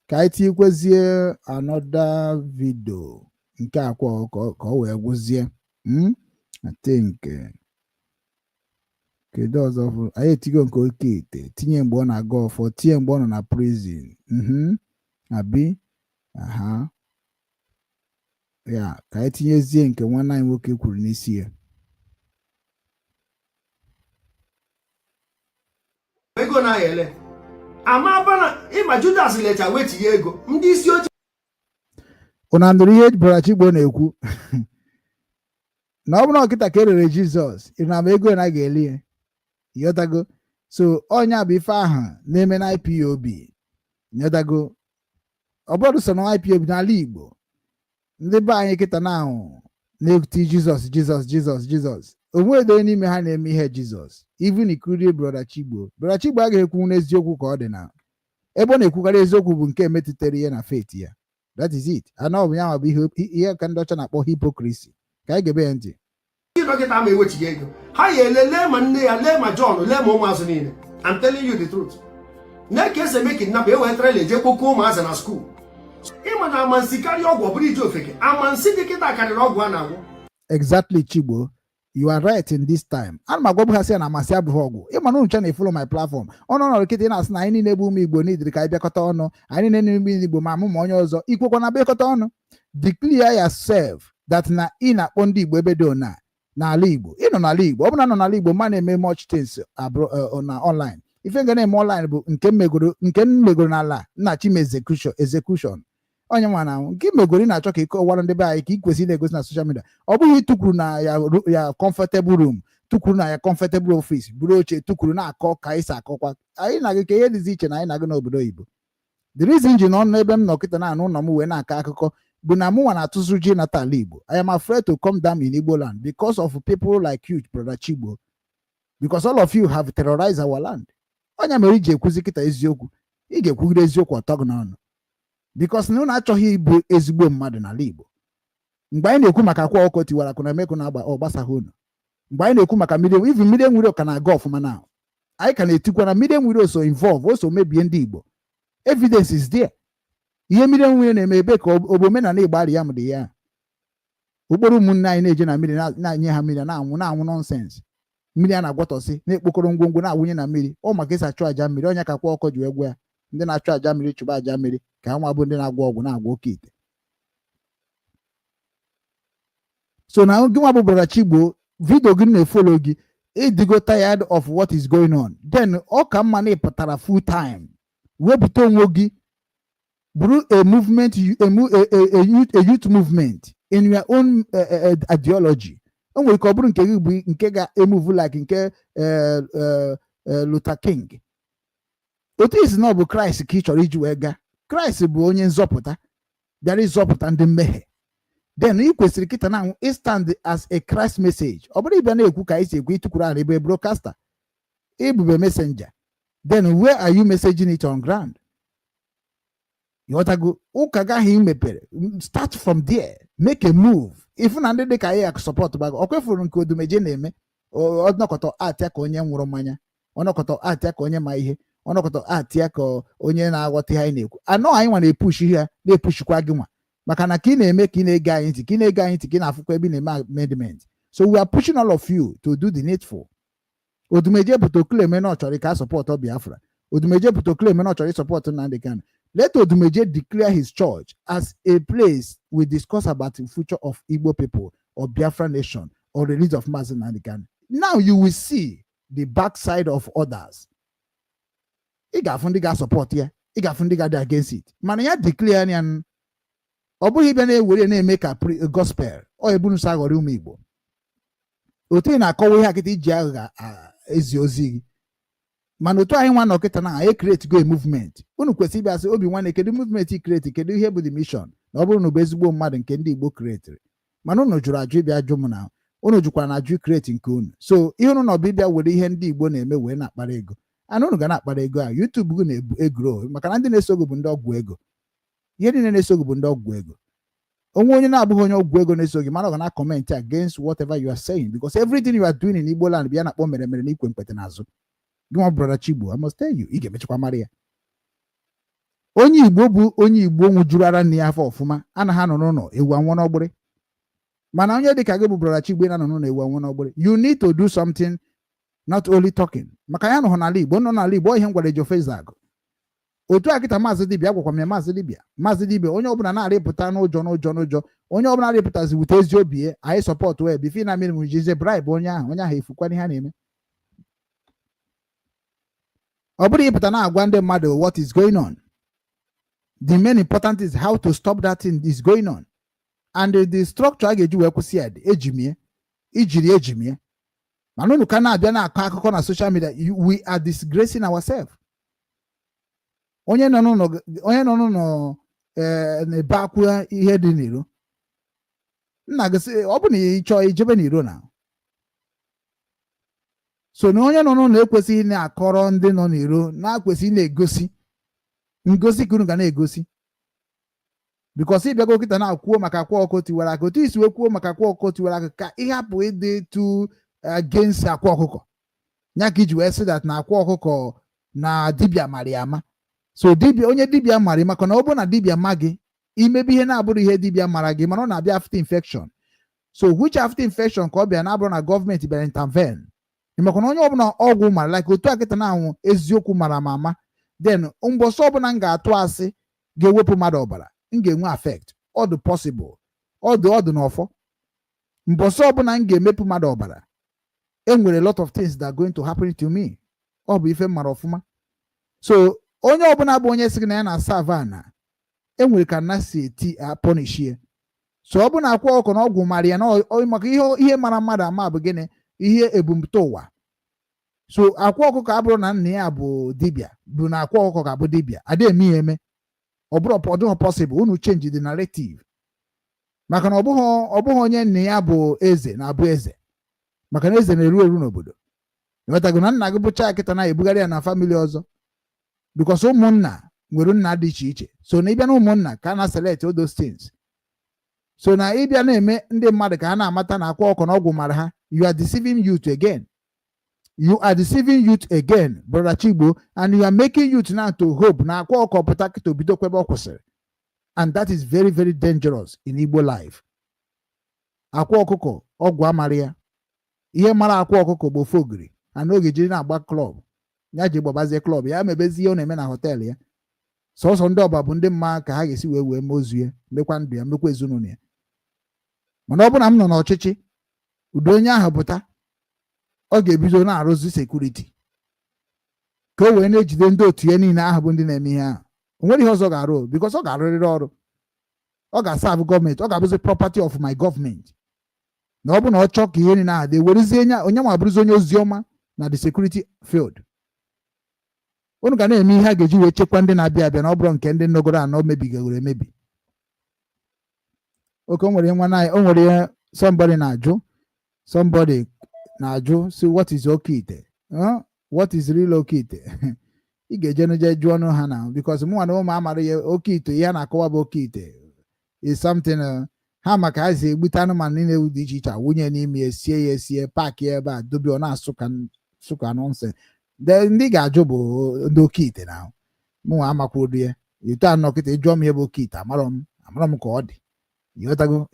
ka anyị tikwezie another video nke Akwa Okuko ka ọ wee gwụzie. I think kedu ọzọ anyị etigo nke Okeite tinye mgbe ọ na-aga ọfọ, tinye mgbe ọ nọ na prison. Abi ya ka anyị tinyezie nke nwanne anyị nwoke kwuru n'isi ya. Ego na ele ama bana ịma Judas lecha wetinye ego ndị isi oche. Unu ndụrụ ihe Brother Chigbo na-ekwu na ọ bụrụ ọkịta ka erere Jizọs, ị na-ama ego na ga-eli ya, ịghọtago. So ọnya bụ ife ahụ na-eme na IPOB, ịghọtago. Ọ bụrụ so na IPOB n'ala Igbo, ndị be anyị kịta na ahụ na-ekuti Jizọs. Onwe edo n'ime ha na-eme ihe Jizọs, even including Brother Chigbo. Brother Chigbo a ga-ekwu n'eziokwu ka ọ dị na ebe ọ na-ekwukarị eziokwu bụ nke metụtara ihe na faith ya. That is it. Ana ọ bụ ya bụ ihe ka ndị ọcha na-akpọ hypocrisy, ka anyị gebe ya ntị. Dọkịta ma ewechighị ego ha ya elele ma nne ya lee ma John lee ma ụmụazụ niile. I'm telling you the truth. Na-eke ese eme kidnap ewetara eje kpoko ụmụazụ na skuul. Ịma na amansi karịa ọgwụ ọ bụrụ ije ofeke. Amansi dịkịta karịrị ọgwụ a na-agwọ. Exactly, Chigbo. You are right in this time. And my God has said, "I'm a Sabu Emmanuel channel follow my platform. Oh no, kidding us. I need nebu me go need the Kaibakato. I need any Igbo mamu monyozo. Equal on a bekotono. Declare yourself that na in a ondi webedona. Na libo. In on a libo. Open on a libo. Money may much things on online. If you're gonna more line book, nke megoro na la. Na chim execution. Onye nwana nke megori na achọ ka iko wara ndị be anyị ka ikwesị na-egosi na social media ọ bụghị tukuru na ya comfortable room tukuru na ya comfortable office buru oche tukuru na akọ ka anyị si akọkwa anyị na gị ka ihe dịzi iche na anyị na-agụ n'obodo oyibo. The reason ji nọ n'ebe m nọ kịta na-anụ ụlọ m wee na-akọ akụkọ bụ na mụ nwa na-atụzụ ji nata ala Igbo. I am afraid to come down in Igbo land because of people like you, brother Chigbo, because all of you have terrorized our land. Onye mere iji ekwuzi kịta eziokwu ị ga-ekwugide eziokwu ọtọ gị n'ọnụ because na unu achọghị ịbụ ezigbo mmadụ n'ala Igbo. Mgbe anyị na-ekwu maka Akwa Okuko tiwara kuna emekwu na-agba ọgbasaghị unu. Mgbe anyị na-ekwu maka mmiri nwere ka na-aga ọfụma na anyị ka na-etikwa na mmiri nwere so involve oso mebie ndị Igbo. Evidence is there. Ihe mmiri nwere na-eme ebe ka obomenala Igbo arị ya m dị ya. Okporo ụmụnne anyị na-eje na mmiri na-nye ha mmiri na-anwụ nonsense. Mmiri a na-agwọtọsị na-ekpokọrọ ngwongwo na-awụnye na mmiri ọ maka esi achụ aja mmiri onye ka Akwa Okuko ji wee gwa ya ndị na-achụ aja mmiri chụba aja mmiri ka ha nwa bụ ndị na-agwọ ọgwụ na-agwọ Okeite. So na gị nwa bụ brother Chigbo video gị na-efolo gị ịdịgo tired of what is going on, then ọ ka mma na ịpụtara full time wepụta onwe gị bụrụ a movement a youth movement in your own ideology. O nwere ka ọ bụrụ nke gị bụ nke ga-emove like nke Luther King. Otu isi na ọ bụ Kraịst ka ị chọrọ iji wee gaa. Kraịst bụ onye nzọpụta bịara ịzọpụta ndị mmehie. Then ị kwesịrị kịta na stand as a Christ message. Ọ bụrụ ịbịa na-ekwu ka isi ekwu ịtụkwuru ala ebe broadcaster ịbụbe messenger, then where are you messaging it on ground? Ịghọtago ụka gaghị imepere, start from there, make a move. Ifu na ndị dị ka ya support bago ọ kwefuru nke Odumeje na-eme ọnọkọtọ atịa ka onye nwụrụ mmanya, ọnọkọtọ atịa ka onye ma ihe, ọnọkọtọ atịa ka onye na-aghọta ihe anyị na-ekwu. Anọ anyị nwa na-epushi ya na-epushikwa gị nwa maka na ka ị na-eme ka ị na-ege anyị ntị ka ị na-ege anyị ntị ka ị na-afụkwa ebe ị na-eme amendment. So we are pushing all of you to do the needful. Odumeje pụta claim na ọ chọrọ ka support Biafra. Odumeje pụta claim na ọ chọrọ support Nnamdi Kanu. Let Odumeje declare his church as a place we discuss about the future of Igbo people or Biafra nation or the release of Mazi Nnamdi Kanu. Now you will see the backside of others. Ị ga-afụ ndị ga-support ya, ị ga-afụ ndị ga-dị against it. Mana ya declare ya ọ bụghị ịbịa na-ewere na-eme ka gospel ọ ebunu sa aghọrọ ụmụ Igbo. Otu ị na-akọwa ihe akịta iji agha ezi ozi gị. Mana otu anyị nwa nọ kịta na anyị create go a movement. Unu kwesịrị ịbịa sị Obinwannem kedu movement i create, kedu ihe bụ the mission na ọ bụrụ na ọ bụ ezigbo mmadụ nke ndị Igbo create. Mana unu jụrụ ajụ ịbịa jụ m na unu jụkwara na ajụ create nke unu. So ihe unu na ọbịbịa were ihe ndị Igbo na-eme wee na-akpara ego. Ana unu ga na-akpara ego a YouTube gị na-egro maka na ndị na-eso gị bụ ndị ọgwụ ego. Ihe niile na-eso gị bụ ndị ọgwụ ego. Onye na-abụghị onye ọgwụ ego na-eso gị mana ọ ga na comment against whatever you are saying because everything you are doing in Igbo land bịa na-akpọ mere mere na ikwe mkpete n'azụ. Gị nwa brother Chigbo, I must tell you, ị ga-emechakwa mara ya. Onye Igbo bụ onye Igbo nwụjuru ara nne ya afọ ọfụma anaghị anọ n'ụlọ ewu anwụ n'ọgbụrị. Mana onye dị ka gị bụ brother Chigbo na-anọ n'ụlọ ewu anwụ n'ọgbụrị. You need to do something, not only talking. Maka ya nọ n'ala Igbo, nọ n'ala Igbo ihe m gwara Ejo Fezag. Otu akịta Maazị Dibia gwakwa m ya Maazị Dibia onye ọbụla na-arịpụta n'ụjọ onye ọbụla na-arịpụtazi wute ezi obi anyị support wee bifi na mmiri m jizie bribe onye ahụ efukwa ihe ha na-eme. Ọ bụrụ ịpụta na-agwa ndị mmadụ what is going on. The main important is how to stop that thing is going on. And the structure a ga-eji wee kwụsị ya ijiri ejimie. Mana unu ka na-abịa na-akọ akụkọ na social media, we are disgracing ourselves. Onye nọ n'ụlọ na-ebe akwa ihe dị n'iro. Nna gị sị ọ bụ na ị chọọ ijebe n'iro na. So na onye nọ n'ụlọ ekwesịghị na-akọrọ ndị nọ n'iro na-akwesịghị na-egosi ngosi ka unu ga na-egosi. because ịbịago kịta na-akwuo maka Akwa Okuko tiwara aka otu isi wee kwuo maka Akwa Okuko tiwara aka ka ịhapụ ịdị tu against Akwa Okuko nya ka iji wee sị that na Akwa Okuko na dibịa mara ya ama. So onye dibịa mara maka na ọ bụ na dibịa ma gị imebi ihe na-abụrụ ihe dibịa mara gị mana ọ na-abịa after infection. So which after infection ka ọ bịa na-abụrụ na gọọmenti bịara intervene maka na onye ọbụla ọgwụ mara like otu akịta na-anwụ eziokwu mara ma ama then mbọsọ ọbụla m ga-atụ asị ga-ewepụ mmadụ ọbara m ga-enwe affect ọ dị possible ọ dị n'ọfọ mbọsọ ọbụla m ga-emepụ mmadụ ọbara enwere a lot of things that are going to happen to me. Ọ bụ ife mara ọfụma. So onye ọbụla bụ onye sị na ya na savana enwere ka na si eti punish ya. So ọ bụ na Akwa Okuko na ọgwụ mara ya na maka ihe mara mmadụ ama bụ gịnị ihe ebumte ụwa. So Akwa Okuko abụrụ na nna ya bụ dibịa bụ na Akwa Okuko ga-abụ dibịa adị eme ya eme ọ bụrụ possible unu change the narrative maka na ọ bụghị onye nna ya bụ eze na-abụ eze maka na eze na-eru eru n'obodo. Ịghọtago na nna gị bụcha kịta na-ebugharị ya na famili ọzọ because ụmụnna nwere nna dị iche iche. So na ịbịa na ụmụnna ka a na-select all those things. So na ịbịa na-eme ndị mmadụ ka ha na-amata na Akwa Okuko na ọgwụ mara ha, you are deceiving youth again. You are deceiving youth again, Brother Chigbo, and you are making youth now to hope na Akwa Okuko pụta kịta obido kwebe ọ kwụsịrị. And that is very, very dangerous in Igbo life. Akwa Okuko ọgwụ amara ya. Ihe mara Akwa Okuko bụ ofogiri and oge jiri na-agba klọb ya ji gbabazie klọb ya mebezi ihe ọ na-eme na họteelụ ya. Sọsọ ndị ọba bụ ndị mma ka ha ga-esi wee mozu ya mekwa ndụ ya mekwa ezinụlọ ya. Mana ọ bụ na m nọ n'ọchịchị udo onye ahụ pụta ọ ga-ebido na-arụzi sekuriti ka o wee na-ejide ndị otu ya niile ahụ bụ ndị na-eme ihe ahụ. O nwere ihe ọzọ ga-arụ because ọ ga-arụrịrị ọrụ. Ọ ga-asavụ gọọmenti, ọ ga-abụzi property of my government. Na ọ bụ na ọ chọọ ka ihe niile ahụ dị werezie onye nwa abụrụzi onye ozi ọma na the security field. Unu ga na-eme ihe a ga-eji wee chekwa ndị na-abịa abịa na ọ bụrụ nke ndị nnọgoro anọ mebigoro emebi. Oke o nwere somebody na-ajụ si what is Okeite? What is real Okeite? Ị ga-eje jụọ ọnụ ha na because mụ na ụmụ amara ya Okeite ihe na-akọwa bụ Okeite is something ha maka ha si egbute anụmanụ niile ewu dị iche iche wunye n'ime ya sie paaki ebe a dobe ọ na-asụka nọnsens. Ndị ga-ajụ bụ ndị Okeite na mụ amakwuru ya etu anọ kịta jụọ m ihe bụ Okeite amara m ka ọ dị. Ịghọtago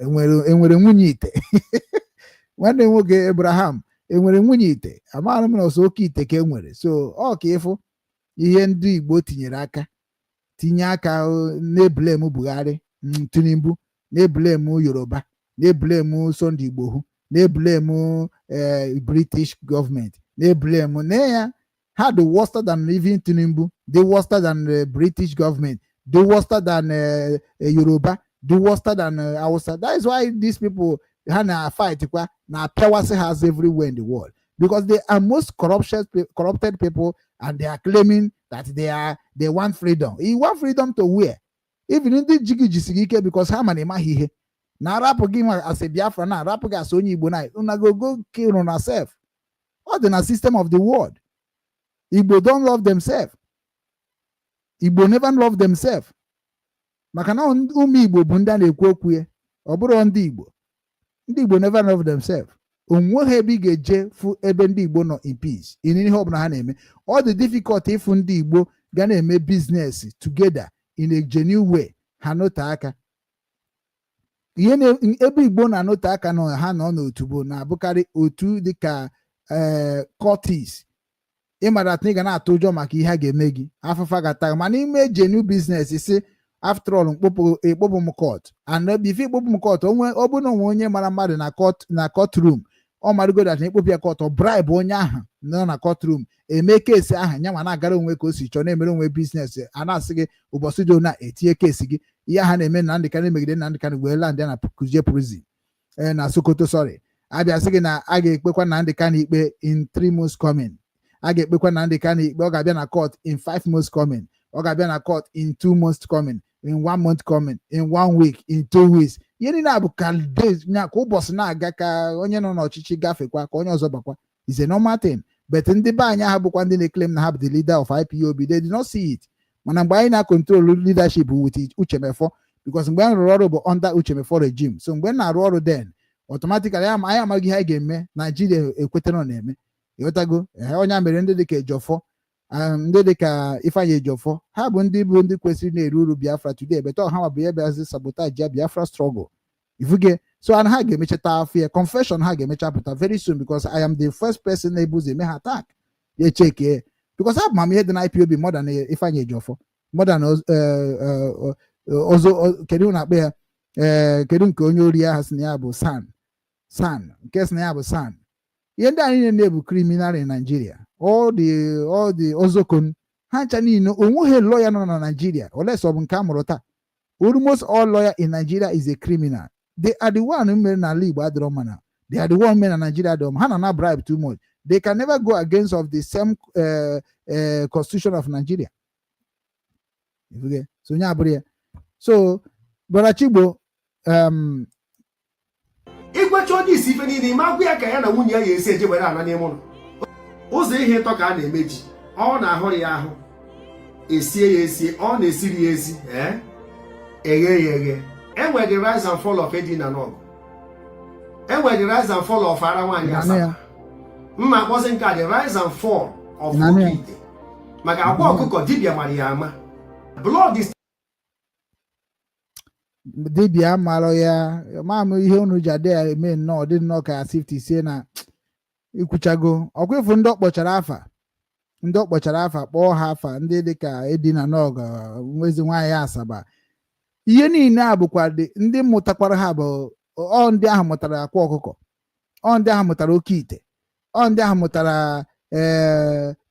enwere nwunye ite nwanne nwoke Abraham enwere nwunye ite amara m na ọsọ Okeite ka enwere. So ọ ka ịfụ ihe ndị Igbo tinye aka na-eblem Buhari, Tinubu, na-eblem Yoruba, na-eblem Sunday Igbohu, na-eblem British government, na-eblem na ya ha the worse than even Tinubu, the worse than the British government, the worse than Yoruba, the worse than Hausa. That is why these people na fight na powers has everywhere in the world because they are most corrupted people and they are claiming that they want freedom. You want freedom to where? Even in the jigijisike because how many mahihe na rapụ gị as a Biafra na rapụ gị as onye Igbo na una go kill on ourselves. What the system of the world? Igbo don't love themselves. Igbo never love themselves. Maka na ụmụ Igbo bụ ndị a na-ekwu okwu ya ọ bụrụ ndị Igbo. Ndị Igbo never love themselves. Onwe ha ebe ị ga-eje fụ ebe ndị Igbo nọ in peace in ihe ọbụla ha na-eme. All the difficult ịfụ ndị Igbo ga na-eme business together in a genuine way ha note aka. Ihe ebe Igbo na-anote aka na ha nọ n'otu bụ na-abụkarị otu dịka Curtis ịmara atụ ị ga na-atụ ụjọ maka ihe a ga-eme gị afụfa gata ma n'ime genuine business isi after all ekpopụ m court and bifo ekpopụ m court ọ bụ na onwe onye mara mmadụ na court room ọ marụgo dat na ekpopụ ya court ọ bribe onye ahụ nọ na court room eme kesi ahụ nya ma na-agara onwe ka o si chọọ na-emere onwe business a na-asị gị ụbọchị dị na-etinye kesi gị ihe ha na-eme na ndị kana emegide na ndị kana wee land ya na Kuje prison na Sokoto sorry abịa sị gị na a ga-ekpekwa na ndị kana ikpe in 3 months coming a ga-ekpekwa na ndị kana ikpe ọ ga-abịa na court in 5 months coming ọ ga-abịa na court in 2 months coming in 1 month coming in 1 week in 2 weeks ihe niile a bụ ka days nya ka ụbọchị na-aga ka onye nọ n'ọchịchị gafekwa ka onye ọzọ bakwa is a normal thing but ndị be anyị ha bụkwa ndị na-claim na ha bụ the leader of IPOB they did not see it mana mgbe anyị na-control leadership with Uchemefo because mgbe m rụrụ ọrụ bụ under Uchemefo regime. So mgbe m na-arụ ọrụ then automatically anyị amaghị ihe anyị ga-eme Nigeria ekwetara na-eme ịghọtago onye mere ndị dịka Ejiofor ndị dịka Ifeanyi Ejiofor ha bụ ndị kwesịrị na-eru uru Biafra today but ha ma bụ ya bịazi sabotage ya Biafra struggle ifuge so and ha ga-emechata afọ ya confession ha ga-emecha pụta very soon because I am the first person na-ebuzi eme ha attack ya cheke because abụ m ihe dị na IPOB more than Ifeanyi Ejiofor more than ọzọ kedu na-akpọ ya kedu nke onye ori ahụ si na ya bụ San nke si na ya bụ San ihe ndị anyị na-ebu criminal in Nigeria all the ozokon ha ncha niile onweghị lawyer nọ na Nigeria oles ọ bụ nke a mụrụ taa almost all lawyer in Nigeria is a criminal. They are the one mere na ala Igbo adịrọ mana they are the one mere na Nigeria adịrọ ha na bribe too much. They can never go against of the same constitution of Nigeria. So nya abụrụ ya so Brother Chigbo igwecha onye isi ife niile ma agwa ya ka ya na nwunye ya esi eje were ana n'ime ụlọ ụzọ ihe ịtọ ka a na-emeji ọ na-ahụrụ ya ahụ esie ya esie ọ na-esiri ya esi eghe ya eghe enwere the rise and fall of Edina Nog enwere the rise and fall of ara nwaanyị Asaba mma akpọzi nke the rise and fall of Okeite maka Akwa Okuko dibịa mara ya ama blood is dibịa mara ya ma ihe unu ji adị ya eme nnọọ dị nnọọ ka safety sie na ikwuchago ọkwefu ndị ọkpọchara afa kpọọ ha afa ndị dịka Edina Nog nwezi nwaanyị Asaba ihe niile a bụkwa ndị mụtakwara ha bụ ndị ahụ mụtara Akwa Okuko ndị ahụ mụtara Okeite ndị ahụ mụtara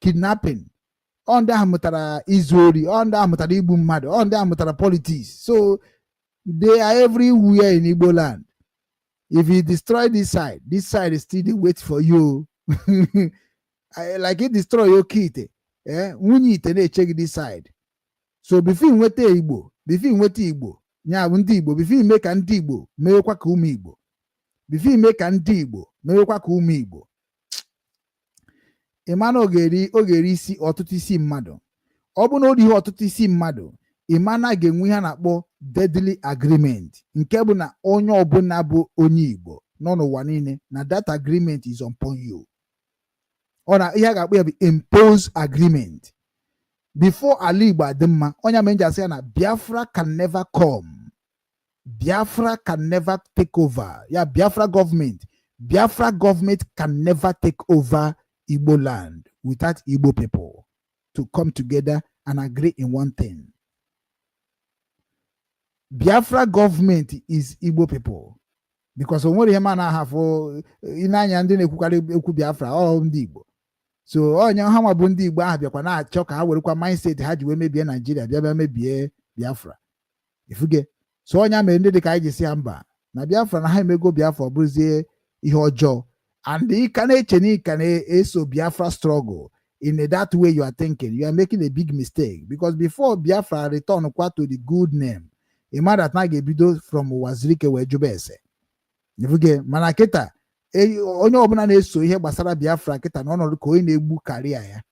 kidnapping ndị ahụ mụtara izu ori ndị ahụ mụtara igbu mmadụ ndị ahụ mụtara politics. So they are everywhere in Igbo land. If you destroy this side is still wait for you. Like you destroy your Okeite nwunye ite na-eche this side. So before you nweta Igbo nya bụ ndị Igbo before ime ka ndị Igbo mewekwa ka ụmụ Igbo before ime ka ndị Igbo mewekwa ka ụmụ Igbo ịmana ogeri isi ọtụtụ isi mmadụ ọ bụ na ọ dị ihe ọtụtụ isi mmadụ ịmana ga-enwe ihe na-akpọ deadly agreement nke bụ na onye ọbụla bụ onye Igbo nọ n'ụwa niile na that agreement is upon you ọ na ihe a ga-akpọ ya bụ impose agreement before ala Igbo adị mma onye menja sị ya na Biafra can never come. Biafra can never take over. Yeah, Biafra government can never take over Igbo land without Igbo people to come together and agree in one thing. Biafra government is Igbo people because onwere ihe ma na ahafo inanya ndị na-ekwukarị ekwu Biafra ọ ndị Igbo. So onye ha nwa bụ ndị Igbo ahụ bịakwa na-achọ ka ha werekwa mindset ha ji wee mebie Nigeria bịa mebie Biafra ifuge so onye mere ndị dịka anyị ji si ha mba na Biafra na ha emego Biafra bụrụzie ihe ọjọọ and ị ka na-eche na ị ka na-eso Biafra struggle in that way you are thinking you are making a big mistake because before Biafra return kwa to the good name a man that na ga-ebido from Wazirike wee jube ese ifuge mana kịta onye ọbụla na-eso ihe gbasara Biafra kịta na ọnọdụ ka onye na-egbu karịa ya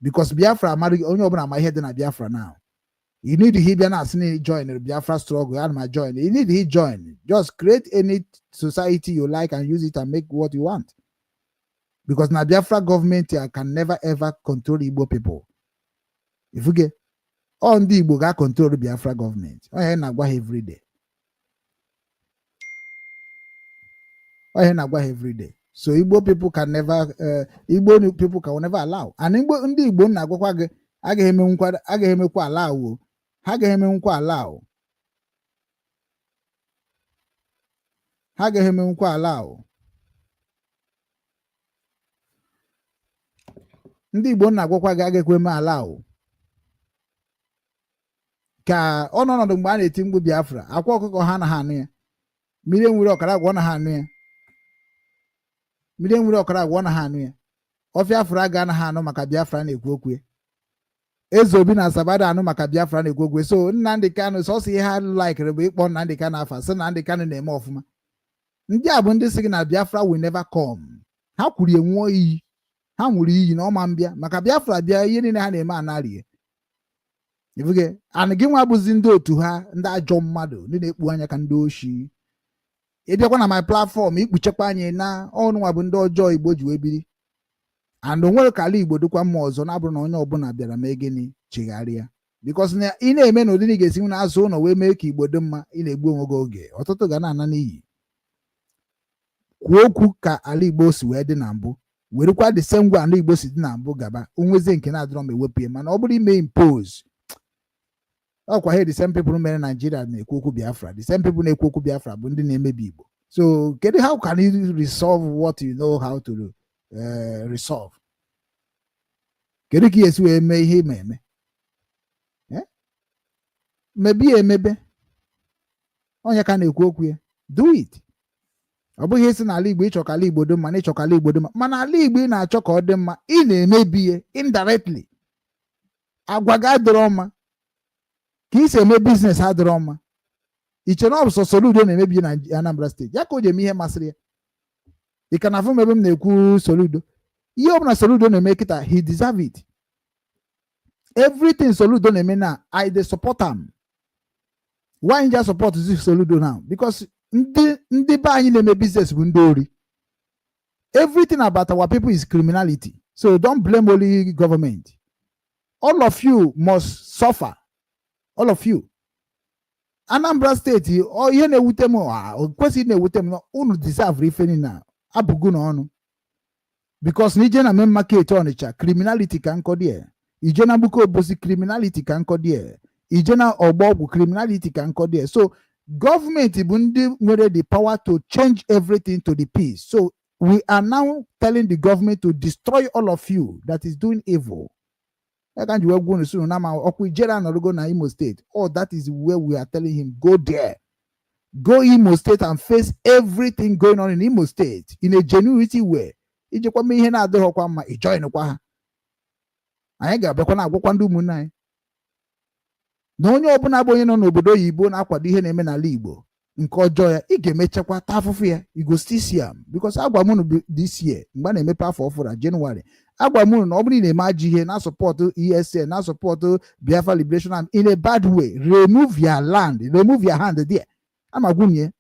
because Biafra amaghị onye ọbụla ma ihe dị na Biafra now. You need to bịa na asị na join the Biafra struggle and my join. You need to join. Just create any society you like and use it and make what you want. Because na Biafra government can never ever control Igbo people. If you get all the Igbo ga control the Biafra government. Oh na-agwa every day. Every day. So Igbo people can never Igbo people can never allow. And ndị Igbo na-agwakwa gị agaghị emekwa allow. Ha ga-emenwukwa allow. Ndị Igbo na-agwakwa gị agaghị eme allow. Ka ọnọdụ mgbe a na-eti mgbu Biafra Akwa Okuko ha na ha anụ ya mmiri enwere ọkara agwa na ha anụ ya ọfịa Afra ga na ha anụ maka Biafra na-ekwu okwu Eze Obi na Asaba anụ maka Biafra na-ekwu okwu so Nnamdi Kanu sọsọ ihe ha laikere bụ ịkpọ Nnamdi Kanu afa sị Nnamdi Kanu na-eme ọfụma ndị a bụ ndị sị gị na Biafra will never come ha kwuru enwuo iyi ha nwụrụ iyi na ọma mbịa maka Biafra bịa ihe niile ha na-eme anarie ifuge and gị nwa bụzi ndị otu ha ndị ajọ mmadụ ndị na-ekpu anya ka ndị oshi ịbịakwa na my platform ikpuchekwa anyị na ọnụnwa bụ ndị ọjọọ Igbo ji wee biri and onwere ka ala Igbo dịkwa mma ọzọ na-abụrụ na onye ọbụla bịara mee gịnị chegharịa because na ị na-eme na ụdịrị ga-esi na azụ ụlọ wee mee ka Igbo dị mma ị na-egbu onwe gị oge ọtụtụ ga na-ana n'iyi kwuo okwu ka ala Igbo si wee dị na mbụ werekwa the same way ala Igbo si dị na mbụ gaba onwezi nke na-adịrọ m ewepụ ya mana ọ bụrụ ime impose ọkwa he the same people mere Nigeria na-ekwu okwu Biafra the same people na-ekwu okwu Biafra bụ ndị na-emebi Igbo so kedu how can you resolve what you know how to resolve kedu ka esi wee mee ihe ma eme mebi emebe onye ka na-ekwu okwu ya do it ọ bụghị isi na ala Igbo ịchọ ka ala Igbo dị mma na ịchọ ka ala Igbo dị mma mana ala Igbo ị na-achọ ka ọ dị mma ị na-emebi ya indirectly agwa gị adịrọ mma ka ị si eme biznes adịrọ mma iche na ọ bụ sọ Soludo na-emebi na Anambra steeti ya ka o ji eme ihe masịrị ya ị ka na afụ m ebe m na-ekwu Soludo ihe ọbụla Soludo na-eme kịta he deserve it everything Soludo na-eme na I dey support am why nja support Soludo now because ndị be anyị na-eme business bụ ndị ori everything about our people is criminality so don't blame only government all of you must suffer all of you Anambra State ihe na-ewute m kwesịrị na-ewute m na unu deserve ife niile abụgo n'ọnụ because na ije na main market Ọnịcha criminality ka nkọ dị ije na Mbuko Obosi criminality ka nkọ dị ije na Ọgbọgwụ criminality ka nkọ dị so government bụ ndị nwere the power to change everything to the peace so we are now telling the government to destroy all of you that is doing evil. Oh, that is where we are telling him, go there. Go Imo State and face everything going on in Imo State in a genuinity way. Na onye ọbụla bụ onye nọ n'obodo oyibo na-akwado ihe na-eme n'ala Igbo nke ọjọọ ya ị ga-emechakwa ta afụfụ ya igostisiam because agwa m this year mgbe na-emepe afọ ọfụrụ Jenụwarị agwa m na ọ bụrụ na eme ajọ ihe na support ESN na support Biafra Liberation Army in a bad way remove your land remove your hand there amagwunye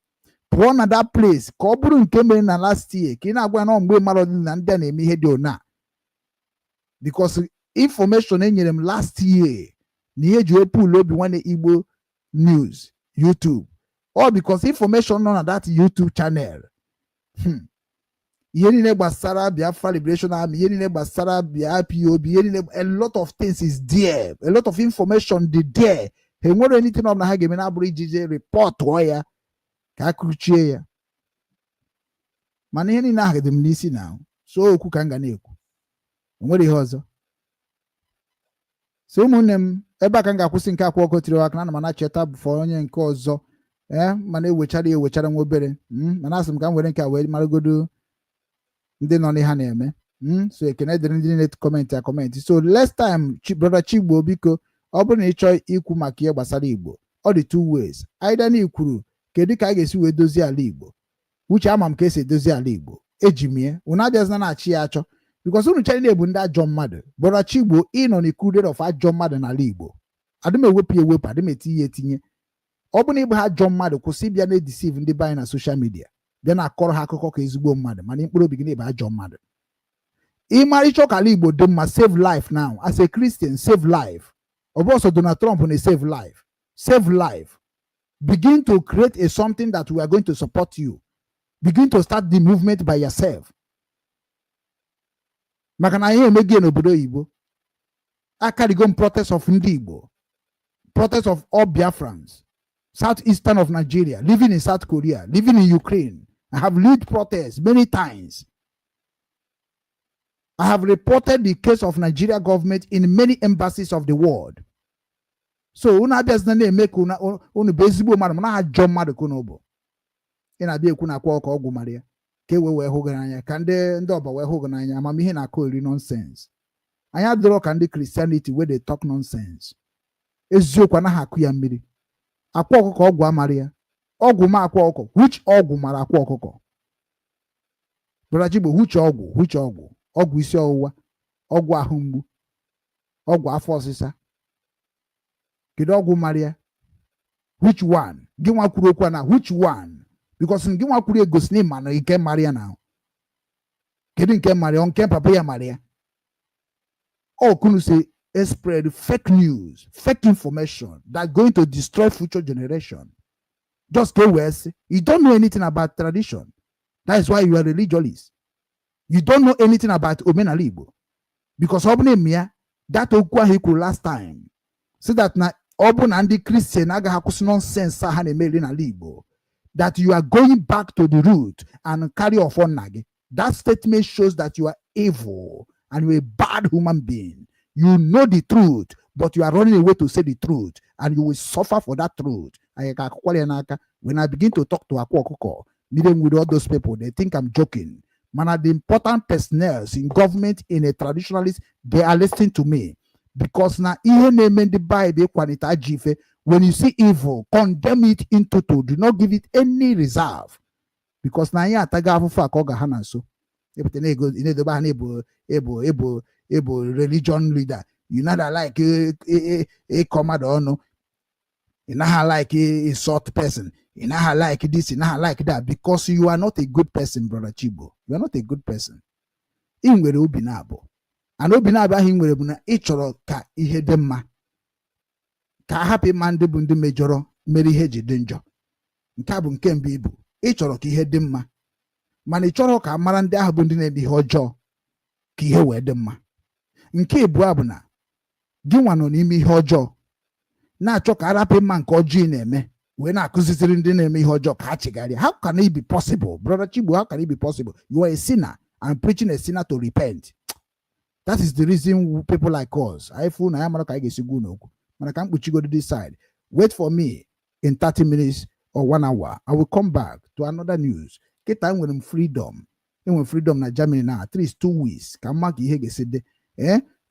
pụọ na that place ka ọ bụrụ nke mere na last year ka ị na-agwa na mgbe mmadụ dị na ndị a na-eme ihe dị ona because information e nyere m last year na ji pull Obinwannem Igbo news YouTube all because information on that YouTube channel ihe niile gbasara Biafra Liberation Army ihe niile gbasara POB ihe niile a lot of things is there a lot of information dị there he nwere anything ọ na ha ga-eme na abụrụ ijije report ya ka akụchie ya mana ihe niile ahụ dị m n'isi na so okwu ka m ga na-ekwu nwere ihe ọzọ so ụmụnne m ebe a ka m ga-akwụsị nke Akwa Okuko tiri aka na mana cheta bụ onye nke ọzọ mana ewechara nwa obere mana asị m ka m were nke a wee maragodo ndị nọ n'ihe na-eme so ekene dịrị ndị niile kọmentị a kọmentị so last time brother Chigbo biko ọ bụrụ na ị chọọ ikwu maka ihe gbasara Igbo ọ dị two ways either na ikwuru kedu ka a ga-esi wee dozie ala Igbo uche ama m ka esi edozi ala Igbo eji mie unu abịazina na-achị ya achọ because unu chere na-ebu ndị ajọ mmadụ brother Chigbo ịnọ n'ikudere of ajọ mmadụ n'ala Igbo adịm ewepụ adịm etinye etinye ọ bụ na ịbụ ha ajọ mmadụ kwụsị bịa na-edisive ndị be anyị na social media bịa na-akọrọ ha akụkọ ka ezigbo mmadụ mana mkpụrụ obi gị na-ebe ajọ mmadụ ịmara ịchọ ka ala Igbo dị mma save life now as a Christian save life ọ bụ ọsọ Donald Trump na save life begin to create something that we are going to support you begin to start the movement by yourself maka na ihe emeghe n'obodo oyibo akarigo protest of ndị Igbo protest of all Biafrans southeastern of Nigeria living in South Korea living in Ukraine. I have led protests many times. I have reported the case of Nigeria government in many embassies of the world. So una abịazina na-eme ka unu bụ ezigbo mmadụ mana ha jọ mmadụ ka unu bụ ị na-abịa ekwu na Akwa Okuko ọgwụ mara ya ka e wee hụ gị n'anya ka ndị ọba wee hụ gị n'anya amamihe na-akọ eri nonsense anyị adịrọ ka ndị Christianity wey dey talk nonsense eziokwu anaghị akụ ya mmiri Akwa Okuko ọgwụ amara ya ọgwụ ma Akwa Okuko which ọgwụ mara Akwa Okuko brother Chigbo which ọgwụ isi ọwụwa ọgwụ ahụ mgbu ọgwụ afọ ọsịsa kedu ọgwụ maria which one gị nwa kwuru okwu na which one because gị nwa kwuru egosi na ịma na nke maria na kedu nke maria nke papa ya maria all kunu say spread fake news fake information that going to destroy future generation just go west you don't know anything about tradition that is why you are religious you don't know anything about omenala Igbo because obune mia that okwu ahụ kwuru last time so that na obuna ndị Christian aga hakwụsị nonsense ha na-emeri n'ala Igbo that you are going back to the root and carry off on nagi. That statement shows that you are evil and you're a bad human being. You know the truth, but you are running away to say the truth, and you will suffer for that truth. When I begin to talk to Akwa Okuko, meeting with all those people, they think I'm joking. Man, the important personnel in government, in a traditionalist, they are listening to me. Because now, when you see evil, condemn it into two. Do not give it any reserve. Because now, so able religion leader. You not like a command or no. You not like a sort person. You not like this, you not like that. Because you are not a good person, brother Chibo. You are not a good person. In where Obinabo. And Obinabo him where Ichoro ka ihe demma. Ka happy man de bundu majoro Mary Heji danger. Nkabun kembi ibu. Ichoro ki ihe demma. Man ichoro ka marande ahabundi ne di hojo. Ki ihe we demma. Nke ebu abuna. Gịnwa nọ n'ime ihe ọjọọ na-achọ ka arapụ mma nke ọjọọ na-eme wee na-akụzitiri ndị na-eme ihe ọjọọ ka ha chigharịa. How can it be possible, brother Chibu? How can it be possible? You are a sinner and preaching a sinner to repent. That is the reason people like us, I feel na yamara ka anyị ga-esi gwu n'okwu mana ka mkpuchi go to this side. Wait for me in 30 minutes or 1 hour. I will come back to another news. Keta nwere m freedom. Enwe freedom na Germany na at least 2 weeks ka mma ka ihe ga-esi dị.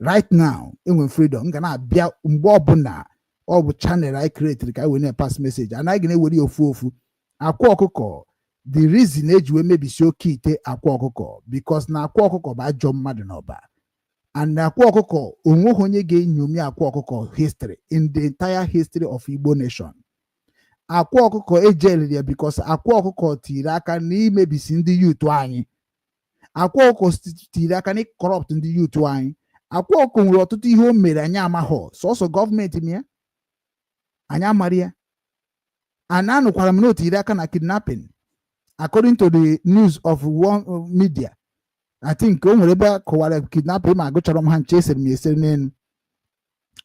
Right now, in freedom, gonna be a mbobuna or channel I created. I will pass message, and I gonna worry of fufu. Akwa Okuko. The reason age we may be so kite Akwa Okuko because na Akwa Okuko by John Madenoba and Akwa Okuko umuhonye ge nyumi Akwa Okuko history in the entire history of Igbo nation. Akwa Okuko ejele because Akwa Okuko tiraka ni maybe sindi youth wani. Akwa Okuko tiraka ni corrupt in the youth wani. Akwa Okuko nwere ọtụtụ ihe o mere anya amahọ sọsọ gọọmenti mịa anya maria ananụkwara m n'otu iri aka na kidnapping according to the news of one media. I think o nwere ebe kọwara kidnapping ma agụchọrọ m ha nche esere m esere n'elu.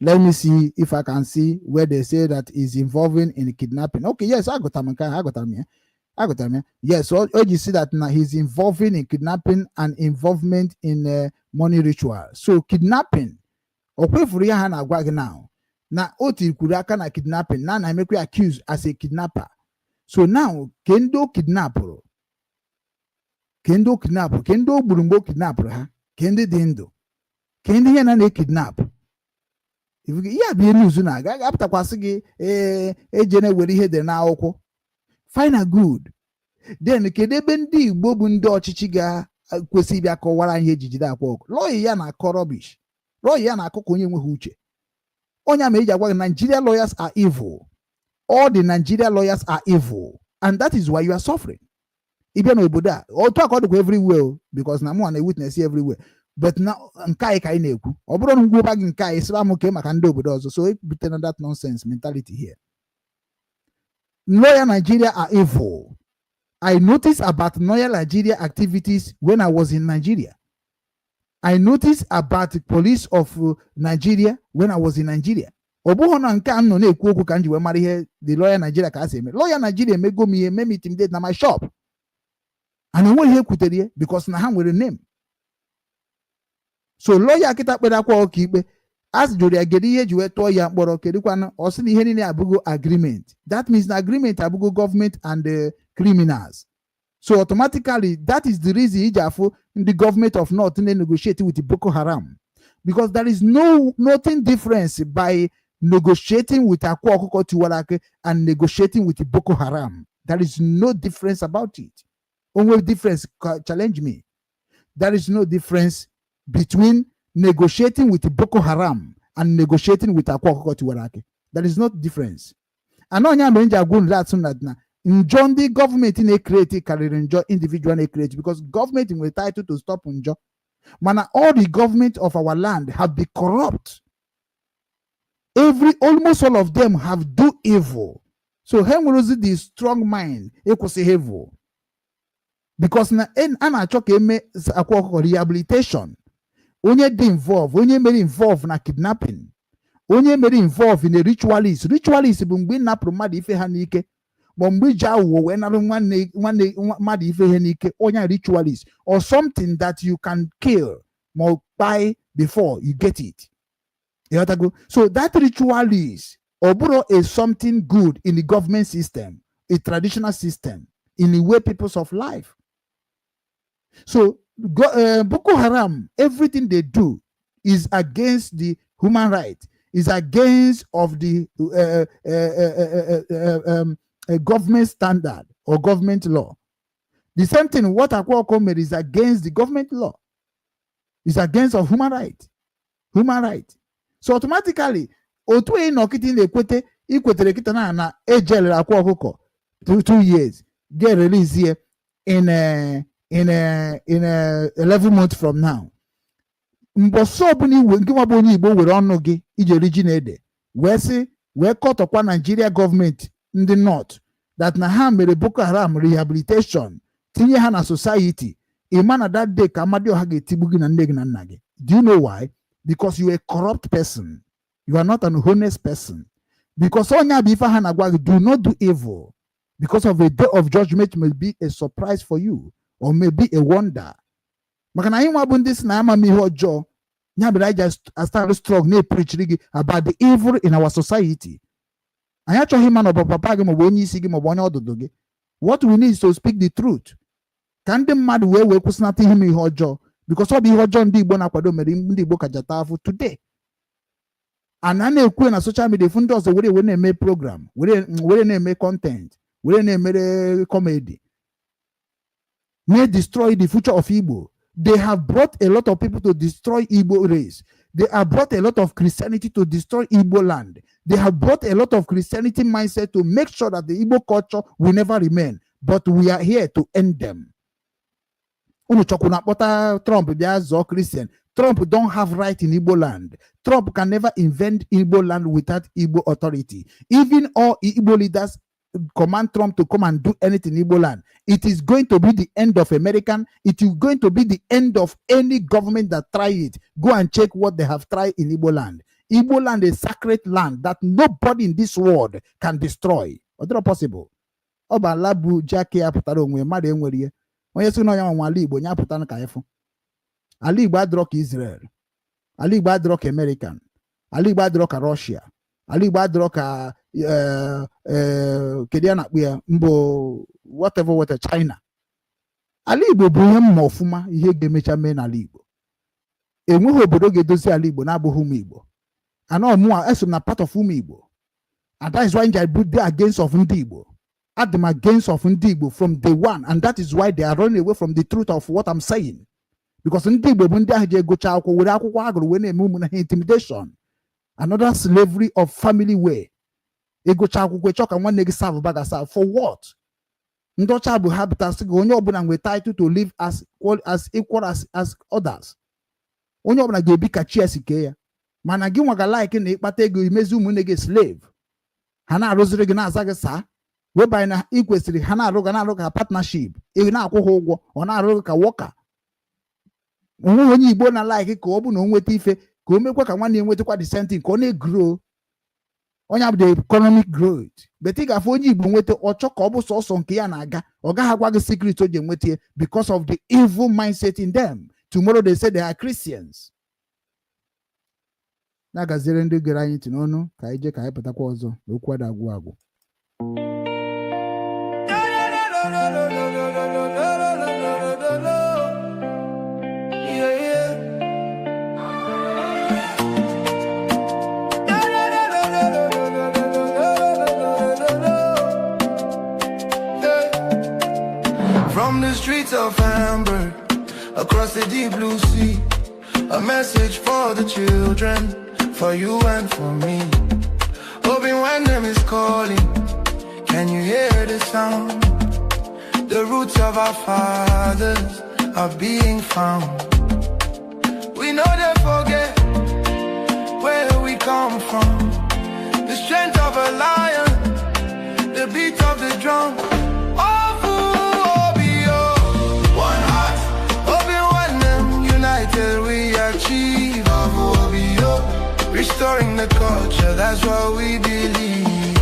Let me see if I can see where they say that is involving in kidnapping. Okay, yes, I got him. Yes, so you see that now he's involving in kidnapping and involvement in money ritual. So kidnapping, okwe ya na agwa now. Na oti kuraka na kidnapping. Now I make you accused as a kidnapper. So now kendo kidnapper, kendo burumbo kidnapper ha, kende dendo, kende ya na kidnap. If you be news na after kwasigi ejene weri he de na akwụkwọ. Fine and good. Then kedebe ndị Igbo bụ ndị ọchịchị ga kwesị bịa kọwara ihe ejijide Akwa Okuko. Lawyer ya na akọ rubbish. Lawyer ya na akụkọ onye nweghị uche. Onye ama eji agwa Nigeria lawyers are evil. All the Nigeria lawyers are evil. And that is why you are suffering. Ibia no obodo a. Otu akọdụ everywhere because na mụ na witness everywhere. But now nkai ka ị na-ekwu. Ọ bụrụ na ngwa gị nkai ịsịba m ke maka ndị obodo ọzọ. So ebutena that nonsense mentality here. Lawyer Nigeria are evil. I noticed about Lawyer Nigeria activities when I was in Nigeria. I noticed about the police of Nigeria when I was in Nigeria. Obuhona nke anọ na-ekwu okwu ka nji wee mara ihe the Lawyer Nigeria ka asị eme. Lawyer Nigeria emego m ihe me intimidate na my shop. And enweghị ihe kwutere because na ha nwere name. So lawyer kita kpere Akwa Okuko ikpe as jụrụ ya gede ihe ji wee tụọ ya mkpọrọ kedụkwana ọ sị na ihe niile abụgo agreement. That means the agreement abụgo government and the criminals. So automatically that is the reason iji the government of North negotiate with the Boko Haram, because there is nothing difference by negotiating with Akwa Okuko Tiwarake and negotiating with the Boko Haram. There is no difference about it. Only difference, challenge me. There is no difference between negotiating with Boko Haram and negotiating with Akwa Okuko Tiwarake. There is no difference. And on your going that soon that now. Enjoy the government in a creative career, enjoy individual a creative, because government is entitled to stop enjoy. Man, all the government of our land have been corrupt. Almost all of them have do evil. So him was the strong mind equals evil. Because na ana choke me Akwa Okuko rehabilitation. Onye dey involved, onye made involved na kidnapping. Onye made involved in a ritualist. Ritualist bụ mgbe na promadi ife ha n'ike. But mgbe ja wo we na nwanne madi ife ha n'ike, onye ritualist or something that you can kill or buy before you get it. So that ritualist oburo is something good in the government system, a traditional system, in the way peoples of life. So Boko Haram, everything they do is against the human rights, is against of the government standard or government law. The same thing, what Akwa Okuko made is against the government law. It's against of human rights. Human rights. So automatically, otu inokiti na ikwetere kita na ejele Akwa Okuko 2 years, get released here in 11 months from now. Mboso buni ngiwa boni Igbo were ọnụ gị ije originate we cut upon Nigeria government in the north that na ha mere Boko Haram rehabilitation tinye ha na society. Imana that day kamadio ha ga-etigbu gị na nne gị na nna gị. Do you know why? Because you are a corrupt person. You are not an honest person. Because onya bifa ha na gwa gị, do not do evil. Because of a day of judgment may be a surprise for you or maybe a wonder. Makana inwa bụ ndị si na ama m ihe ọjọọ, nya bịara just start strong na preach about the evil in our society. Anyị achọghị ịma na ọ bụ papa gị maọbụ onye isi gị maọbụ onye ọdụdụ gị. What we need is to speak the truth. Ka ndị mmadụ wee kwụsịnata ihe m ihe ọjọọ, because ọ bụ ihe ọjọọ ndị Igbo na-akwado mere ndị Igbo kajata afụ today. And a na-ekwu na social media fu ndị ọzọ were na-eme program, were na-eme content, were na-emere comedy. May destroy the future of Igbo. They have brought a lot of people to destroy Igbo race. They have brought a lot of Christianity to destroy Igbo land. They have brought a lot of Christianity mindset to make sure that the Igbo culture will never remain. But we are here to end them. Trump, they are Christian. Trump don't have right in Igbo land. Trump can never invent Igbo land without Igbo authority. Even all Igbo leaders command Trump to come and do anything in Igbo land. It is going to be the end of American. It is going to be the end of any government that try it. Go and check what they have tried in Igbo land. Igbo land is sacred land that nobody in this world can destroy. Or not possible. Oba labu jake apụtara onwe mmadụ enwere ihe. Onye sị na ya nwa ala Igbo nya apụtana ka efu. Ala Igbo adịrọ ka Israel. Ala Igbo adịrọ ka American. Ala Igbo adịrọ ka Russia. Ala Igbo adịrọ ka kedu ya na-akpụ ya mbụ whatever China. Ala Igbo bụ ihe mma ọfụma ihe ga-emecha mee n'ala Igbo. Enweghị obodo ga-edozi ala Igbo na-abụghị ụmụ Igbo. And all more as na part of ụmụ Igbo. And that is why I put the against of ndị Igbo. At them against of ndị Igbo from day one. And that is why they are running away from the truth of what I'm saying. Because ndị Igbo bụ ndị ahụ ji egocha akwụkwọ were akwụkwọ agụrụ wee na-eme ụmụ na intimidation. Another slavery of family way. Egocha akwụkwọ chọ ka nwanne gị serve baga serve for what? Ndị ọcha bụ habitat gị onye ọbụla nwere title to live as equal as others. Onye ọbụla ga-ebi ka chi esi kee ya. Mana gị nwaga like na ịkpata ego imezi ụmụnne gị slave. Ha na-arụziri gị na-aza gị saa. Whereby na ị kwesịrị ha na-arụ ka partnership. Ị na-akwụ ha ụgwọ ọ na-arụ ka worker. Onwe onye Igbo na like ka ọ bụ na o nweta ife ka o mekwa ka nwanne ya nwetakwa the same thing ka ọ na-grow. Onye bụ the economic growth. But ị ga-afụ onye Igbo nweta ọchọ ka ọ bụ sọsọ nke ya na-aga. Ọ gaghị agwa gị secret o ji enweta ya because of the evil mindset in them. Tomorrow they say they are Christians. Na-agaziri ndị gere anyị ntị n'ọnụ ka anyị jee ka anyị pụtakwa ọzọ n'okwu ada agwụ agwụ. From the streets of Hamburg, across the deep blue sea, a message for the children, for you and for me. Obinwannem is calling. Can you hear the sound? The roots of our fathers are being found. We know they forget where we come from. The strength of a lion, the beat of the drum. One heart, Obinwannem united we achieve. Restoring the culture, that's what we believe.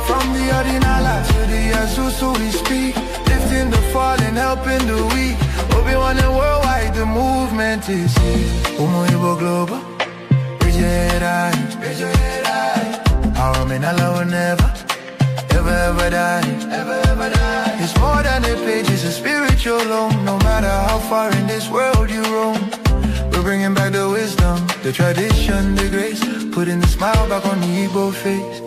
From the Ordinala to the Azusu we speak, lifting the fallen, helping the weak. Obinwannem worldwide, the movement is here. Igbo global, raise your head high, raise your head high. Our men will never, ever die, ever die. It's more than a page, it's a spiritual home. No matter how far in this world you roam, we're bringing back the wisdom, the tradition, the grace, putting the smile back on the Igbo face.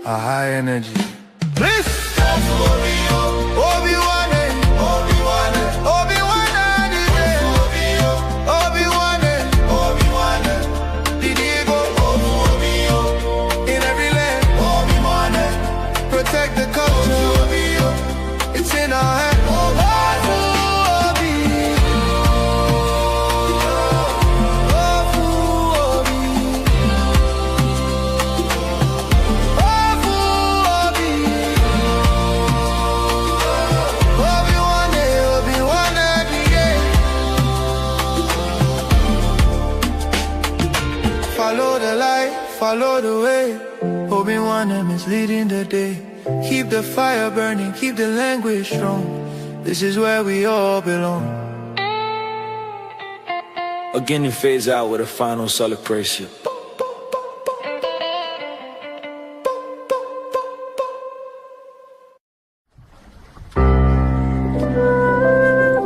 A high energy. Please. Follow the way, Obinwannem is leading the day. Keep the fire burning, keep the language strong. This is where we all belong. Again, you phase out with a final celebration.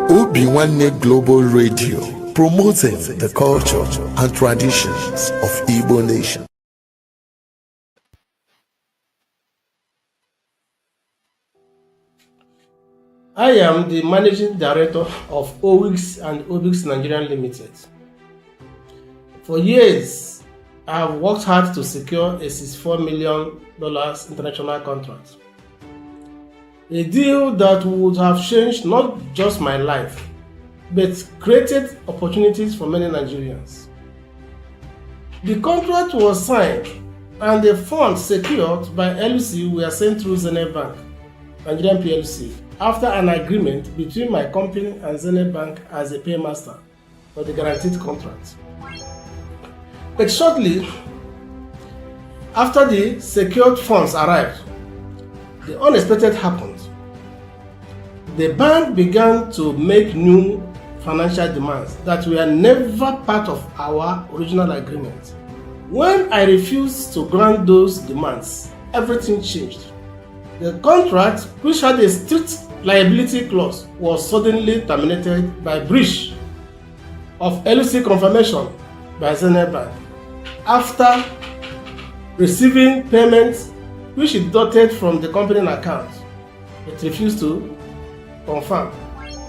Obinwannem Global Radio, promoting the culture and traditions of Igbo nation. I am the Managing Director of OWIX and OBIX Nigerian Limited. For years, I have worked hard to secure a $64 million international contract. A deal that would have changed not just my life, but created opportunities for many Nigerians. The contract was signed and the funds secured by LLC were sent through Zenith Bank, Nigerian PLC, after an agreement between my company and Zenith Bank as a paymaster for the guaranteed contract. But shortly after the secured funds arrived, the unexpected happened. The bank began to make new financial demands that were never part of our original agreement. When I refused to grant those demands, everything changed. The contract, which had a strict liability clause, was suddenly terminated by breach of LLC confirmation by Zenith Bank after receiving payments which it deducted from the company account. It refused to confirm,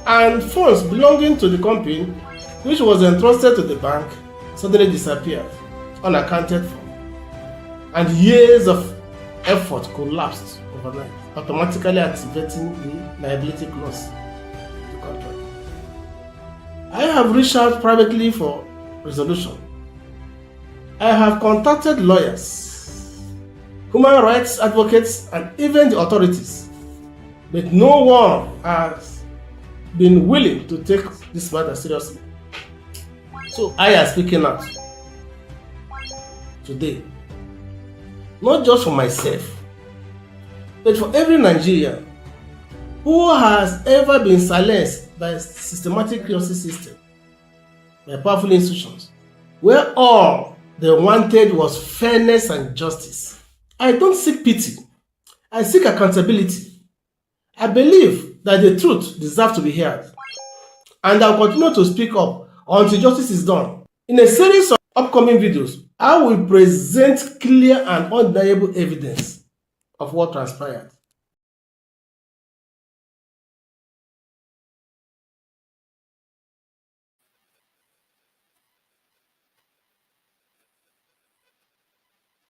and funds belonging to the company, which was entrusted to the bank, suddenly disappeared, unaccounted for, and years of effort collapsed overnight, automatically activating the liability clause of the contract. I have reached out privately for resolution. I have contacted lawyers, human rights advocates, and even the authorities, but no one has been willing to take this matter seriously. So I am speaking out today, not just for myself, but for every Nigerian who has ever been silenced by a systematic justice system, by powerful institutions, where all they wanted was fairness and justice. I don't seek pity, I seek accountability. I believe that the truth deserves to be heard, and I'll continue to speak up until justice is done. In a series of upcoming videos, I will present clear and undeniable evidence of what transpired.